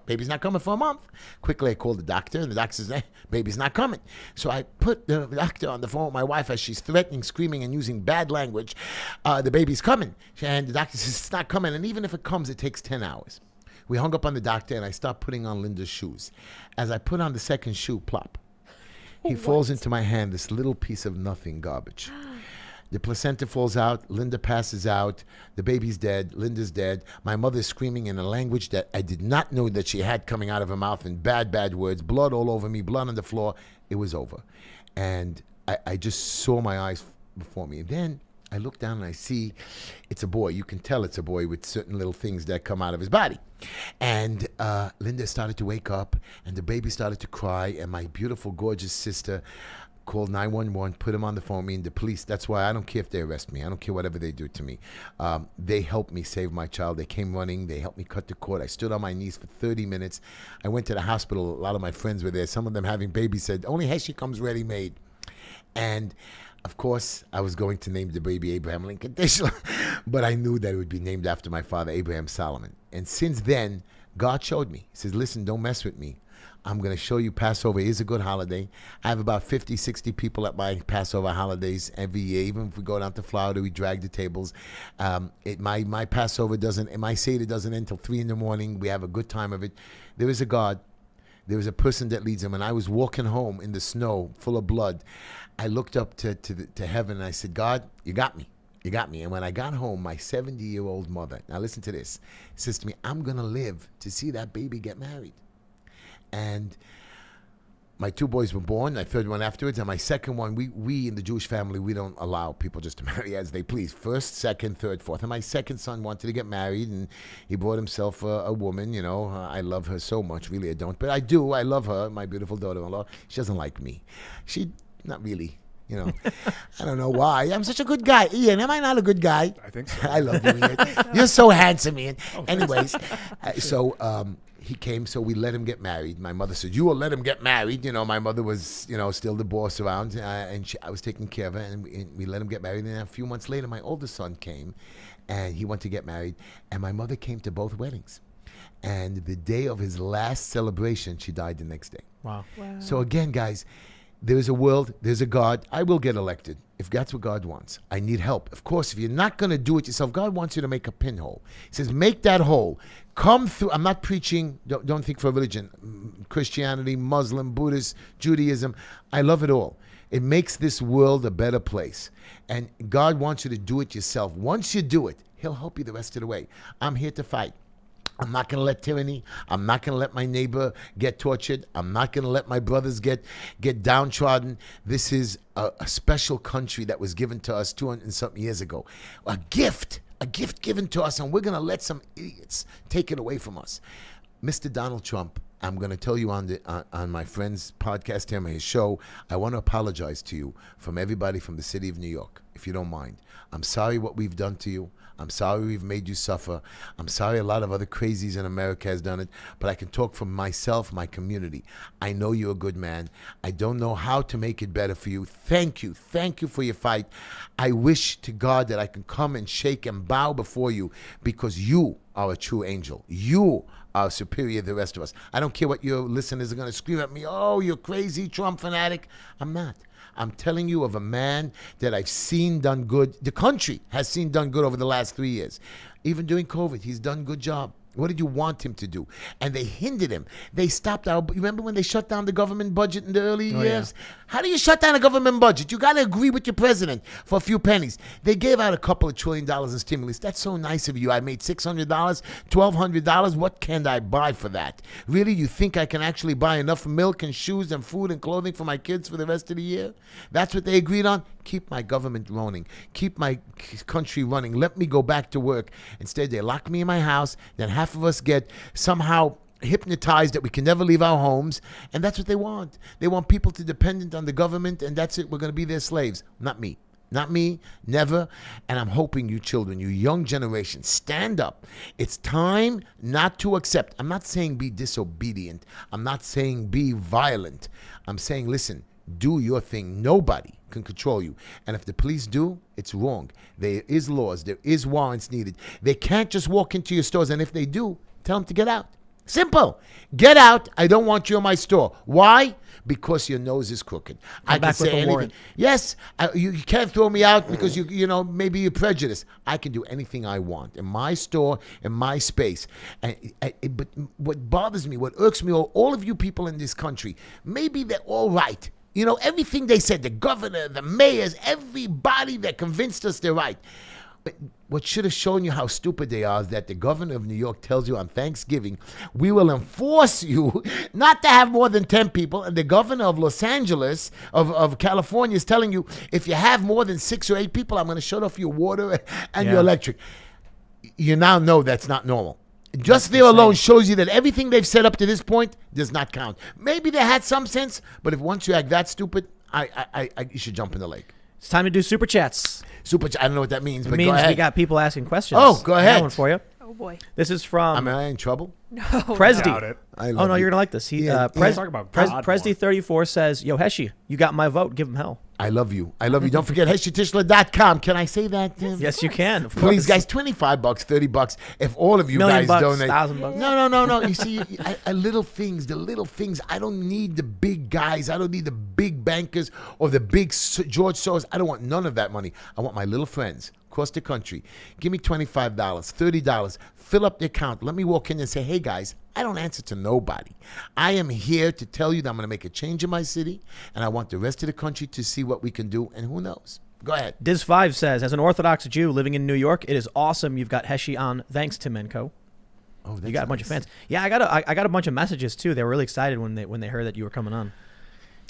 Baby's not coming for a month. Quickly, I called the doctor, and the doctor says, baby's not coming. So I put the doctor on the phone with my wife as she's threatening, screaming, and using bad language. The baby's coming. And the doctor says, it's not coming. And even if it comes, it takes 10 hours. We hung up on the doctor, and I start putting on Linda's shoes. As I put on the second shoe, plop. He falls into my hand, this little piece of nothing garbage. The placenta falls out. Linda passes out. The baby's dead. Linda's dead. My mother's screaming in a language that I did not know that she had coming out of her mouth in bad, bad words. Blood all over me. Blood on the floor. It was over. And I just saw my eyes before me. And then I look down and I see it's a boy. You can tell it's a boy with certain little things that come out of his body. And Linda started to wake up. And the baby started to cry. And my beautiful, gorgeous sister called 911, put him on the phone, me and the police. That's why I don't care if they arrest me. I don't care whatever they do to me. They helped me save my child. They came running. They helped me cut the cord. I stood on my knees for 30 minutes. I went to the hospital. A lot of my friends were there. Some of them having babies said, only Heshy comes ready-made. And, of course, I was going to name the baby Abraham Lincoln Tischler, but I knew that it would be named after my father, Abraham Solomon. And since then, God showed me. He says, listen, don't mess with me. I'm going to show you Passover is a good holiday. I have about 50, 60 people at my Passover holidays every year. Even if we go down to Florida, we drag the tables. My Passover doesn't, my Seder doesn't end until 3 in the morning. We have a good time of it. There is a God. There is a person that leads him. And I was walking home in the snow full of blood. I looked up to heaven and I said, God, you got me. You got me. And when I got home, my 70-year-old mother, now listen to this, says to me, I'm going to live to see that baby get married. And my 2 boys were born, my 3rd one afterwards, and my 2nd one, we in the Jewish family, we don't allow people just to marry as they please. 1st, 2nd, 3rd, 4th. And my 2nd son wanted to get married, and he bought himself a woman, you know. I love her so much, really I don't. But I do, I love her, my beautiful daughter-in-law. She doesn't like me. She, not really. You know, I don't know why. I'm such a good guy. Ian, am I not a good guy? I think so. I love you, Ian. You're so handsome, Ian. Anyways, he came, so we let him get married. My mother said, you will let him get married. You know, my mother was, you know, still the boss around, and I was taking care of her, and we let him get married. And a few months later, my oldest son came, and he went to get married, and my mother came to both weddings. And the day of his last celebration, she died the next day. Wow. So again, guys, there is a world, there's a God. I will get elected if that's what God wants. I need help. Of course, if you're not going to do it yourself, God wants you to make a pinhole. He says, make that hole. Come through. I'm not preaching, don't think for religion, Christianity, Muslim, Buddhist, Judaism. I love it all. It makes this world a better place. And God wants you to do it yourself. Once you do it, he'll help you the rest of the way. I'm here to fight. I'm not going to let tyranny. I'm not going to let my neighbor get tortured. I'm not going to let my brothers get downtrodden. This is a special country that was given to us 200 and something years ago. A gift given to us, and we're going to let some idiots take it away from us. Mr. Donald Trump, I'm going to tell you on my friend's podcast here, his show, I want to apologize to you from everybody from the city of New York, if you don't mind. I'm sorry what we've done to you. I'm sorry we've made you suffer. I'm sorry a lot of other crazies in America has done it, but I can talk from myself, my community. I know you're a good man. I don't know how to make it better for you. Thank you. Thank you for your fight. I wish to God that I can come and shake and bow before you because you are a true angel. You are superior to the rest of us. I don't care what your listeners are going to scream at me. Oh, you're crazy, Trump fanatic. I'm not. I'm telling you of a man that I've seen done good. The country has seen done good over the last 3 years. Even during COVID, he's done a good job. What did you want him to do? And they hindered him. They stopped our. You remember when they shut down the government budget in the early years? Yeah. How do you shut down a government budget? You got to agree with your president for a few pennies. They gave out a couple of $1 trillion in stimulus. That's so nice of you. I made $600, $1,200. What can I buy for that? Really? You think I can actually buy enough milk and shoes and food and clothing for my kids for the rest of the year? That's what they agreed on? Keep my government running. Keep my country running. Let me go back to work. Instead, they lock me in my house. Then half of us get somehow hypnotized that we can never leave our homes. And that's what they want. They want people to dependent on the government, and that's it. We're going to be their slaves. Not me. Not me, never. And I'm hoping you children, you young generation, stand up. It's time not to accept. I'm not saying be disobedient. I'm not saying be violent. I'm saying, listen, do your thing. Nobody can control you. And if the police do, it's wrong. There is laws. There is warrants needed. They can't just walk into your stores. And if they do, tell them to get out. Simple. Get out. I don't want you in my store. Why? Because your nose is crooked. I can back with say a anything. warrant. Yes, you can't throw me out because maybe you're prejudiced. I can do anything I want in my store, in my space. But what bothers me, what irks me, all of you people in this country, maybe they're all right. Everything they said, the governor, the mayors, everybody that convinced us they're right. But what should have shown you how stupid they are is that the governor of New York tells you on Thanksgiving, we will enforce you not to have more than 10 people. And the governor of Los Angeles, of California, is telling you, if you have more than 6 or 8 people, I'm going to shut off your water and your electric. You now know that's not normal. Just there alone shows you that everything they've said up to this point does not count. Maybe they had some sense, but if once you act that stupid, you should jump in the lake. It's time to do super chats. I don't know what that means, It but means go ahead. we got people asking questions. Oh, go I ahead. got one for you. Oh boy. This is from Am I in trouble? No. Presdy. Doubt it. I Oh love no, you. you're gonna like this. Talk about God Presdy more. 34 says, "Yo Heshy, you got my vote. Give him hell." I love you. Don't forget HeshyTischler.com. Can I say that, Tim? Yes, you can. Of Please, course. guys, $25, $30. If all of you $1,000,000, guys donate. $1,000. No. You see, the little things. I don't need the big guys. I don't need the big bankers or the big George Soros. I don't want none of that money. I want my little friends across the country. Give me $25, $30. Fill up the account. Let me walk in and say, hey, guys, I don't answer to nobody. I am here to tell you that I'm going to make a change in my city, and I want the rest of the country to see what we can do, and who knows. Go ahead. Diz5 says, as an Orthodox Jew living in New York, it is awesome you've got Heshy on. Thanks, Tim and Co. Oh, that's You got a bunch of nice. fans. Yeah, I got a bunch of messages too. They were really excited when they heard that you were coming on.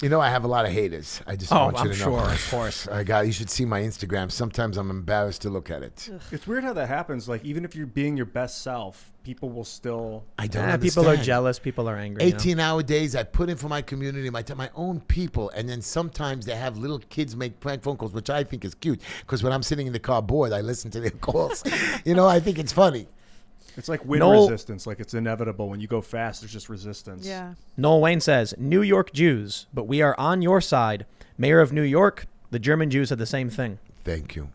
I have a lot of haters. I just want you I'm to sure, know. of course. You should see my Instagram. Sometimes I'm embarrassed to look at it. It's weird how that happens. Like, even if you're being your best self, people will still. I don't Yeah, understand. people are jealous. People are angry. 18-hour days. I put in for my community, my own people, and then sometimes they have little kids make prank phone calls, which I think is cute. Because when I'm sitting in the car bored, I listen to their calls. I think it's funny. It's like wind Noel- resistance. Like, it's inevitable. When you go fast, there's just resistance. Yeah. Noel Wayne says, New York Jews, but we are on your side. Mayor of New York, the German Jews had the same thing. Thank you.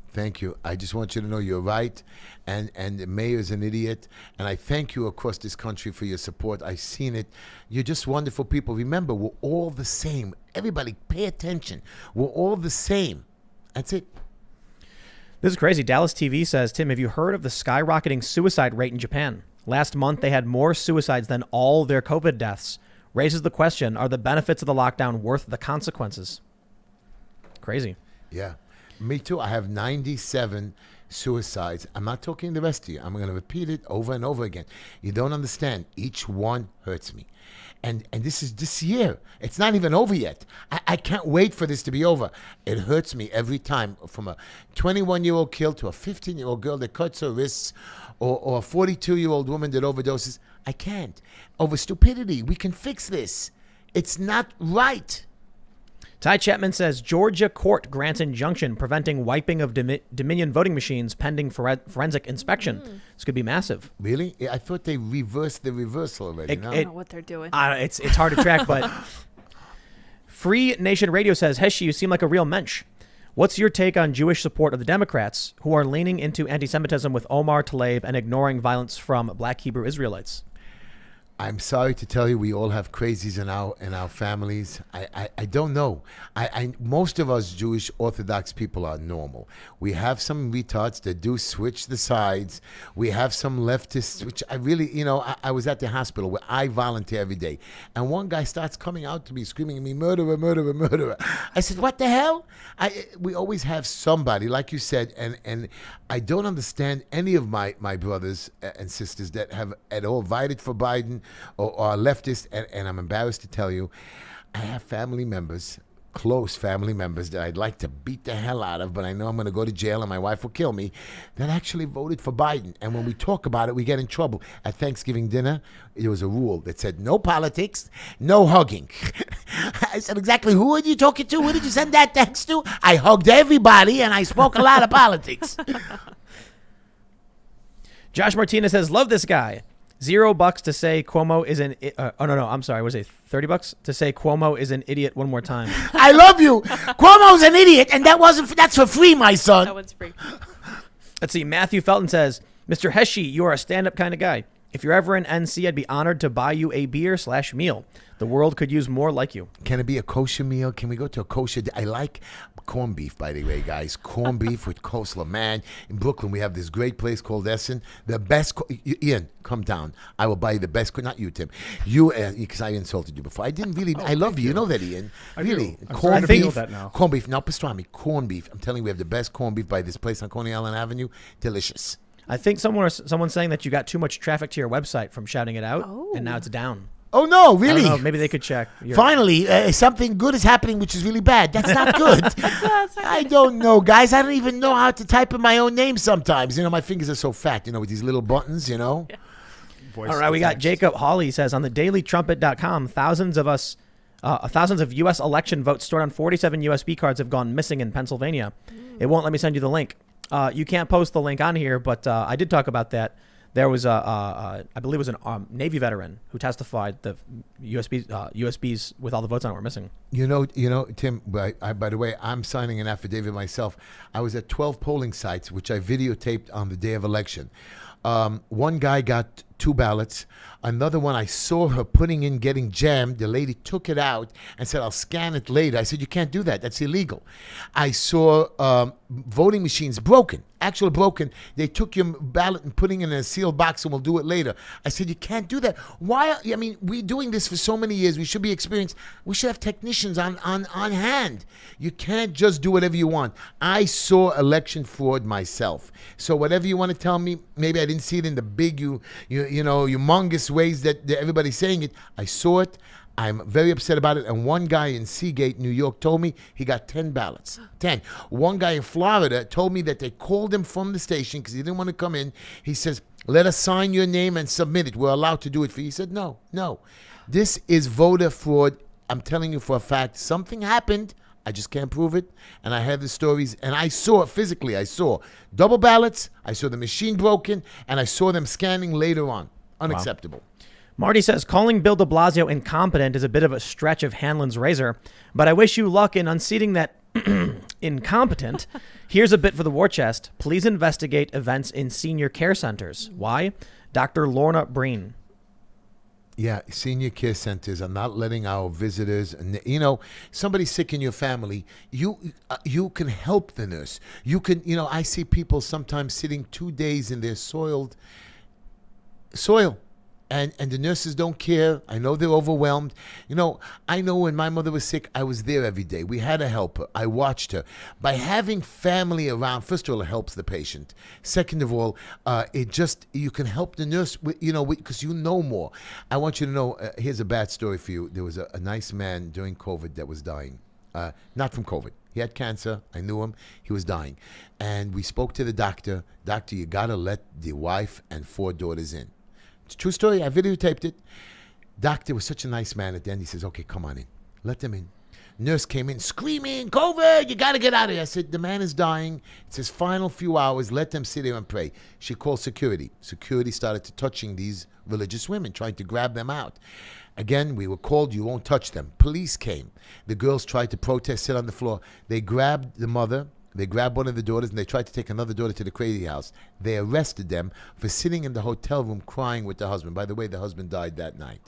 I just want you to know you're right, and the mayor's an idiot, and I thank you across this country for your support. I've seen it. You're just wonderful people. Remember, we're all the same. Everybody, pay attention. We're all the same. That's it. This is crazy. Dallas TV says, Tim, have you heard of the skyrocketing suicide rate in Japan? Last month, they had more suicides than all their COVID deaths. Raises the question, are the benefits of the lockdown worth the consequences? Crazy. Yeah. Me too. I have 97 suicides. I'm not talking the rest of you. I'm going to repeat it over and over again. You don't understand. Each one hurts me. And this is this year. It's not even over yet. I can't wait for this to be over. It hurts me every time, from a 21-year-old killed to a 15-year-old girl that cuts her wrists, or a 42-year-old woman that overdoses. I can't. Over stupidity. We can fix this. It's not right. Ty Chapman says, Georgia court grants injunction preventing wiping of Dominion voting machines pending forensic inspection. This could be massive. Really? I thought they reversed the reversal already. No? I don't know what they're doing. It's hard to track, but Free Nation Radio says, Heshy, you seem like a real mensch. What's your take on Jewish support of the Democrats who are leaning into anti-Semitism with Omar Tlaib and ignoring violence from Black Hebrew Israelites? I'm sorry to tell you, we all have crazies in our families. I don't know. Most of us Jewish Orthodox people are normal. We have some retards that do switch the sides. We have some leftists, which I really, I was at the hospital where I volunteer every day, and one guy starts coming out to me, screaming at me, murderer, murderer, murderer. I said, what the hell? We always have somebody, like you said, and I don't understand any of my brothers and sisters that have at all voted for Biden or are leftist, and I'm embarrassed to tell you, I have family members, close family members, that I'd like to beat the hell out of, but I know I'm going to go to jail and my wife will kill me, that actually voted for Biden. And when we talk about it, we get in trouble. At Thanksgiving dinner, there was a rule that said no politics, no hugging. I said, exactly, who are you talking to? Who did you send that text to? I hugged everybody and I spoke a lot of politics. Josh Martinez says, love this guy. $0 to say Cuomo is an... I'm sorry. Was it $30 to say Cuomo is an idiot one more time? I love you. Cuomo's an idiot, and that's for free, my son. That one's free. Let's see. Matthew Felton says, Mr. Heshy, you are a stand-up kind of guy. If you're ever in NC, I'd be honored to buy you a beer/meal. The world could use more like you. Can it be a kosher meal? Can we go to a kosher? I like corned beef, by the way, guys. Corned beef with coleslaw. Man, in Brooklyn, we have this great place called Essen. The best. Ian, come down. I will buy you the best. Not you, Tim. You, because I insulted you before. I didn't really. I love you. You know that, Ian. Really. I'm Corned starting to feel beef. that now. Corned beef. Now, pastrami. Corned beef. I'm telling you, we have the best corned beef by this place on Coney Island Avenue. Delicious. I think someone's saying that you got too much traffic to your website from shouting it out, and now it's down. Oh, no, I really? don't know, maybe they could check. Finally, something good is happening, which is really bad. That's not good. I don't know, guys. I don't even know how to type in my own name sometimes. My fingers are so fat, with these little buttons, All right, we got Jacob Hawley says, on the dailytrumpet.com, thousands of U.S. election votes stored on 47 USB cards have gone missing in Pennsylvania. It won't let me send you the link. You can't post the link on here, but I did talk about that. There was I believe it was a Navy veteran who testified the USBs with all the votes on it were missing. Tim, by the way, I'm signing an affidavit myself. I was at 12 polling sites, which I videotaped on the day of election. One guy got 2 ballots. Another one, I saw her getting jammed. The lady took it out and said, I'll scan it later. I said, you can't do that. That's illegal. I saw voting machines broken. Actually broken. They took your ballot and putting it in a sealed box and we'll do it later. I said, you can't do that. Why? We're doing this for so many years. We should be experienced. We should have technicians on hand. You can't just do whatever you want. I saw election fraud myself. So whatever you want to tell me, maybe I didn't see it in the big, humongous ways that everybody's saying it. I saw it. I'm very upset about it. And one guy in Seagate, New York, told me he got 10 ballots. 10. One guy in Florida told me that they called him from the station because he didn't want to come in. He says, let us sign your name and submit it. We're allowed to do it for you. He said, no. This is voter fraud. I'm telling you for a fact, something happened. I just can't prove it. And I have the stories. And I saw it physically. I saw double ballots. I saw the machine broken. And I saw them scanning later on. Unacceptable. Wow. Marty says, calling Bill de Blasio incompetent is a bit of a stretch of Hanlon's razor, but I wish you luck in unseating that incompetent. Here's a bit for the war chest. Please investigate events in senior care centers. Why? Dr. Lorna Breen. Yeah, senior care centers are not letting our visitors, somebody's sick in your family, you can help the nurse. You can, I see people sometimes sitting 2 days in their soil. And the nurses don't care. I know they're overwhelmed. I know when my mother was sick, I was there every day. We had to help her. I watched her. By having family around, first of all, it helps the patient. Second of all, you can help the nurse, because you know more. I want you to know, here's a bad story for you. There was a nice man during COVID that was dying. Not from COVID. He had cancer. I knew him. He was dying. And we spoke to the doctor. Doctor, you got to let the wife and 4 daughters in. It's a true story. I videotaped it. Doctor was such a nice man. At the end, he says, okay, come on in. Let them in. Nurse came in screaming, COVID, you got to get out of here. I said, the man is dying. It's his final few hours. Let them sit there and pray. She called security. Security started touching these religious women, trying to grab them out. Again, we were called, you won't touch them. Police came. The girls tried to protest, sit on the floor. They grabbed the mother. They grabbed one of the daughters and they tried to take another daughter to the crazy house. They arrested them for sitting in the hotel room crying with the husband. By the way, the husband died that night.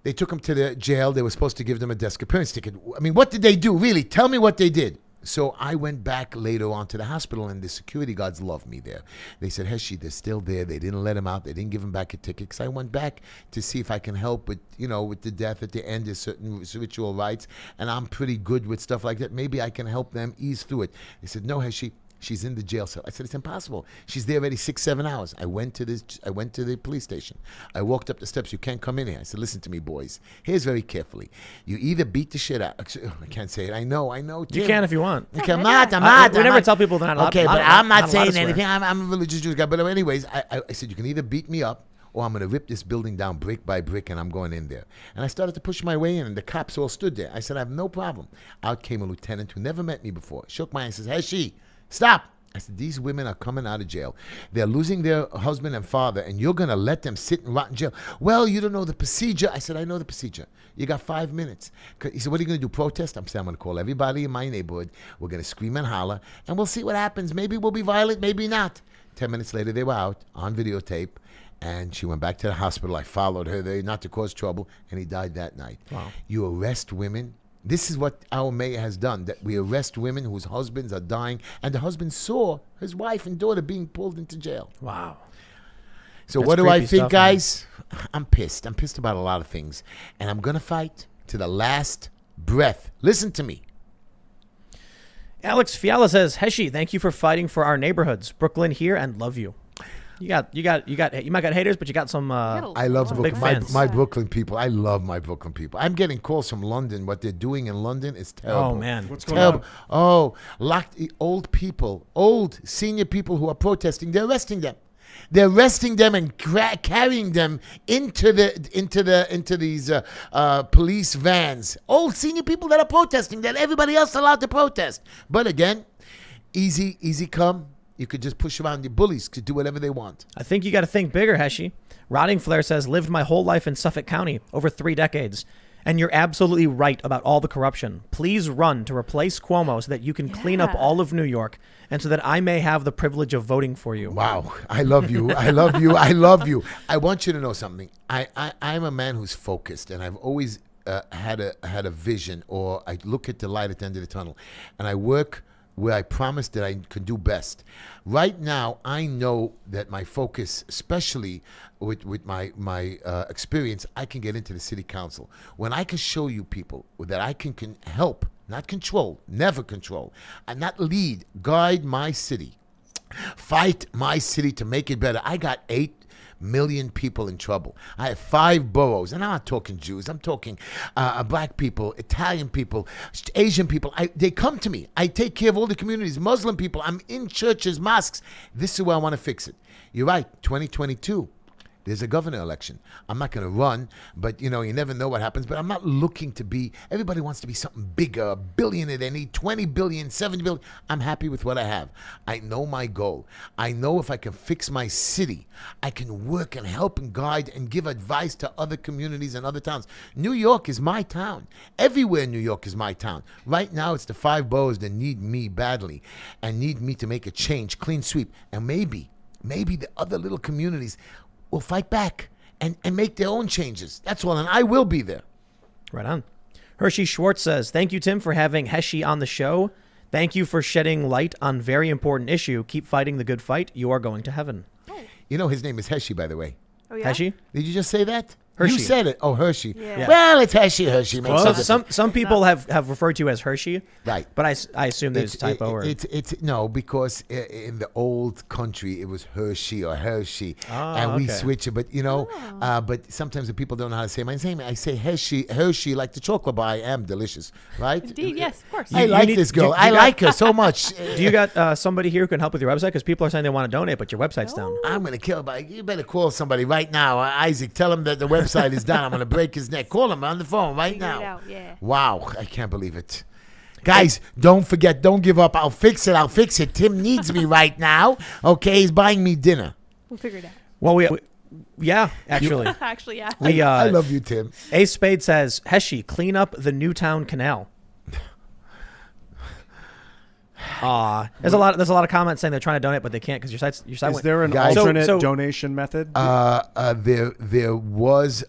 They took him to the jail. They were supposed to give them a desk appearance ticket. What did they do? Really, tell me what they did. So I went back later on to the hospital, and the security guards loved me there. They said, Heshy, they're still there. They didn't let him out. They didn't give him back a ticket. Because I went back to see if I can help with, with the death at the end. There's certain ritual rites, and I'm pretty good with stuff like that. Maybe I can help them ease through it. They said, no, Heshy, she's in the jail cell. I said, it's impossible. She's there already 6-7 hours. I went to the police station. I walked up the steps. You can't come in here. I said, listen to me, boys. Here's very carefully. You either beat the shit out. I can't say it. I know. Tim. You can if you want. Okay, I'm not. We never tell people they're not allowed. Okay, but I'm not saying anything. I'm a religious Jewish guy. But anyways, I said, you can either beat me up or I'm going to rip this building down brick by brick, and I'm going in there. And I started to push my way in, and the cops all stood there. I said, I have no problem. Out came a lieutenant who never met me before. Shook my hand and says, Heshy, stop. I said, these women are coming out of jail. They're losing their husband and father, and you're going to let them sit and rot in jail. Well, you don't know the procedure. I said, I know the procedure. You got 5 minutes. He said, what are you going to do, protest? I'm saying, I'm going to call everybody in my neighborhood. We're going to scream and holler, and we'll see what happens. Maybe we'll be violent, maybe not. 10 minutes later, they were out on videotape, And she went back to the hospital. I followed her there, not to cause trouble, and he died that night. Wow. You arrest women. This is what our mayor has done, that we arrest women whose husbands are dying, and the husband saw his wife and daughter being pulled into jail. Wow. So That's what do I creepy think, stuff, guys? I'm pissed. I'm pissed about a lot of things. And I'm going to fight to the last breath. Listen to me. Alex Fiala says, Heshy, thank you for fighting for our neighborhoods. Brooklyn here and love you. You might got haters, but you got some. I love some big Brooklyn. fans. My Brooklyn people. I love my Brooklyn people. I'm getting calls from London. What they're doing in London is terrible. Oh man, What's going Terrible. on? Oh, locked old people, old senior people who are protesting. They're arresting them. They're arresting them and carrying them into these police vans. Old senior people that are protesting that everybody else is allowed to protest. But again, easy come. You could just push around. The bullies could do whatever they want. I think you got to think bigger, Heshy. Rotting Flare says, lived my whole life in Suffolk County, over 3 decades. And you're absolutely right about all the corruption. Please run to replace Cuomo so that you can clean up all of New York and so that I may have the privilege of voting for you. Wow. I love you. I love you. I love you. I want you to know something. I'm a man who's focused, and I've always had a vision, or I look at the light at the end of the tunnel, and I work where I promised that I could do best. Right now, I know that my focus, especially with my experience, I can get into the city council. When I can show you people that I can help, not control, never control, and not lead, guide my city, fight my city to make it better. I got 8 million people in trouble. I have 5 boroughs, and I'm not talking Jews. I'm talking black people, Italian people, Asian people. They come to me. I take care of all the communities, Muslim people. I'm in churches, mosques. This is where I want to fix it. You're right, 2022. There's a governor election. I'm not going to run, but you never know what happens. But I'm not looking to be, everybody wants to be something bigger, a billionaire. They need 20 billion, 70 billion. I'm happy with what I have. I know my goal. I know if I can fix my city, I can work and help and guide and give advice to other communities and other towns. New York is my town. Everywhere in New York is my town. Right now, it's the 5 boroughs that need me badly and need me to make a change, clean sweep. And maybe the other little communities will fight back and make their own changes. That's all, and I will be there. Right on. Hershey Schwartz says, thank you, Tim, for having Heshy on the show. Thank you for shedding light on very important issue. Keep fighting the good fight. You are going to heaven. His name is Heshy, by the way. Oh, yeah? Heshy? Did you just say that? Hershey. You said it. Oh, Hershey. Yeah. Well, it's Hershey. Makes no Some difference. some people have referred to you as Hershey. Right. But I assume there's a typo. Or It's no, because in the old country it was Hershey or Hershey, and we okay. switch it. But but sometimes the people don't know how to say my name. I say Hershey, like the chocolate bar. I am delicious, right? Indeed, yes, of course. I like this girl. I like her so much. do you got somebody here who can help with your website? Because people are saying they want to donate, but your website's down. I'm gonna kill him. You better call somebody right now, Isaac. Tell him that the website is down. I'm gonna break his neck. Call him on the phone right Figure it now. out, yeah. Wow, I can't believe it. Guys, don't forget, don't give up. I'll fix it. Tim needs me right now. Okay, he's buying me dinner. We'll figure it out. Well, yeah, actually. Actually, yeah. I love you, Tim. Ace Spade says, Heshy, clean up the Newtown Canal. There's a lot of comments saying they're trying to donate, but they can't because your site Is went. there an Guys- alternate So- donation method? There was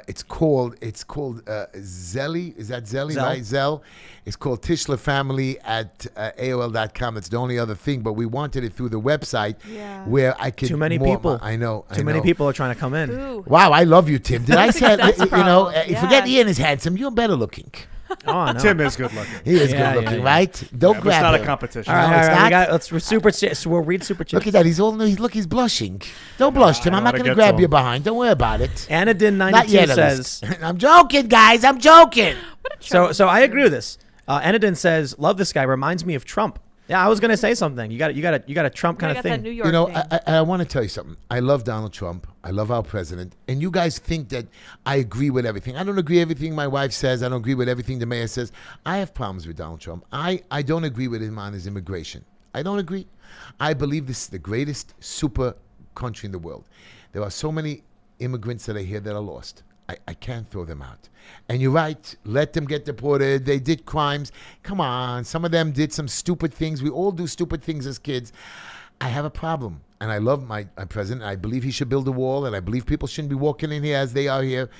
it's called Zelly. Is that Zelly, Zell. right? Zell. It's called Tischler Family at AOL.com. That's the only other thing, but we wanted it through the website Yeah. where I could Too many more- people. I know. Too many people are trying to come in. Ooh. Wow, I love you, Tim. Did I say That's the problem. forget Yeah. Ian is handsome. You're better looking. Oh, no. Tim is good looking. He is Yeah, good looking, yeah. right? Don't But it's grab not him. a competition. All right, No, it's not. we'll read super chat. Look at that. He's blushing. Don't blush, Tim. I I'm don't not wanna going to get grab to you him. behind. Don't worry about it. Anadin Not 92 yet, at says. least. I'm joking, guys. I'm joking. So I agree with this. Anadin says, love this guy. Reminds me of Trump. Yeah, I was gonna say something. You got a Trump kind I of got that thing. New York thing. I want to tell you something. I love Donald Trump. I love our president. And you guys think that I agree with everything. I don't agree with everything my wife says. I don't agree with everything the mayor says. I have problems with Donald Trump. I don't agree with him on his immigration. I don't agree. I believe this is the greatest super country in the world. There are so many immigrants that are here that are lost. I can't throw them out. And you're right. Let them get deported. They did crimes. Come on. Some of them did some stupid things. We all do stupid things as kids. I have a problem. And I love my president. I believe he should build a wall, and I believe people shouldn't be walking in here as they are here.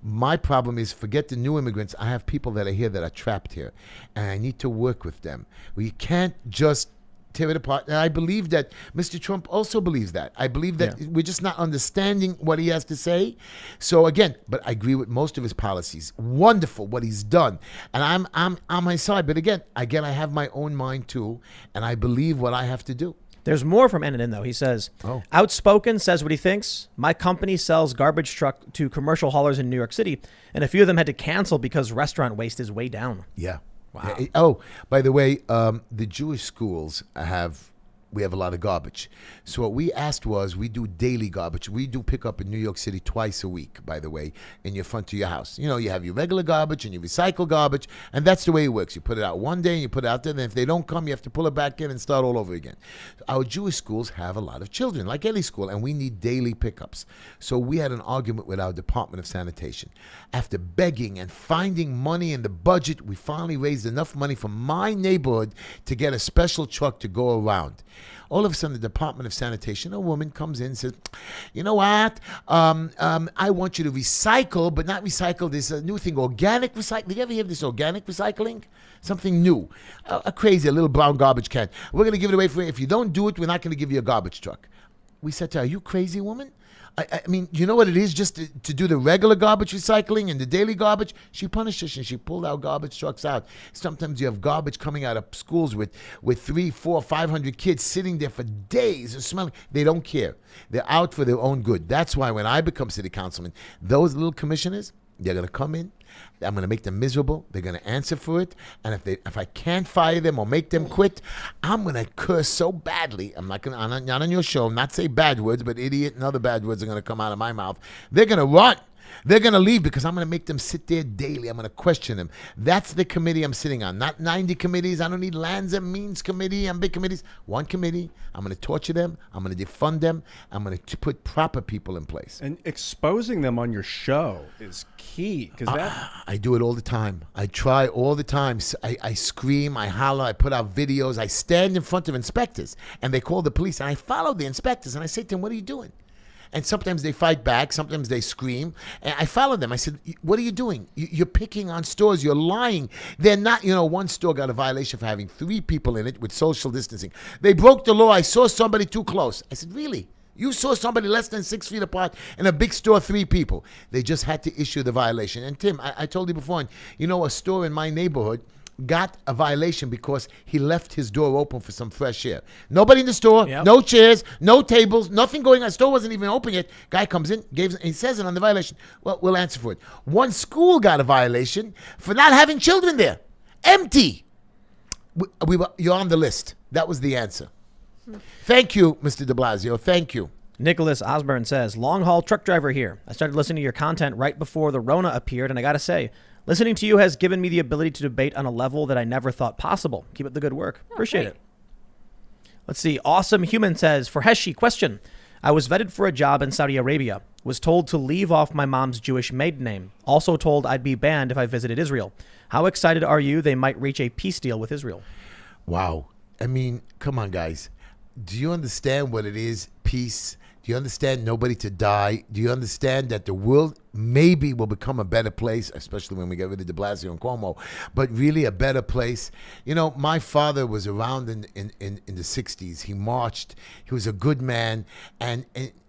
My problem is, forget the new immigrants. I have people that are here that are trapped here, and I need to work with them. We can't just tear it apart. And I believe that Mr. Trump also believes that. I believe that we're just not understanding what he has to say. So again, but I agree with most of his policies. Wonderful what he's done, and I'm on my side. But again, I have my own mind too, and I believe what I have to do. There's more from Enin, though. He says, outspoken, says what he thinks. My company sells garbage truck to commercial haulers in New York City, and a few of them had to cancel because restaurant waste is way down. Yeah. Wow. Oh, by the way, the Jewish schools we have a lot of garbage. So what we asked was, we do daily garbage. We do pick up in New York City twice a week, by the way, in your front of your house. You know, you have your regular garbage and you recycle garbage, and that's the way it works. You put it out one day and you put it out there, and if they don't come, you have to pull it back in and start all over again. Our Jewish schools have a lot of children, like any school, and we need daily pickups. So we had an argument with our Department of Sanitation. After begging and finding money in the budget, we finally raised enough money from my neighborhood to get a special truck to go around. All of a sudden, the Department of Sanitation, a woman comes in and says, you know what, I want you to recycle, but not recycle this new thing, organic recycling. Did you ever hear of this organic recycling? Something new. A little brown garbage can. We're going to give it away for you. If you don't do it, we're not going to give you a garbage truck. We said to her, are you crazy, woman? I mean, you know what it is just to do the regular garbage recycling and the daily garbage? She punished us and she pulled our garbage trucks out. Sometimes you have garbage coming out of schools with 300, 400, 500 kids sitting there for days and smelling. They don't care. They're out for their own good. That's why when I become city councilman, those little commissioners, they're going to come in. I'm going to make them miserable. They're going to answer for it. And if I can't fire them or make them quit, I'm going to curse so badly. I'm not on your show, not say bad words, but idiot and other bad words are going to come out of my mouth. They're going to run. They're going to leave because I'm going to make them sit there daily. I'm going to question them. That's the committee I'm sitting on, not 90 committees. I don't need lands and means committee and big committees. One committee. I'm going to torture them. I'm going to defund them. I'm going to put proper people in place. And exposing them on your show is key. I do it all the time. I try all the time. I scream, I holler, I put out videos. I stand in front of inspectors, and they call the police, and I follow the inspectors, and I say to them, what are you doing? And sometimes they fight back. Sometimes they scream. And I follow them. I said, what are you doing? You're picking on stores. You're lying. They're not, one store got a violation for having 3 people in it with social distancing. They broke the law. I saw somebody too close. I said, really? You saw somebody less than 6 feet apart in a big store, 3 people. They just had to issue the violation. And Tim, I told you before, a store in my neighborhood got a violation because he left his door open for some fresh air. Nobody in the store, no chairs, no tables, nothing going on. The store wasn't even open yet. Guy comes in, he says it on the violation. Well, we'll answer for it. One school got a violation for not having children there. Empty. You're on the list. That was the answer. Thank you, Mr. de Blasio. Thank you. Nicholas Osborne says, long haul truck driver here. I started listening to your content right before the Rona appeared, and I got to say, listening to you has given me the ability to debate on a level that I never thought possible. Keep up the good work. Appreciate it. Let's see. Awesome Human says, for Heshy, question. I was vetted for a job in Saudi Arabia. Was told to leave off my mom's Jewish maiden name. Also told I'd be banned if I visited Israel. How excited are you they might reach a peace deal with Israel? Wow. I mean, come on, guys. Do you understand what it is, peace? Do you understand nobody to die? Do you understand that the world maybe will become a better place, especially when we get rid of de Blasio and Cuomo, but really a better place? My father was around in the 60s. He marched. He was a good man. And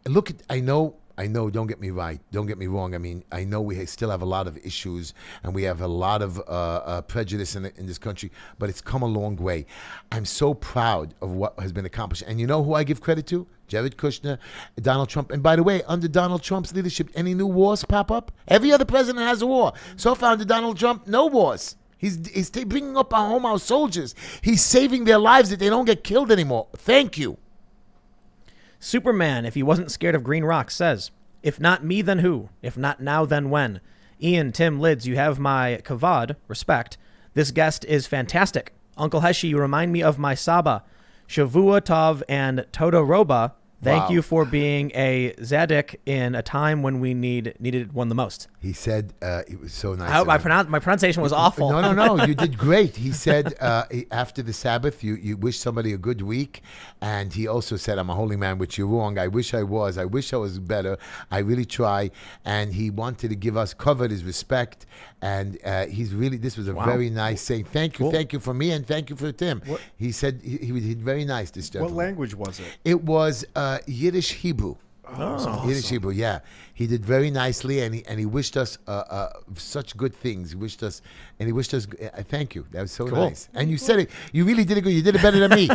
look, I know, don't get me right. Don't get me wrong. I mean, I know we still have a lot of issues and we have a lot of prejudice in this country, but it's come a long way. I'm so proud of what has been accomplished. And you know who I give credit to? Jared Kushner, Donald Trump. And by the way, under Donald Trump's leadership, any new wars pop up? Every other president has a war. So far under Donald Trump, no wars. He's bringing up our home, our soldiers. He's saving their lives that they don't get killed anymore. Thank you. Superman, if he wasn't scared of green rocks, says, if not me, then who? If not now, then when? Ian, Tim, Lids, you have my kavod, respect. This guest is fantastic. Uncle Heshy, you remind me of my Saba. Shavua Tov and Todoroba, Thank Wow. you for being a Zadik in a time when we needed one the most. He said it was so nice. I hope of him. my pronunciation was awful. No. You did great. He said after the Sabbath, you wish somebody a good week. And he also said, I'm a holy man, which you're wrong. I wish I was. I wish I was better. I really try. And he wanted to give us, covered his respect. And this was a very nice saying. Thank you. Cool. Thank you for me. And thank you for Tim. What- He said he was very nice, this What gentleman. language was it? It was Yiddish Hebrew. Oh, Yiddish Hebrew, yeah. He did very nicely, and he wished us such good things. He wished us, thank you. That was so Cool. nice. And you said it. You really did it good. You did it better than me.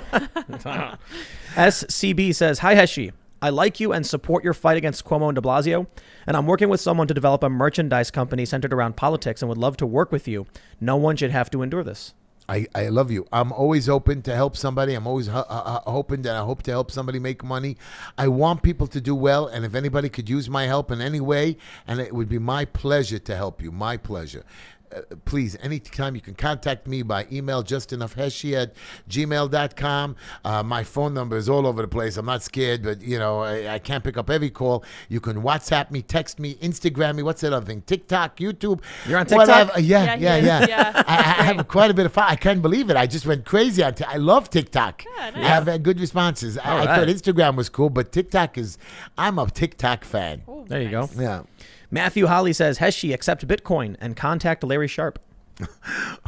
SCB says, "Hi Heshy, I like you and support your fight against Cuomo and De Blasio, and I'm working with someone to develop a merchandise company centered around politics and would love to work with you. No one should have to endure this." I love you. I'm always open to help somebody. I'm always hoping that I hope to help somebody make money. I want people to do well, and if anybody could use my help in any way, and it would be my pleasure to help you. My pleasure. Please, anytime you can contact me by email, justinofheshy@gmail.com. My phone number is all over the place. I'm not scared, but, I can't pick up every call. You can WhatsApp me, text me, Instagram me. What's that other thing? TikTok, YouTube. You're on TikTok? Whatever. Yeah, he is. Yeah. I have quite a bit of fun. I can't believe it. I just went crazy. I love TikTok. Good, I have had good responses. I right. thought Instagram was cool, but TikTok I'm a TikTok fan. Oh, There you nice. go. Yeah. Matthew Holly says, "Heshy, accept Bitcoin and contact Larry Sharp."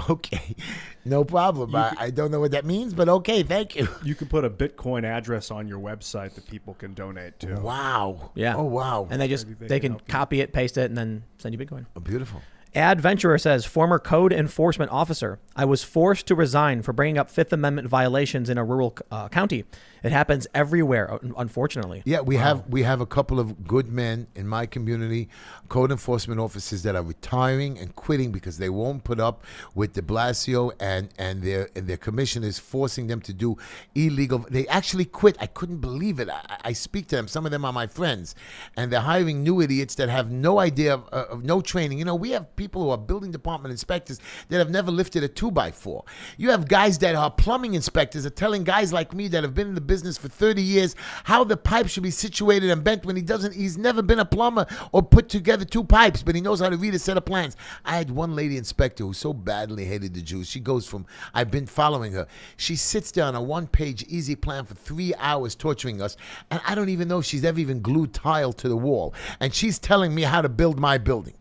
Okay. No problem. I don't know what that means, but okay. Thank you. You can put a Bitcoin address on your website that people can donate to. Wow. Yeah. Oh, wow. And they Maybe can help you. copy it, paste it, and then send you Bitcoin. Oh, beautiful. Adventurer says, "Former code enforcement officer. I was forced to resign for bringing up Fifth Amendment violations in a rural county. It happens everywhere, unfortunately." Yeah, we have a couple of good men in my community, code enforcement officers that are retiring and quitting because they won't put up with de Blasio and their commissioners forcing them to do illegal. They actually quit. I couldn't believe it. I speak to them. Some of them are my friends, and they're hiring new idiots that have no idea of no training. We have people who are building department inspectors that have never lifted a 2x4. You have guys that are plumbing inspectors are telling guys like me that have been in the business for 30 years how the pipe should be situated and bent when he's never been a plumber or put together two pipes, but he knows how to read a set of plans. I had one lady inspector who so badly hated the Jews. She goes from, I've been following her. She sits down a one-page easy plan for 3 hours torturing us, and I don't even know if she's ever even glued tile to the wall. And she's telling me how to build my building.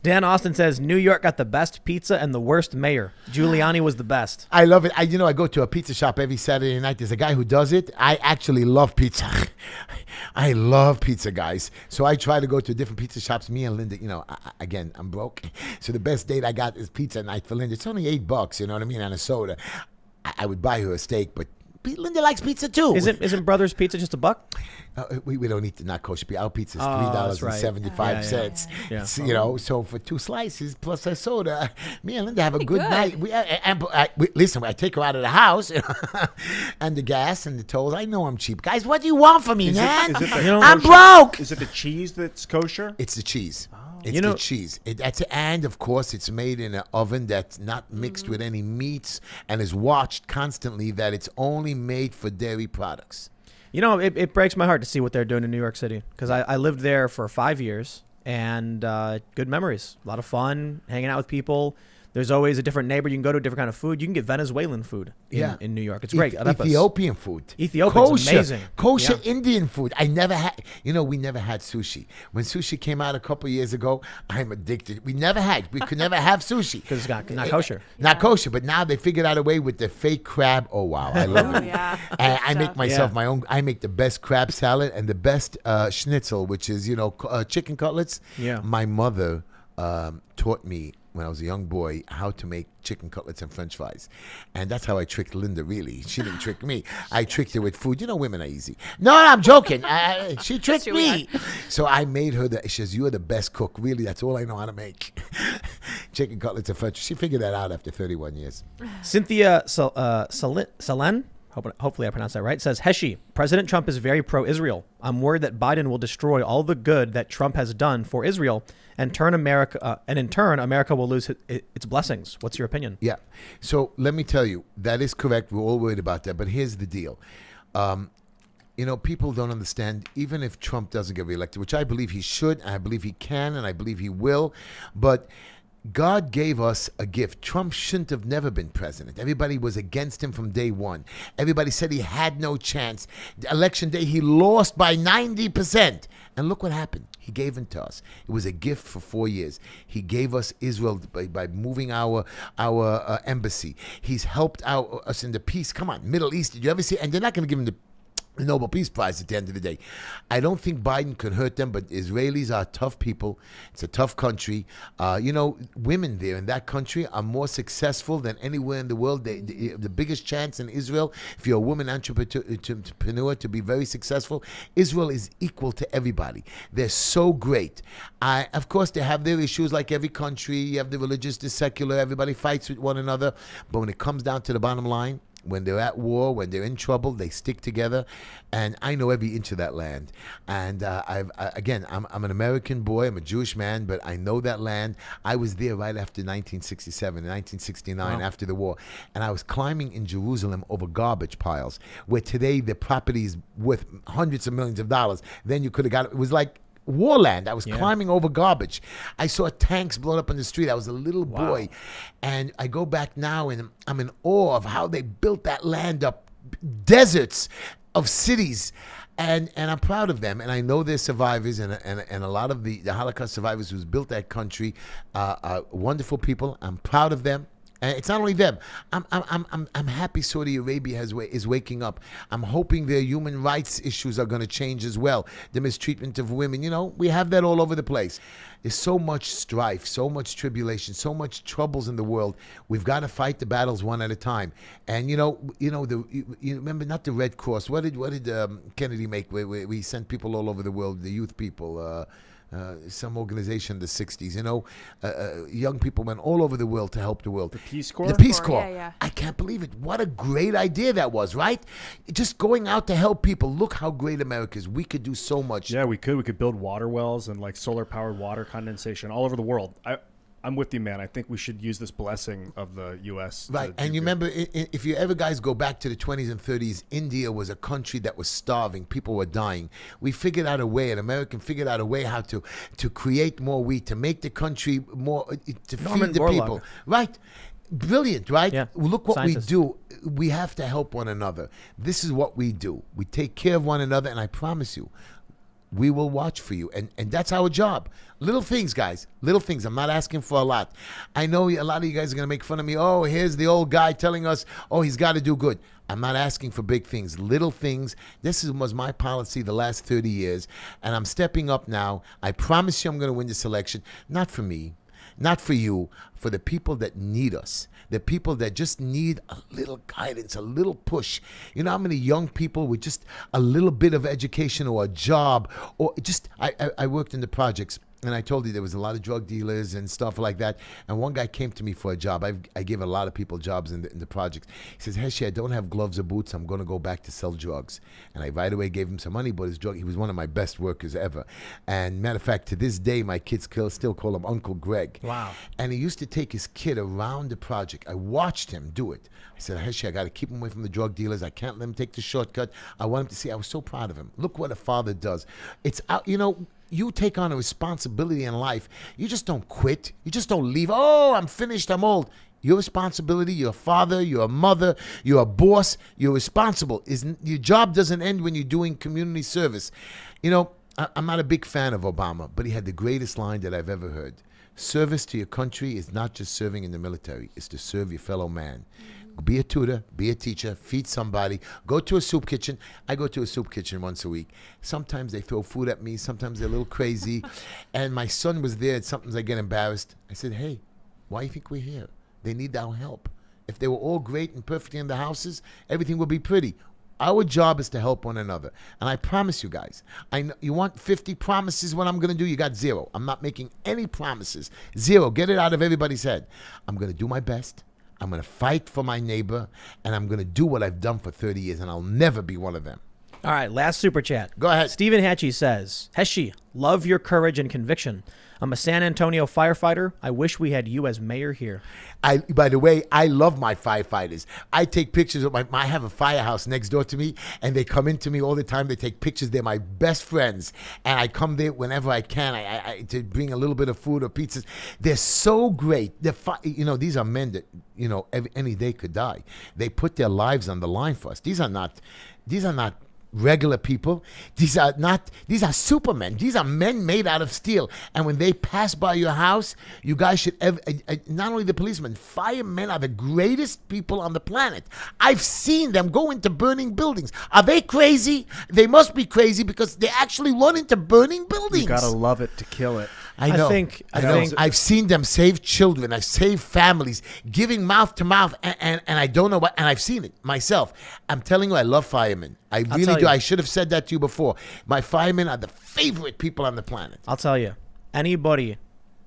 Dan Austin says, "New York got the best pizza and the worst mayor. Giuliani was the best." I love it. I go to a pizza shop every Saturday night. There's a guy who does it. I actually love pizza. I love pizza, guys. So I try to go to different pizza shops. Me and Linda, again, I'm broke. So the best date I got is pizza night for Linda. It's only $8, you know what I mean, and a soda. I would buy her a steak, but Linda likes pizza too. Isn't Brothers Pizza just $1? We don't eat the not kosher. Our pizza is Oh, that's right. $3.75. Yeah. It's, so for 2 slices plus a soda, me and Linda have a good Good. night. Listen, I take her out of the house, and the gas and the tolls. I know I'm cheap, guys. What do you want from me, man? Is it the I'm kosher- broke. Is it the cheese that's kosher? It's the cheese. It's You know- the cheese. And of course, it's made in an oven that's not mixed with any meats and is watched constantly. That it's only made for dairy products. It breaks my heart to see what they're doing in New York City because I lived there for 5 years and good memories. A lot of fun, hanging out with people. There's always a different neighbor you can go to, a different kind of food. You can get Venezuelan food in New York. It's great. Ethiopian food. Ethiopian's kosher, amazing. Kosher Yeah. Indian food. I never had, we never had sushi. When sushi came out a couple years ago, I'm addicted. We could never have sushi. Because it's not kosher. Not kosher, but now they figured out a way with the fake crab. Oh, wow. I love Oh, it. yeah. And I Good make stuff. myself Yeah. my own. I make the best crab salad and the best schnitzel, which is, chicken cutlets. Yeah. My mother taught me when I was a young boy how to make chicken cutlets and French fries. And that's how I tricked Linda, really. She didn't trick me. I tricked her with food. Women are easy. No, I'm joking. She tricked true, we me. So I made her she says, "You are the best cook. Really, that's all I know how to make." Chicken cutlets and French. She figured that out after 31 years. Cynthia Salen, hopefully I pronounced that right, says, "Heshy, President Trump is very pro-Israel. I'm worried that Biden will destroy all the good that Trump has done for Israel and in turn, America will lose its blessings. What's your opinion?" Yeah. So let me tell you, that is correct. We're all worried about that. But here's the deal. You know, people don't understand, even if Trump doesn't get reelected, which I believe he should, and I believe he can, and I believe he will, but God gave us a gift. Trump shouldn't have never been president. Everybody was against him from day one. Everybody said he had no chance. Election day, he lost by 90%. And look what happened. He gave it to us. It was a gift for 4 years. He gave us Israel by moving our embassy. He's helped out us in the peace. Come on, Middle East. Did you ever see? And they're not going to give him the Nobel Peace Prize at the end of the day. I don't think Biden could hurt them, but Israelis are tough people. It's a tough country. You know, women there in that country are more successful than anywhere in the world. The biggest chance in Israel, if you're a woman entrepreneur to be very successful, Israel is equal to everybody. They're so great. Of course, they have their issues like every country. You have the religious, the secular. Everybody fights with one another. But when it comes down to the bottom line, when they're at war, when they're in trouble, they stick together. And I know every inch of that land. And I'm an American boy. I'm a Jewish man, but I know that land. I was there right after 1967, 1969, after the war. And I was climbing in Jerusalem over garbage piles, where today the property is worth hundreds of millions of dollars. Then you could have got it. It was like warland. I was climbing over garbage. I saw tanks blown up on the street. I was a little boy. And I go back now and I'm in awe of how they built that land up. Deserts of cities. And I'm proud of them. And I know they're survivors, and a lot of the Holocaust survivors who's built that country are wonderful people. I'm proud of them. And it's not only them. I'm happy Saudi Arabia is waking up. I'm hoping their human rights issues are going to change as well. The mistreatment of women. You know, we have that all over the place. There's so much strife, so much tribulation, so much troubles in the world. We've got to fight the battles one at a time. And you remember not the Red Cross. What did Kennedy make? Where we sent people all over the world, the youth people. Some organization in the 60s, young people went all over the world to help the world. The Peace Corps? The Peace Corps. Yeah. I can't believe it. What a great idea that was, right? Just going out to help people. Look how great America is. We could do so much. Yeah, we could. We could build water wells and like solar-powered water condensation all over the world. I'm with you, man. I think we should use this blessing of the U.S. Right. And you remember, if you ever guys go back to the 20s and 30s, India was a country that was starving. People were dying. We figured out a way, an American figured out a way how to create more wheat, to make the country more, to feed the people. Right. Brilliant, right? Yeah. Look what Scientist. we do. We have to help one another. This is what we do. We take care of one another, and I promise you, we will watch for you. And that's our job. Little things, guys. Little things. I'm not asking for a lot. I know a lot of you guys are going to make fun of me. Oh, here's the old guy telling us, oh, he's got to do good. I'm not asking for big things. Little things. This was my policy the last 30 years. And I'm stepping up now. I promise you I'm going to win this election. Not for me. Not for you, for the people that need us, the people that just need a little guidance, a little push. You know how many young people with just a little bit of education or a job, or just, I worked in the projects, and I told you there was a lot of drug dealers and stuff like that. And one guy came to me for a job. I give a lot of people jobs in the projects. He says, Heshy, I don't have gloves or boots. I'm going to go back to sell drugs. And I right away gave him some money, but he was one of my best workers ever. And matter of fact, to this day, my kids still call him Uncle Greg. Wow. And he used to take his kid around the project. I watched him do it. I said, Heshy, I got to keep him away from the drug dealers. I can't let him take the shortcut. I want him to see. I was so proud of him. Look what a father does. It's out, you take on a responsibility in life. You just don't quit. You just don't leave. Oh, I'm finished. I'm old. Your responsibility, you're a father, you're a mother, you're a boss, you're responsible. Your job doesn't end when you're doing community service. I'm not a big fan of Obama, but he had the greatest line that I've ever heard. Service to your country is not just serving in the military. It's to serve your fellow man. Be a tutor, be a teacher, feed somebody, go to a soup kitchen. I go to a soup kitchen once a week. Sometimes they throw food at me. Sometimes they're a little crazy. And my son was there. Sometimes I get embarrassed. I said, hey, why do you think we're here? They need our help. If they were all great and perfect in the houses, everything would be pretty. Our job is to help one another. And I promise you guys, I know you want 50 promises what I'm going to do, you got 0. I'm not making any promises. 0. Get it out of everybody's head. I'm going to do my best. I'm going to fight for my neighbor, and I'm going to do what I've done for 30 years, and I'll never be one of them. All right, last super chat. Go ahead. Stephen Hatchie says, Heshy, love your courage and conviction. I'm a San Antonio firefighter. I wish we had you as mayor here. By the way, I love my firefighters. I take pictures of I have a firehouse next door to me, and they come into me all the time. They take pictures. They're my best friends, and I come there whenever I can. I to bring a little bit of food or pizzas. They're so great. These are men that any day could die. They put their lives on the line for us. These are not regular people. These are supermen. These are men made out of steel. And when they pass by your house, you guys should not only the policemen, firemen are the greatest people on the planet. I've seen them go into burning buildings. Are they crazy? They must be crazy because they actually run into burning buildings. You gotta love it to kill it. I know. I think I've seen them save children. I've saved families, giving mouth to mouth, and I don't know what. And I've seen it myself. I'm telling you, I love firemen. I really do. I should have said that to you before. My firemen are the favorite people on the planet. I'll tell you, anybody,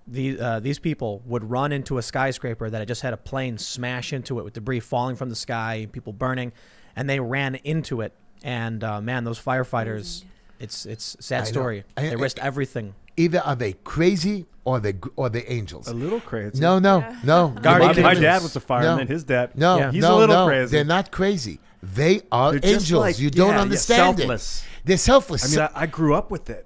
these people would run into a skyscraper that had just had a plane smash into it with debris falling from the sky, people burning, and they ran into it. And man, those firefighters, it's a sad story. They risked everything. Either are they crazy or they angels. A little crazy. No. My dad was a fireman. His dad. He's a little crazy. They're not crazy. They are They're just angels. like- You don't understand selfless. it. They're selfless. I mean, I grew up with it.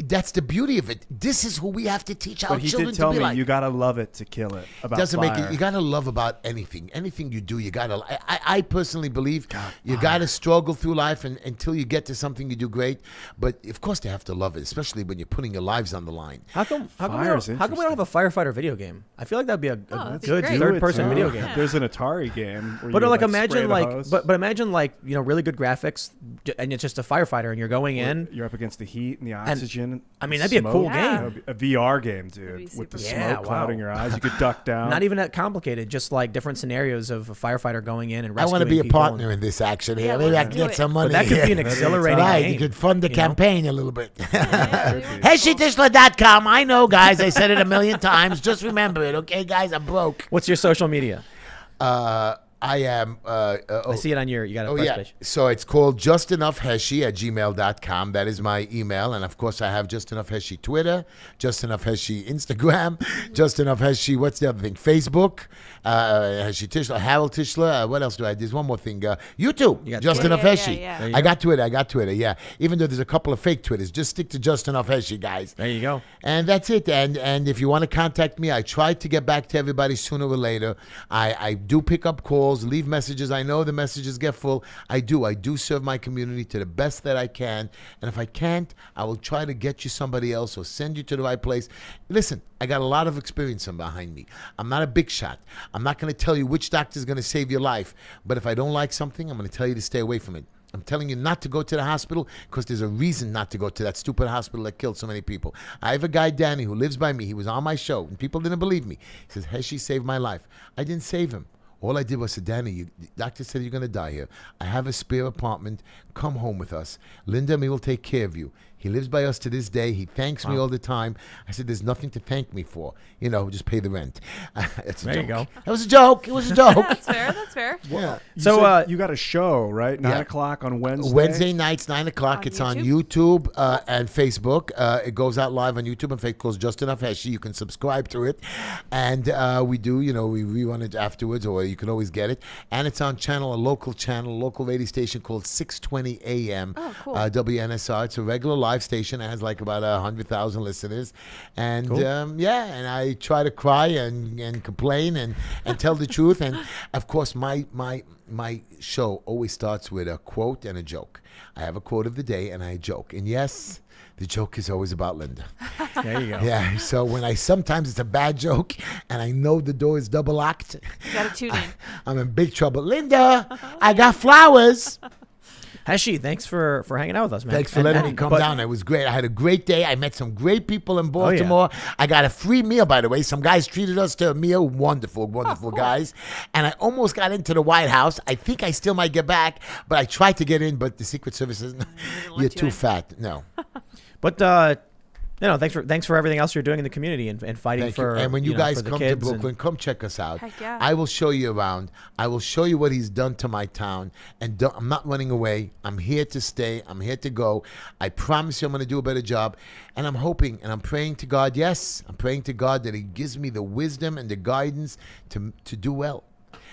That's the beauty of it. This is who we have to teach our But he children did tell to be me like. you gotta love it to kill it. About Doesn't fire. make it. You gotta love about anything. Anything you do, you gotta. I personally believe you gotta struggle through life until you get to something you do great. But of course, they have to love it, especially when you're putting your lives on the line. How come we Fire's don't have a firefighter video game? I feel like that'd be a that'd be good great. third-person video game. There's an Atari game. Where But you like spray imagine the like hose. but imagine like really good graphics and it's just a firefighter and you're going in. You're up against the heat and the oxygen. I mean, that'd be a cool smoke. game. A VR game, That'd dude, be with the super smoke cool. Yeah, clouding wow. your eyes. You could duck down. Not even that complicated, just like different scenarios of a firefighter going in and I rescuing want to be a people partner in this action here. Yeah, Maybe I let's can do get it. some money. But that could be an here. exhilarating Right, game. you could fund the know? campaign a little bit. Yeah, HeshyTischler.com. I know, guys. I said it a million times. Just remember it, okay, guys? I'm broke. What's your social media? I am. I see it on you got a press page. So it's called justenoughheshy@gmail.com. That is my email. And of course, I have Just Enough Heshy Twitter, Just Enough Heshy Instagram, Just Enough Heshy, what's the other thing? Facebook, Heshy Tischler, Harold Tischler. What else do I have? There's one more thing. YouTube, got Just Twitter. Enough Yeah, Heshy. yeah. There you I go. got Twitter, yeah. Even though there's a couple of fake Twitters, just stick to Just Enough Heshy, guys. There you go. And that's it. And if you want to contact me, I try to get back to everybody sooner or later. I do pick up calls, leave messages. I know the messages get full. I do serve my community to the best that I can. And if I can't, I will try to get you somebody else or send you to the right place. Listen, I got a lot of experience behind me. I'm not a big shot. I'm not going to tell you which doctor is going to save your life. But if I don't like something, I'm going to tell you to stay away from it. I'm telling you not to go to the hospital because there's a reason not to go to that stupid hospital that killed so many people. I have a guy, Danny, who lives by me. He was on my show, and people didn't believe me. He says, Heshy saved my life. I didn't save him. All I did was say, Danny, the doctor said you're going to die here. I have a spare apartment. Come home with us. Linda and me will take care of you. He lives by us to this day. He thanks me all the time. I said, there's nothing to thank me for. Just pay the rent. It's a There you joke. go. That was a joke. It was a joke. That's fair. That's fair. Yeah. So, said you got a show, right? 9 Yeah. o'clock on Wednesday. Wednesday nights, 9 o'clock. On It's on YouTube and Facebook. It goes out live on YouTube and Facebook. Just Enough Heshy. You can subscribe to it. And we do, we rerun it afterwards, or you can always get it. And it's on a local radio station called 620 AM. Oh, cool. WNSR. It's a regular live station. It has like about 100,000 listeners. And and I try to cry and complain and tell the truth. And of course, my show always starts with a quote and a joke. I have a quote of the day and I joke. And yes, the joke is always about Linda. There you go. Yeah. So sometimes it's a bad joke and I know the door is double locked, You got to tune in. I'm in big trouble. Linda, I got flowers. Heshy, thanks for hanging out with us, man. Thanks for letting me come down. It was great. I had a great day. I met some great people in Baltimore. I got a free meal, by the way. Some guys treated us to a meal. Wonderful, wonderful guys. And I almost got into the White House. I think I still might get back, but I tried to get in, but the Secret Service says, you're you too in. fat. No. But Thanks for everything else you're doing in the community and fighting Thank for. you. And when you guys for the come to kids Brooklyn, come check us out. Heck yeah. I will show you around. I will show you what he's done to my town. And I'm not running away. I'm here to stay. I'm here to go. I promise you I'm going to do a better job. And I'm hoping and I'm praying to God. Yes, I'm praying to God that he gives me the wisdom and the guidance to do well.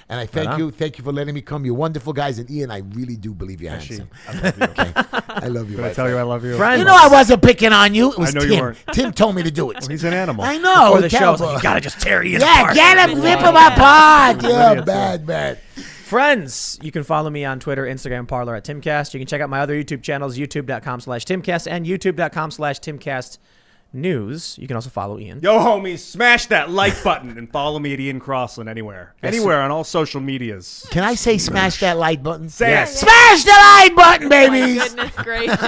And I thank you. Thank you for letting me come. You're wonderful guys. And Ian, I really do believe you're handsome. I love you. Okay. I love you. Did I my tell you friend. I love you? Friends. You know I wasn't picking on you. It was I know Tim. you weren't. Tim told me to do it. Well, he's an animal. I know. Before the show, terrible. so you gotta just tear Ian Yeah, apart. get him, rip him Yeah. apart. Yeah, Lydia, bad, bad. Friends, you can follow me on Twitter, Instagram, Parler at Timcast. You can check out my other YouTube channels, youtube.com/Timcast and youtube.com/Timcast News. You can also follow Ian. Yo, homies, smash that like button and follow me at Ian Crossland anywhere. Anywhere on all social medias. Can I say smash that like button? Say Yes. it. Smash the like button, Oh my babies. goodness gracious.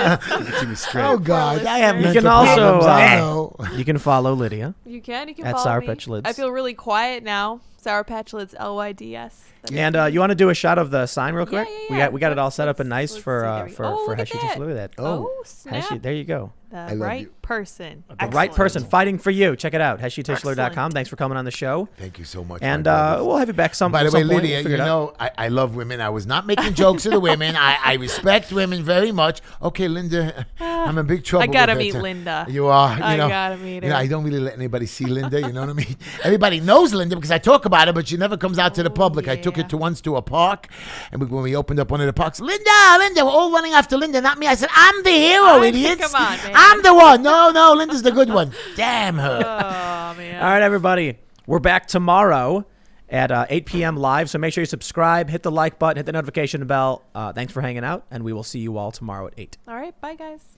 To me straight. Oh, God. I have You mental can also, problems. I know. You can follow Lydia. You can At follow Sour me. Patch Lids. I feel really quiet now. Sour Patch Lids, LYDS. And you want to do a shot of the sign real quick? yeah. We got it all set up Let's- and nice let's for see. There we go. Oh, look at Heshy that. Tischler. Look at that. Oh, snap. Heshy, there you go. The love right you. person. The right person fighting for you. Check it out. HeshyTischler.com. Excellent. Thanks for coming on the show. Thank you so much. And my brothers. we'll have you back some By the some way, point. Lydia, We'll figure you it out. know, I love women. I was not making jokes of the women. I respect women very much. Okay, Linda, I'm in big trouble. I gotta with meet that. Linda. You are. You I know, gotta meet You know, her. I don't really let anybody see Linda. You know what I mean? Everybody knows Linda because I talk about her, but she never comes out to the public. I took her yeah. once to a park, and when we opened up one of the parks, Linda, we're all running after Linda, not me. I said, I'm the hero, idiots. Come on, man. I'm the one. No, Linda's the good one. Damn her. Oh, man. All right, everybody. We're back tomorrow at 8 p.m. live. So make sure you subscribe, hit the like button, hit the notification bell. Thanks for hanging out, and we will see you all tomorrow at 8. All right. Bye, guys.